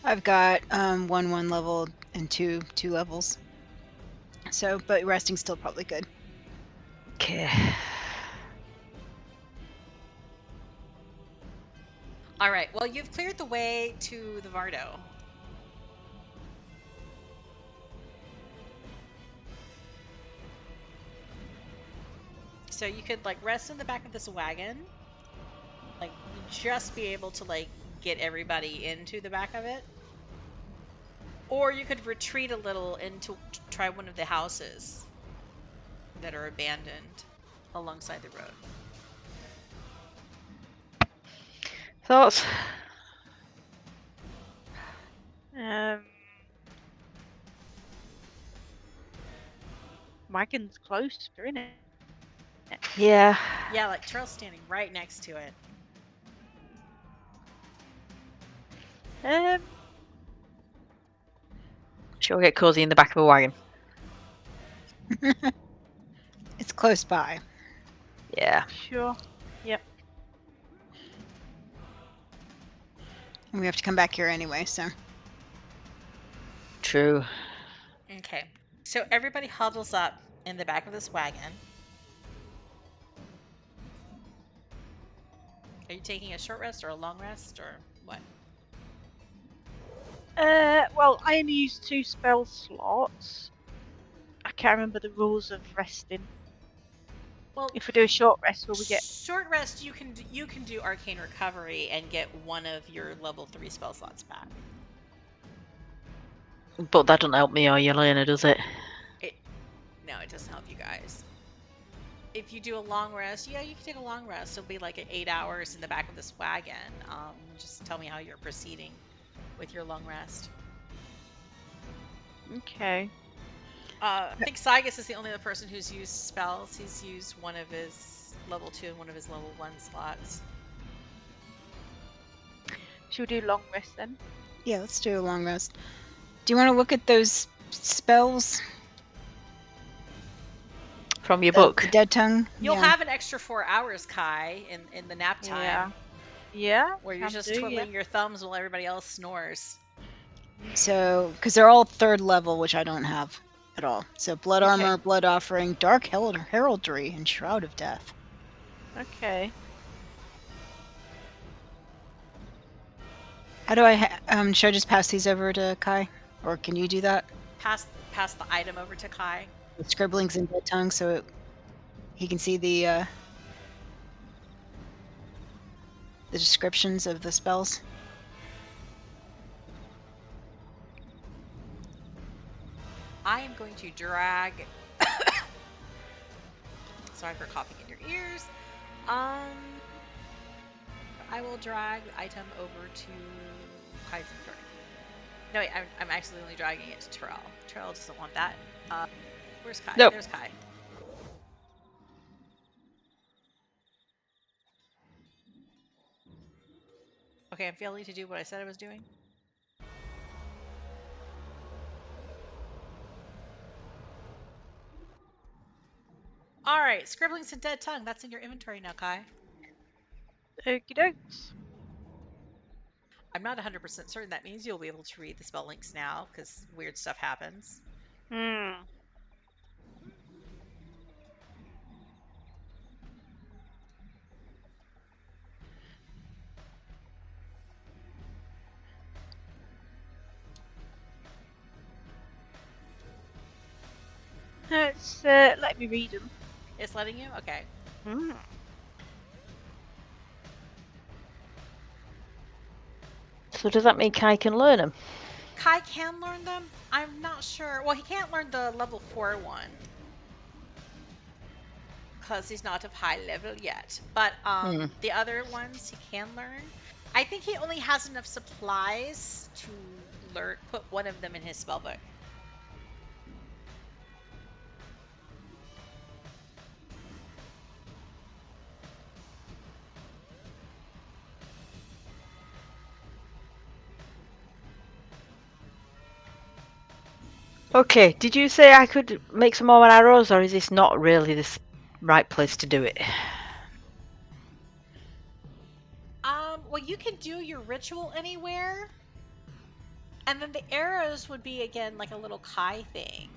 I've got 1 level and 2 levels. So, but resting's still probably good. Okay. All right. Well, you've cleared the way to the Vardo. So you could like rest in the back of this wagon, like just be able to like get everybody into the back of it, or you could retreat a little and to try one of the houses that are abandoned alongside the road. Thoughts? Wagon's close, isn't it? Yeah. Yeah, like Terel's standing right next to it. Sure, we'll get cozy in the back of a wagon. It's close by. Yeah. Sure. Yep. And we have to come back here anyway, so. True. Okay. So everybody huddles up in the back of this wagon. Are you taking a short rest or a long rest or what? Well, I only used 2 spell slots. I can't remember the rules of resting. Well, if we do a short rest, will we get short rest? You can do arcane recovery and get one of your level 3 spell slots back. But that doesn't help me or Yelena, does it? No, it doesn't help you guys. If you do a long rest, yeah, you can take a long rest. It'll be like 8 hours in the back of this wagon. Just tell me how you're proceeding with your long rest. Okay. I think Sygus is the only other person who's used spells. He's used one of his level 2 and one of his level 1 slots. Should we do long rest then? Yeah, let's do a long rest. Do you want to look at those spells? From your book? The Dead Tongue? You'll have an extra 4 hours, Kai, in the nap time. Yeah. Where you're just twiddling your thumbs while everybody else snores. So, because they're all 3rd level, which I don't have at all. So, Blood Armor, Blood Offering, Dark Heraldry, and Shroud of Death. Okay. How do I should I just pass these over to Kai, or can you do that? Pass the item over to Kai. The scribblings in dead tongue, so he can see the descriptions of the spells. I am going to drag. Sorry for coughing in your ears. I will drag the item over to Kai's inventory. No, wait, I'm actually only dragging it to Terel. Terel doesn't want that. Where's Kai? Nope. There's Kai. Okay, I'm failing to do what I said I was doing. All right, scribblings and dead tongue. That's in your inventory now, Kai. Okie dokes. I'm not 100% certain that means you'll be able to read the spell links now because weird stuff happens. Hmm. Let's let me read them. It's letting you? Okay. Hmm. So does that mean Kai can learn them? Kai can learn them. I'm not sure. Well, he can't learn the level 4 one because he's not of high level yet. But the other ones he can learn. I think he only has enough supplies to put one of them in his spellbook. Okay, did you say I could make some more arrows, or is this not really the right place to do it? Well, you can do your ritual anywhere. And then the arrows would be, again, like a little Kai thing.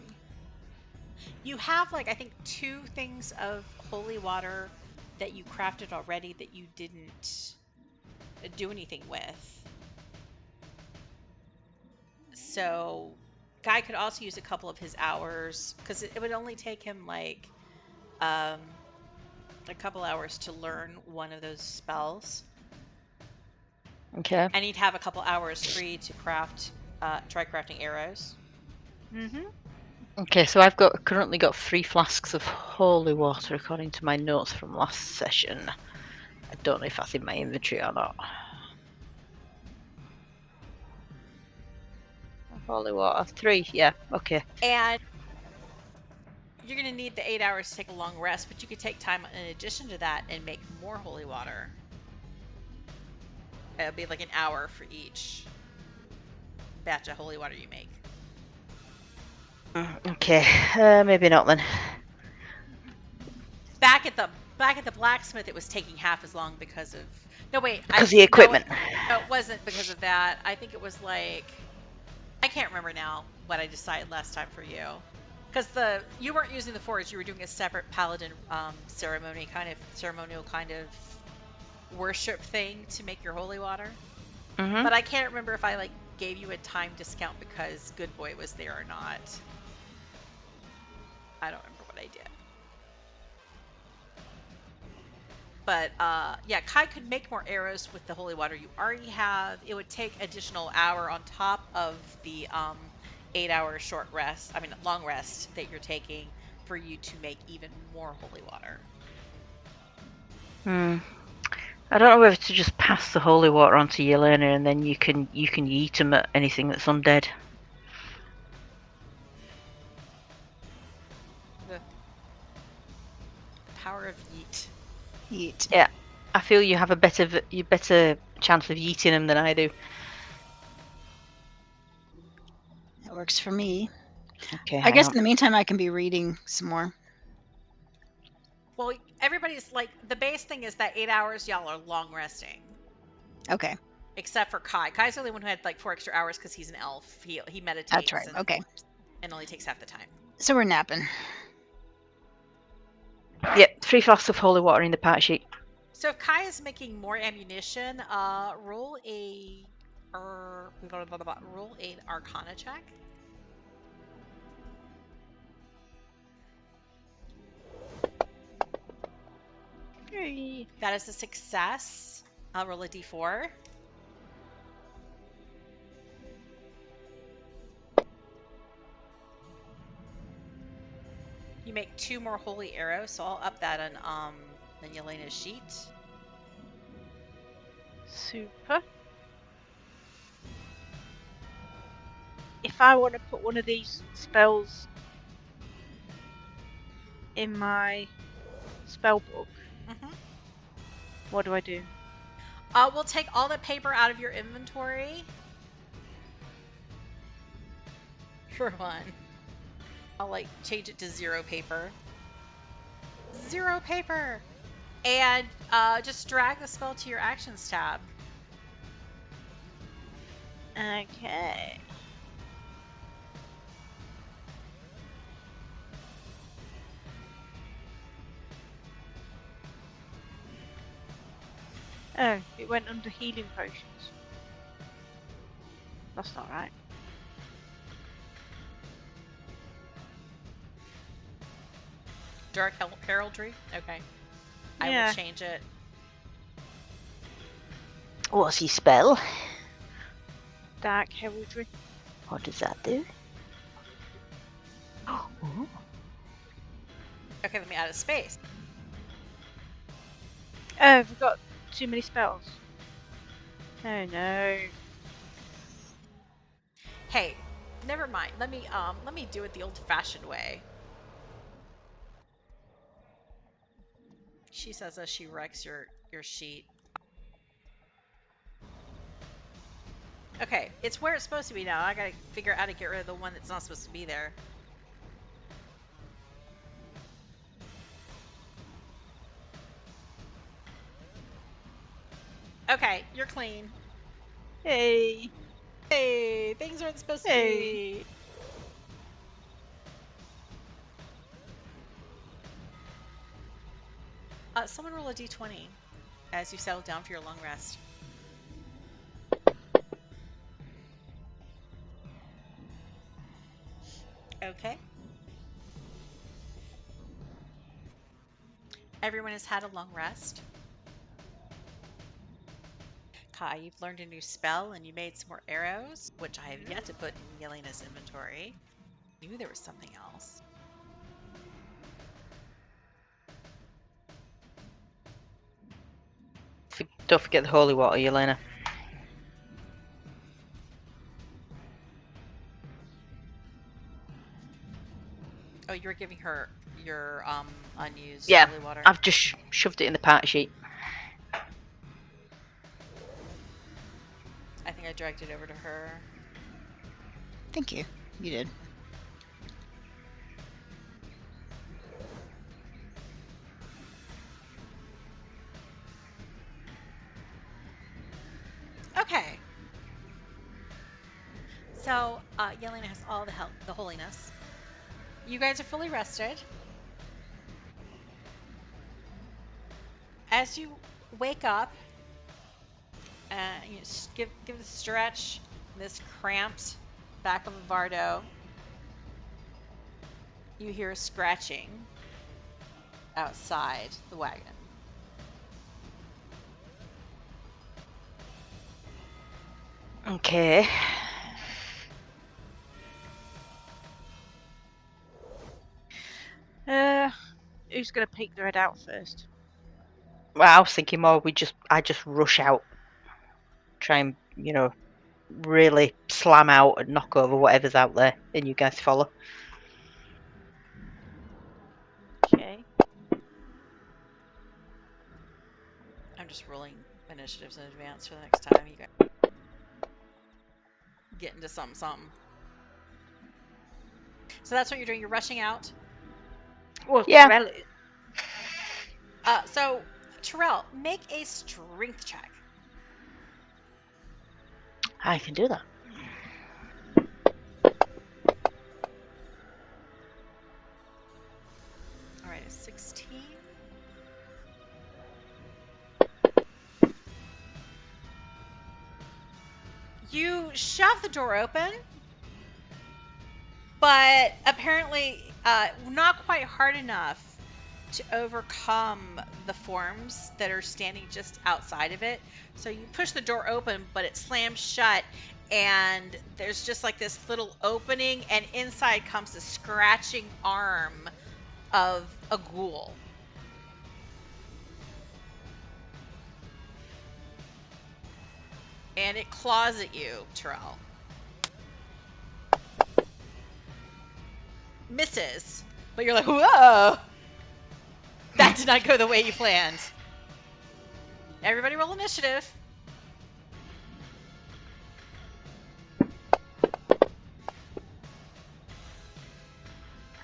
You have, like, I think 2 things of holy water that you crafted already that you didn't do anything with. So Guy could also use a couple of his hours because it would only take him like a couple hours to learn one of those spells. Okay. And he'd have a couple hours free to try crafting arrows. Mm-hmm. Okay, so I've currently got 3 flasks of holy water according to my notes from last session. I don't know if that's in my inventory or not. Holy water, 3, yeah, okay. And you're going to need the 8 hours to take a long rest, but you could take time in addition to that and make more holy water. It'll be like an hour for each batch of holy water you make. Okay, maybe not then. Back at the blacksmith, it was taking half as long because of Because the equipment. No, it wasn't because of that. I think it was like I can't remember now what I decided last time for you. Because you weren't using the forge, you were doing a separate paladin ceremonial kind of worship thing to make your holy water. Mm-hmm. But I can't remember if I like gave you a time discount because Good Boy was there or not. I don't remember what I did. But yeah, Kai could make more arrows with the holy water you already have. It would take additional hour on top of the 8-hour long rest that you're taking for you to make even more holy water. I don't know whether to just pass the holy water on to Yelena and then you can yeet them at anything that's undead. The power of yeet. Yeet. Yeah, I feel you have a better chance of yeeting them than I do. That works for me. Okay. I guess in the meantime, I can be reading some more. Well, everybody's like the base thing is that 8 hours y'all are long resting. Okay. Except for Kai. Kai's the only one who had like 4 extra hours because he's an elf. He meditates. That's right. Okay. And only takes half the time. So we're napping. Yep, 3 flasks of holy water in the part sheet. So if Kai is making more ammunition, roll a roll an Arcana check. Hey. That is a success. I'll roll a d4. You make 2 more holy arrows, so I'll up that on Yelena's sheet. Super. If I want to put one of these spells in my spell book, what do I do? We'll take all the paper out of your inventory. For one. I'll change it to 0 paper. 0 paper! And just drag the spell to your actions tab. Okay. Oh, it went under healing potions. That's not right. Dark Heraldry? Okay. I Yeah. will change it. What's his spell? Dark heraldry. What does that do? Ooh. Okay, let me add a space. Oh, I've got too many spells. Oh no. Hey, never mind. Let me do it the old-fashioned way. She says as she wrecks your sheet. Okay, it's where it's supposed to be now. I gotta figure out how to get rid of the one that's not supposed to be there. Okay, you're clean. Hey. Hey, things aren't supposed to Hey. be. Someone roll a d20 as you settle down for your long rest. Okay. Everyone has had a long rest. Kai, you've learned a new spell and you made some more arrows, which I have yet to put in Yelena's inventory. I knew there was something else. Don't forget the holy water, Yelena. Oh, you were giving her your unused Yeah, holy water. I've just shoved it in the party sheet. I think I dragged it over to her. Thank you. You did. Okay. So, Yelena has all the holiness. You guys are fully rested. As you wake up, you give the stretch, this cramped back of Vardo. You hear scratching outside the wagon. Okay. Who's gonna peek their head out first? Well, I was thinking more I just rush out. Try and, really slam out and knock over whatever's out there, and you guys follow. Okay. I'm just rolling initiatives in advance for the next time. You guys get into something. So that's what you're doing. You're rushing out. Well, Yeah. Terel. So Terel, make a strength check. I can do that. All right, a 16. You shove the door open, but apparently not quite hard enough to overcome the forms that are standing just outside of it. So you push the door open, but it slams shut, and there's just like this little opening, and inside comes a scratching arm of a ghoul. And it claws at you, Terel. Misses, but you're like, whoa! That did not go the way you planned. Everybody roll initiative.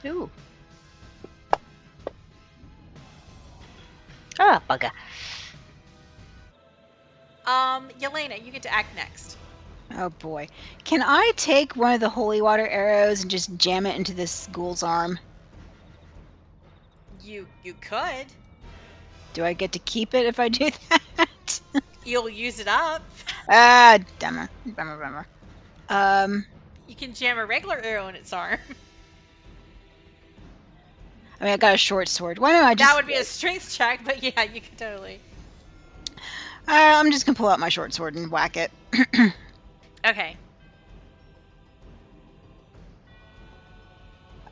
Ooh. Ah, bugger. Yelena, you get to act next. Oh boy. Can I take one of the holy water arrows and just jam it into this ghoul's arm? You could. Do I get to keep it if I do that? You'll use it up. Ah, bummer. You can jam a regular arrow in its arm. I mean, I got a short sword. Why don't I just... That would be a strength check, but yeah, you can totally. I'm just gonna pull out my short sword and whack it. Okay.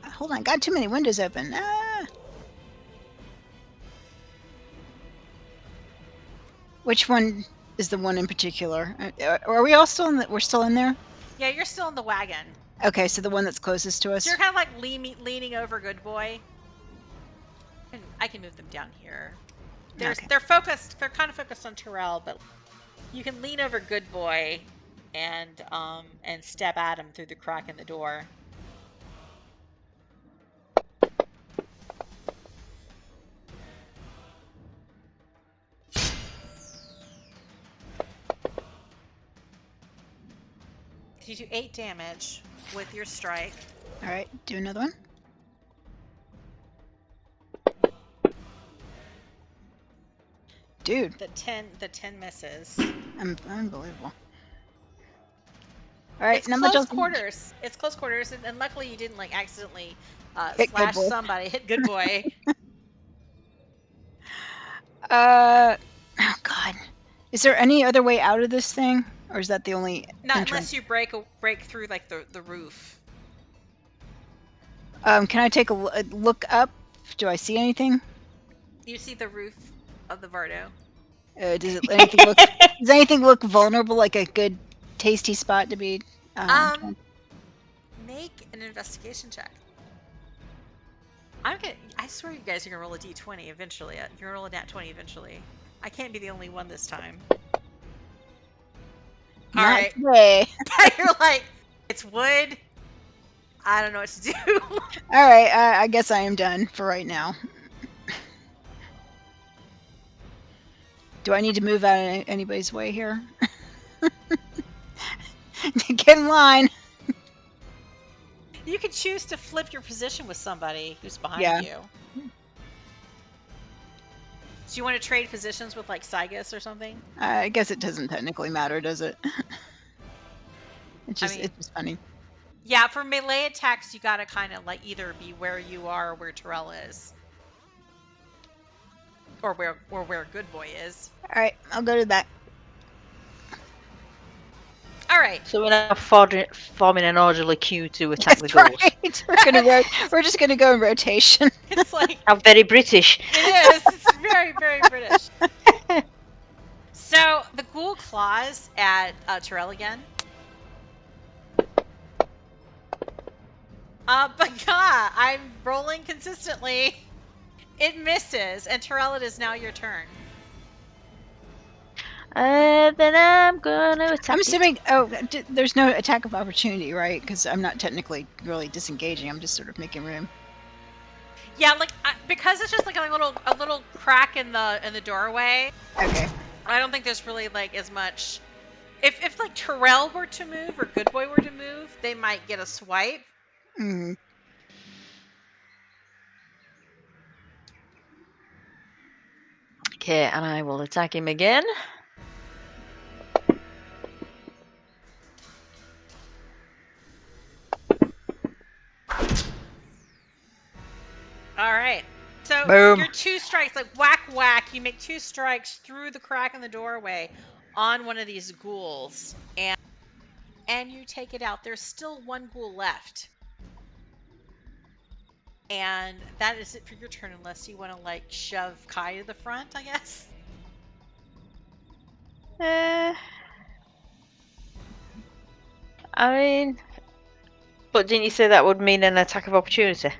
Hold on, got too many windows open. Ah. Which one is the one in particular? Are we all still in the... We're still in there? Yeah, you're still in the wagon. Okay, so the one that's closest to us. So you're kind of like leaning over Good Boy. I can move them down here. They're focused. They're kind of focused on Terel, but you can lean over Good Boy and step at him through the crack in the door. You do 8 damage with your strike. All right, do another one. Dude, The 10 misses. unbelievable. All right, It's not much close else. quarters. It's close quarters, and luckily you didn't like accidentally Hit slash Good Boy. somebody. Hit Good Boy. Oh God, is there any other way out of this thing, or is that the only Not entrance? unless you break through like the roof. Can I take a look up? Do I see anything? You see the roof of the Vardo. Does anything look vulnerable, like a good, tasty spot to be? Make an investigation check. I swear you guys are gonna roll a d20 eventually. You're gonna roll a nat 20 eventually. I can't be the only one this time. All Not right. today. You're like, it's wood. I don't know what to do. All right, I guess I am done for right now. Do I need to move out of anybody's way here? Get in line. You could choose to flip your position with somebody who's behind Yeah. you. Do you want to trade positions with like Sygus or something? I guess it doesn't technically matter, does it? It's just mean- it's just funny. Yeah, for melee attacks, you gotta kind of like either be where you are or where Terel is, or where Good Boy is. All right, I'll go to the back. All right. So we're now forming an orderly queue to attack the That's ghouls. right. We're just gonna go in rotation. It's like How very British. it is. It's very very British. So the ghoul claws at Terel again. But God, I'm rolling consistently. It misses, and Terel, it is now your turn. Then I'm gonna attack. I'm it. assuming. Oh, there's no attack of opportunity, right? Because I'm not technically really disengaging. I'm just sort of making room. Yeah, like because it's just like a little crack in the doorway. Okay. I don't think there's really like as much. If like Terel were to move or Good Boy were to move, they might get a swipe. Mm. Okay, and I will attack him again. All right. So Boom. your 2 strikes, like whack, whack. You make 2 strikes through the crack in the doorway on one of these ghouls, and you take it out. There's still 1 ghoul left. And that is it for your turn, unless you want to like shove Kai to the front, I guess. I mean, but didn't you say that would mean an attack of opportunity?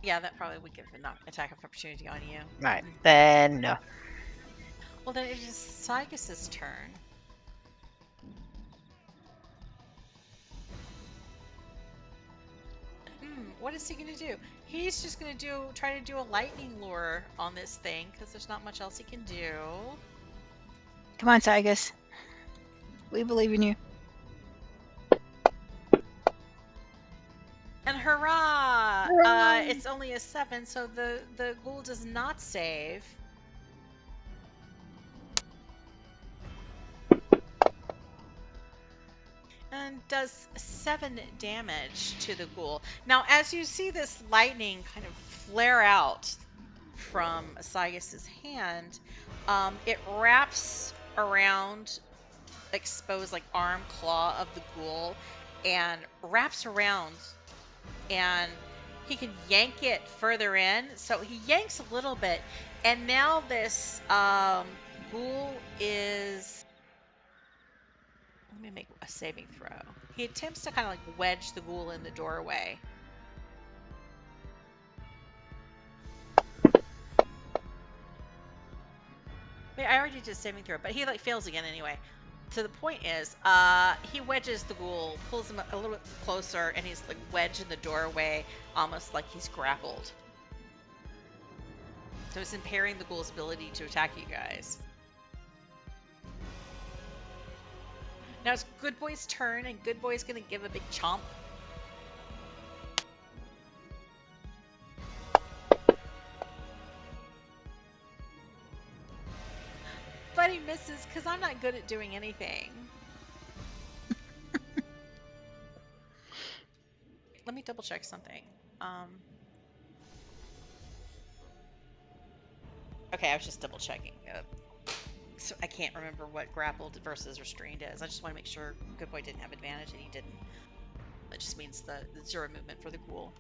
Yeah, that probably would give an attack of opportunity on you. Right, then no. Well, then it is Sygus' turn. What is he going to do? He's just going to try to do a lightning lure on this thing, because there's not much else he can do. Come on, Sygus. We believe in you. And hurrah! Hurrah! It's only a 7, so the ghoul does not save. And does 7 damage to the ghoul. Now, as you see this lightning kind of flare out from Sygus' hand, it wraps around exposed like arm claw of the ghoul and wraps around, and he can yank it further in. So he yanks a little bit, and now this ghoul is... Let me make a saving throw. He attempts to kind of like wedge the ghoul in the doorway. Wait, I already did saving throw, but he like fails again anyway. So the point is, he wedges the ghoul, pulls him a little bit closer, and he's like wedged in the doorway, almost like he's grappled. So it's impairing the ghoul's ability to attack you guys. Now it's Good Boy's turn, and Good Boy's gonna give a big chomp. But he misses, because I'm not good at doing anything. Let me double check something. Okay, I was just double checking. So I can't remember what grappled versus restrained is. I just want to make sure Good Boy didn't have advantage, and he didn't. That just means the 0 movement for the ghoul.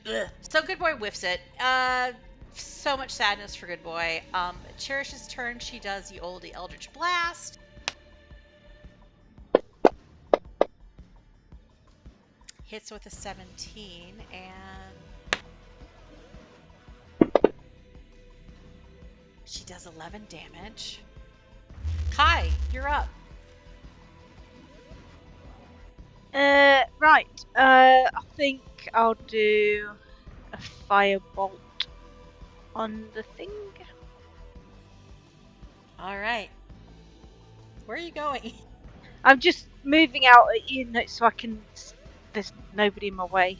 Ugh. So Good Boy whiffs it. So much sadness for Good Boy. Cherish's turn. She does the oldie Eldritch Blast. Hits with a 17, and she does 11 damage. Kai, you're up. Right. I think I'll do a firebolt on the thing. All right. Where are you going? I'm just moving out, so I can. There's nobody in my way,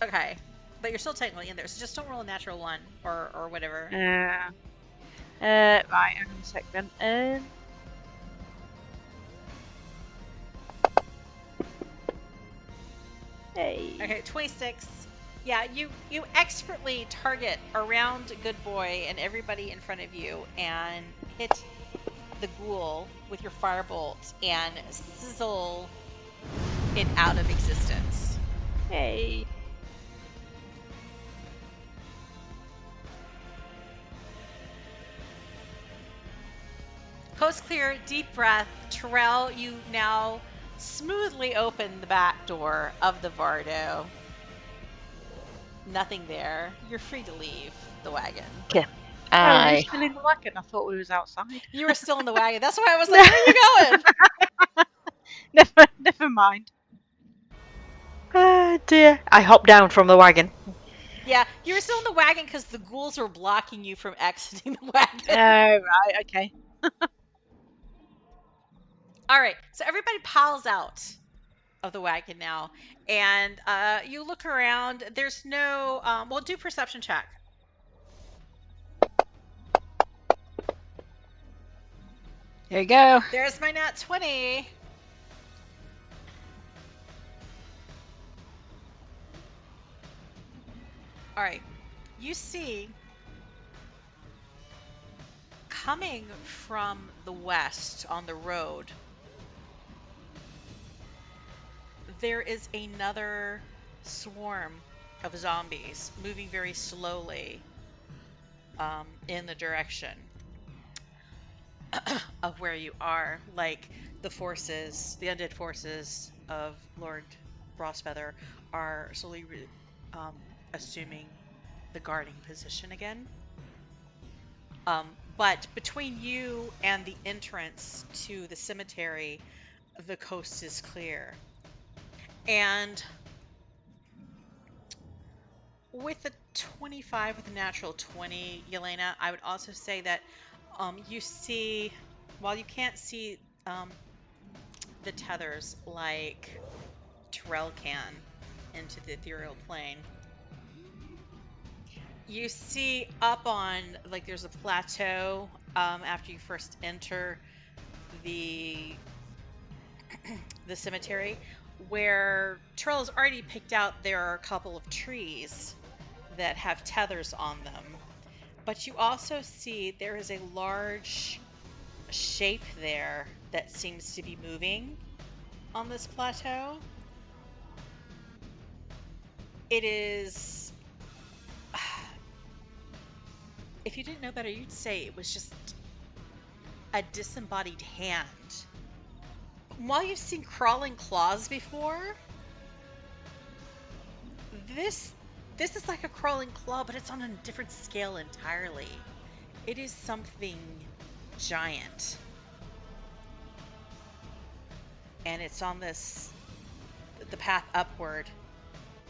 Okay. But you're still technically in there, so just don't roll a natural 1 or whatever. Right, hang on a sec then. Hey. Okay, 26. Yeah, you expertly target around Good Boy and everybody in front of you and hit the ghoul with your firebolt and sizzle it out of existence. Hey. Coast clear, deep breath. Terel, you now smoothly open the back door of the Vardo. Nothing there. You're free to leave the wagon. Okay. Oh, we're still in the wagon. I thought we was outside. You were still in the wagon. That's why I was like, where are you going? Never mind. Oh dear. I hopped down from the wagon. Yeah, you were still in the wagon because the ghouls were blocking you from exiting the wagon. Oh, right, okay. All right, so everybody piles out of the wagon now, and you look around. There's no... we'll do perception check. There you go. There's my nat 20. All right. You see, coming from the west on the road, there is another swarm of zombies moving very slowly in the direction of where you are. Like the undead forces of Lord Brossfeather are slowly assuming the guarding position again. But between you and the entrance to the cemetery, the coast is clear. And with a 25 with a natural 20, Yelena, I would also say that you see, while you can't see the tethers like Terel can into the ethereal plane, you see up on, like, there's a plateau after you first enter the cemetery, where Terel has already picked out there are a couple of trees that have tethers on them. But you also see there is a large shape there that seems to be moving on this plateau. It is... If you didn't know better, you'd say it was just a disembodied hand. While you've seen crawling claws before, this is like a crawling claw, but it's on a different scale entirely. It is something giant. And it's on the path upward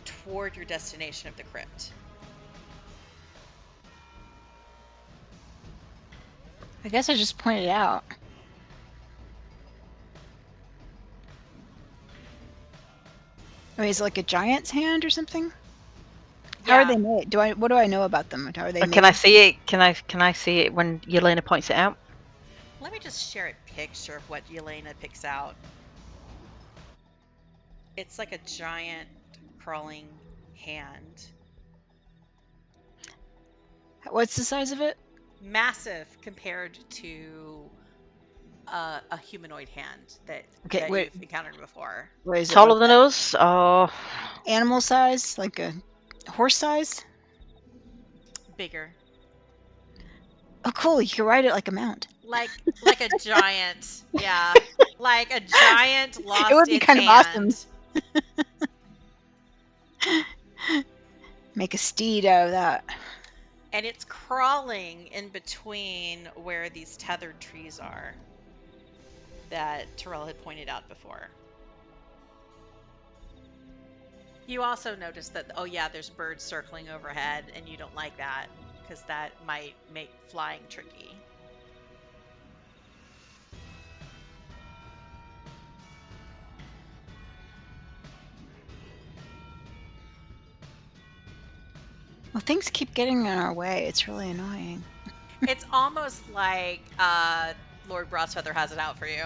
toward your destination of the crypt. I guess I just pointed it out. I mean, is it like a giant's hand or something? How are they made? What do I know about them? How are they made? Can I see it? Can I see it when Yelena points it out? Let me just share a picture of what Yelena picks out. It's like a giant crawling hand. What's the size of it? Massive compared to a humanoid hand that wait. you've encountered before. What is it? Taller than us, or animal size, like a horse size? Bigger. Oh, cool! You can ride it like a mount. Like a giant, yeah, like a giant lost It would be its kind of hand. awesome. Make a steed out of that. And it's crawling in between where these tethered trees are that Terel had pointed out before. You also notice that, oh yeah, there's birds circling overhead, and you don't like that because that might make flying tricky. Well, things keep getting in our way. It's really annoying. It's almost like Lord Brossfeather has it out for you.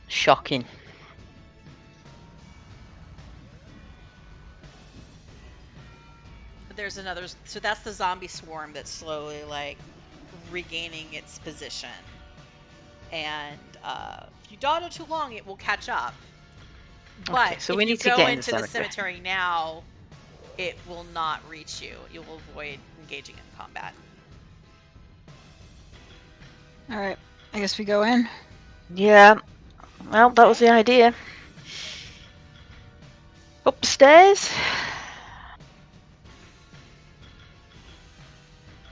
shocking. There's another, so that's the zombie swarm that's slowly like regaining its position. And if you dawdle too long, it will catch up. But Okay, so if we you need to go get into in the cemetery now, it will not reach you. You will avoid engaging in combat. All right, I guess we go in. Yeah. Well, that was the idea. Upstairs.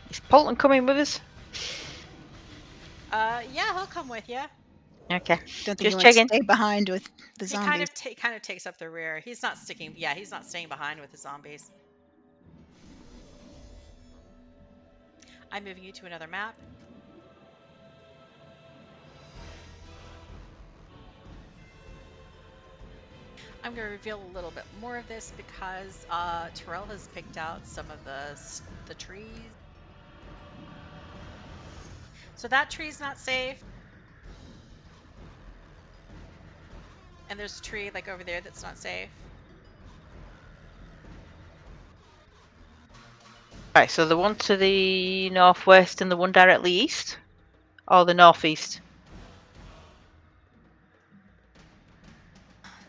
Is Polton coming with us? Yeah, he'll come with you. Okay. Don't think Just you want checking. to stay behind with the He zombies. kind of takes up the rear. He's not sticking. Yeah, he's not staying behind with the zombies. I'm moving you to another map. I'm going to reveal a little bit more of this because Terel has picked out some of the trees. So that tree's not safe. And there's a tree like over there that's not safe. Right, so the one to the northwest and the one directly east? Or the northeast?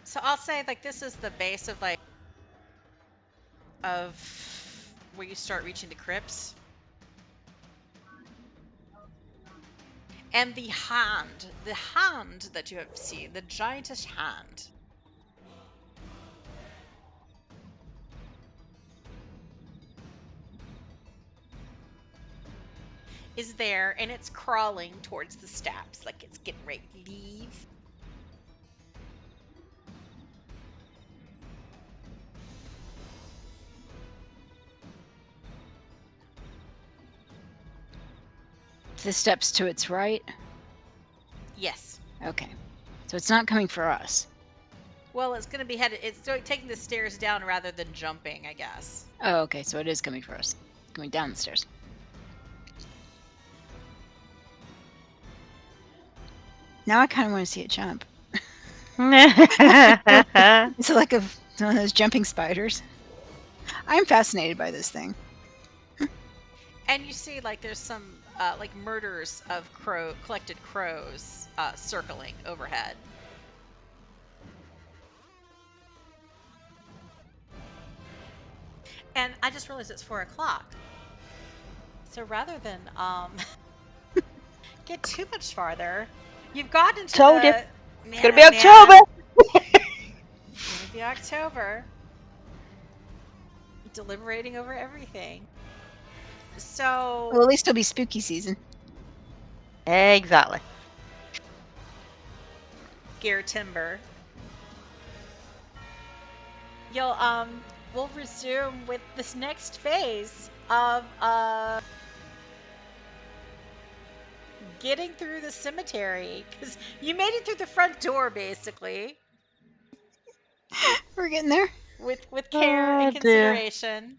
So I'll say like this is the base of like of where you start reaching the crypts. And the hand that you have seen, the giantish hand. Is there, and it's crawling towards the steps like it's getting ready to leave. The steps to its right. Yes. Okay, so it's not coming for us. Well, it's going to be headed. It's taking the stairs down rather than jumping, I guess. Oh, okay, so it is coming for us. Going down the stairs. Now I kind of want to see it jump. It's like one of those jumping spiders. I'm fascinated by this thing. And you see, like, there's some like murders of collected crows circling overhead. And I just realized it's 4 o'clock. So rather than get too much farther, you've gotten into Told the... you. Man, It's gonna oh be man. October! It's gonna be October. Deliberating over everything. So... Well, at least it'll be spooky season. Exactly. Gear timber. We'll resume with this next phase of getting through the cemetery, because you made it through the front door basically We're getting there. with care and Oh, dear. consideration.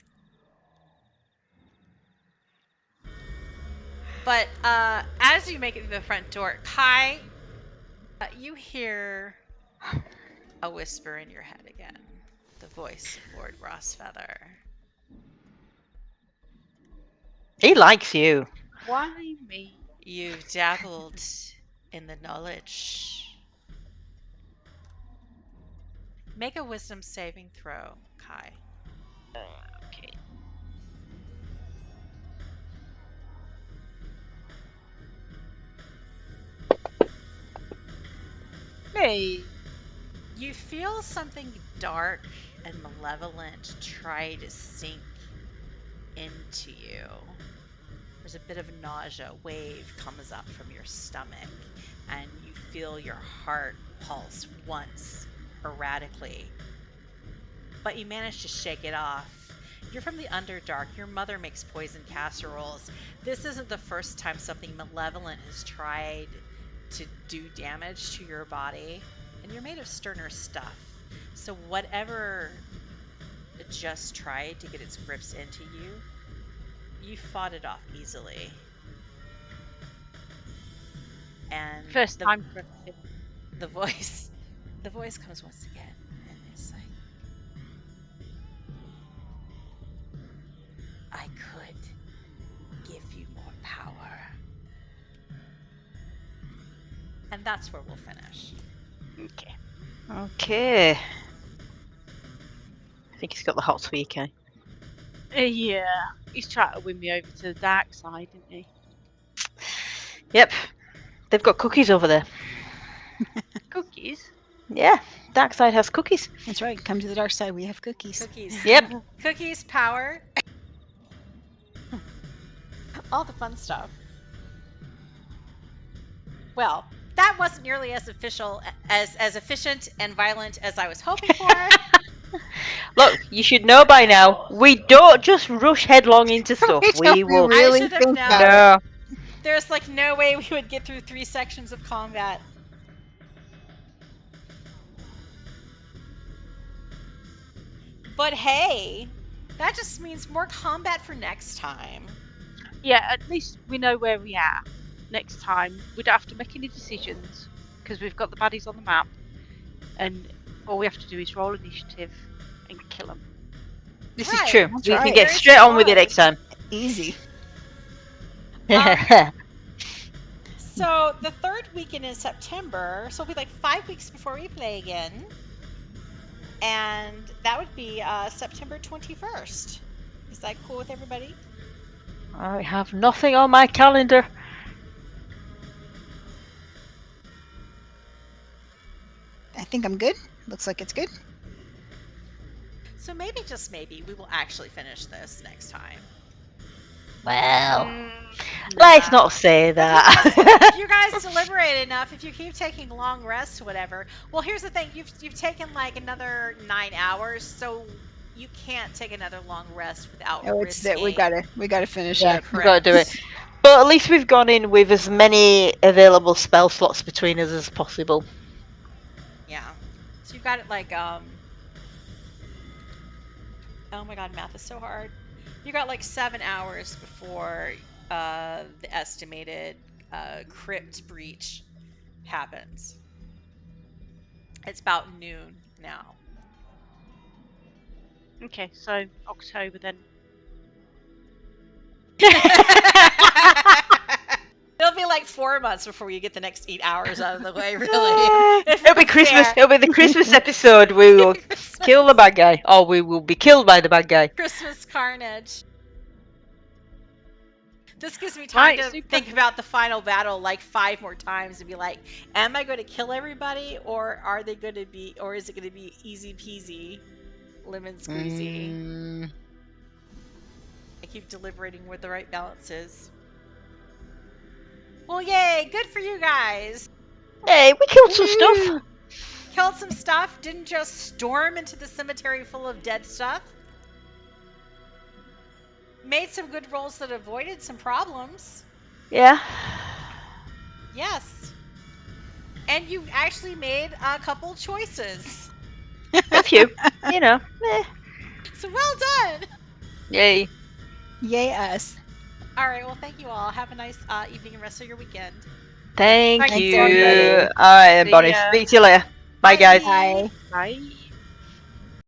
But as you make it through the front door, Kai, you hear a whisper in your head again. The voice of Lord Brossfeather. He likes you. Why me? You've dabbled in the knowledge. Make a wisdom saving throw, Kai. Okay. Me. You feel something dark and malevolent try to sink into you. There's a bit of nausea. A wave comes up from your stomach, and you feel your heart pulse once erratically. But you manage to shake it off. You're from the Underdark. Your mother makes poison casseroles. This isn't the first time something malevolent has tried to do damage to your body. And you're made of sterner stuff. So whatever just tried to get its grips into you, you fought it off easily. And First time for everything. the voice comes once again, and it's like, I could give you more power. And that's where we'll finish. Okay. Okay. I think he's got the hot speaker. Yeah. He's trying to win me over to the dark side, didn't he? Yep. They've got cookies over there. Cookies? Yeah. Dark side has cookies. That's right. Come to the dark side. We have cookies. Cookies. Yep. Cookies, power. All the fun stuff. Well, that wasn't nearly as efficient and violent as I was hoping for. Look, you should know by now, we don't just rush headlong into stuff. We will. really I should have think known. about it. No. There's like no way we would get through 3 sections of combat. But hey, that just means more combat for next time. Yeah, at least we know where we are. Next time, we don't have to make any decisions because we've got the baddies on the map, and all we have to do is roll initiative and kill them. This Right, is true. that's We can right. get Very straight on with it smart. next time. Easy. So the third weekend in September, so it'll be like 5 weeks before we play again. And that would be September 21st. Is that cool with everybody? I have nothing on my calendar. I think I'm good. Looks like it's good. So maybe, just maybe, we will actually finish this next time. Well, Mm, let's nah. not say If that. you guys deliberate enough, if you keep taking long rests or whatever. Well, here's the thing. You've taken like another 9 hours, so you can't take another long rest without Oh, it's that risking. we gotta finish Yeah, it. we've got to do it. But at least we've gone in with as many available spell slots between us as possible. Yeah. So you've got it like oh my god, math is so hard. You got like 7 hours before the estimated crypt breach happens. It's about noon now. Okay, so October then. It'll be like 4 months before you get the next 8 hours out of the way, really. It'll be Christmas. Fair. It'll be the Christmas episode. We will kill the bad guy, or we will be killed by the bad guy. Christmas carnage. This gives me time Right, to super. think about the final battle like 5 more times and be like, am I going to kill everybody, or are they going to be, or is it going to be easy peasy, lemon squeezy? Mm, I keep deliberating what the right balance is. Well, yay! Good for you guys. Hey, we killed some stuff. woo! Killed some stuff. Didn't just storm into the cemetery full of dead stuff. Made some good rolls that avoided some problems. Yeah. Yes. And you actually made a couple choices. A few. You know. So well done. Yay. Yay us. All right. Well, thank you all. Have a nice evening and rest of your weekend. Thank Thanks, you. everybody. All right, everybody. See ya. Speak to you later. Bye, guys. Bye. Bye.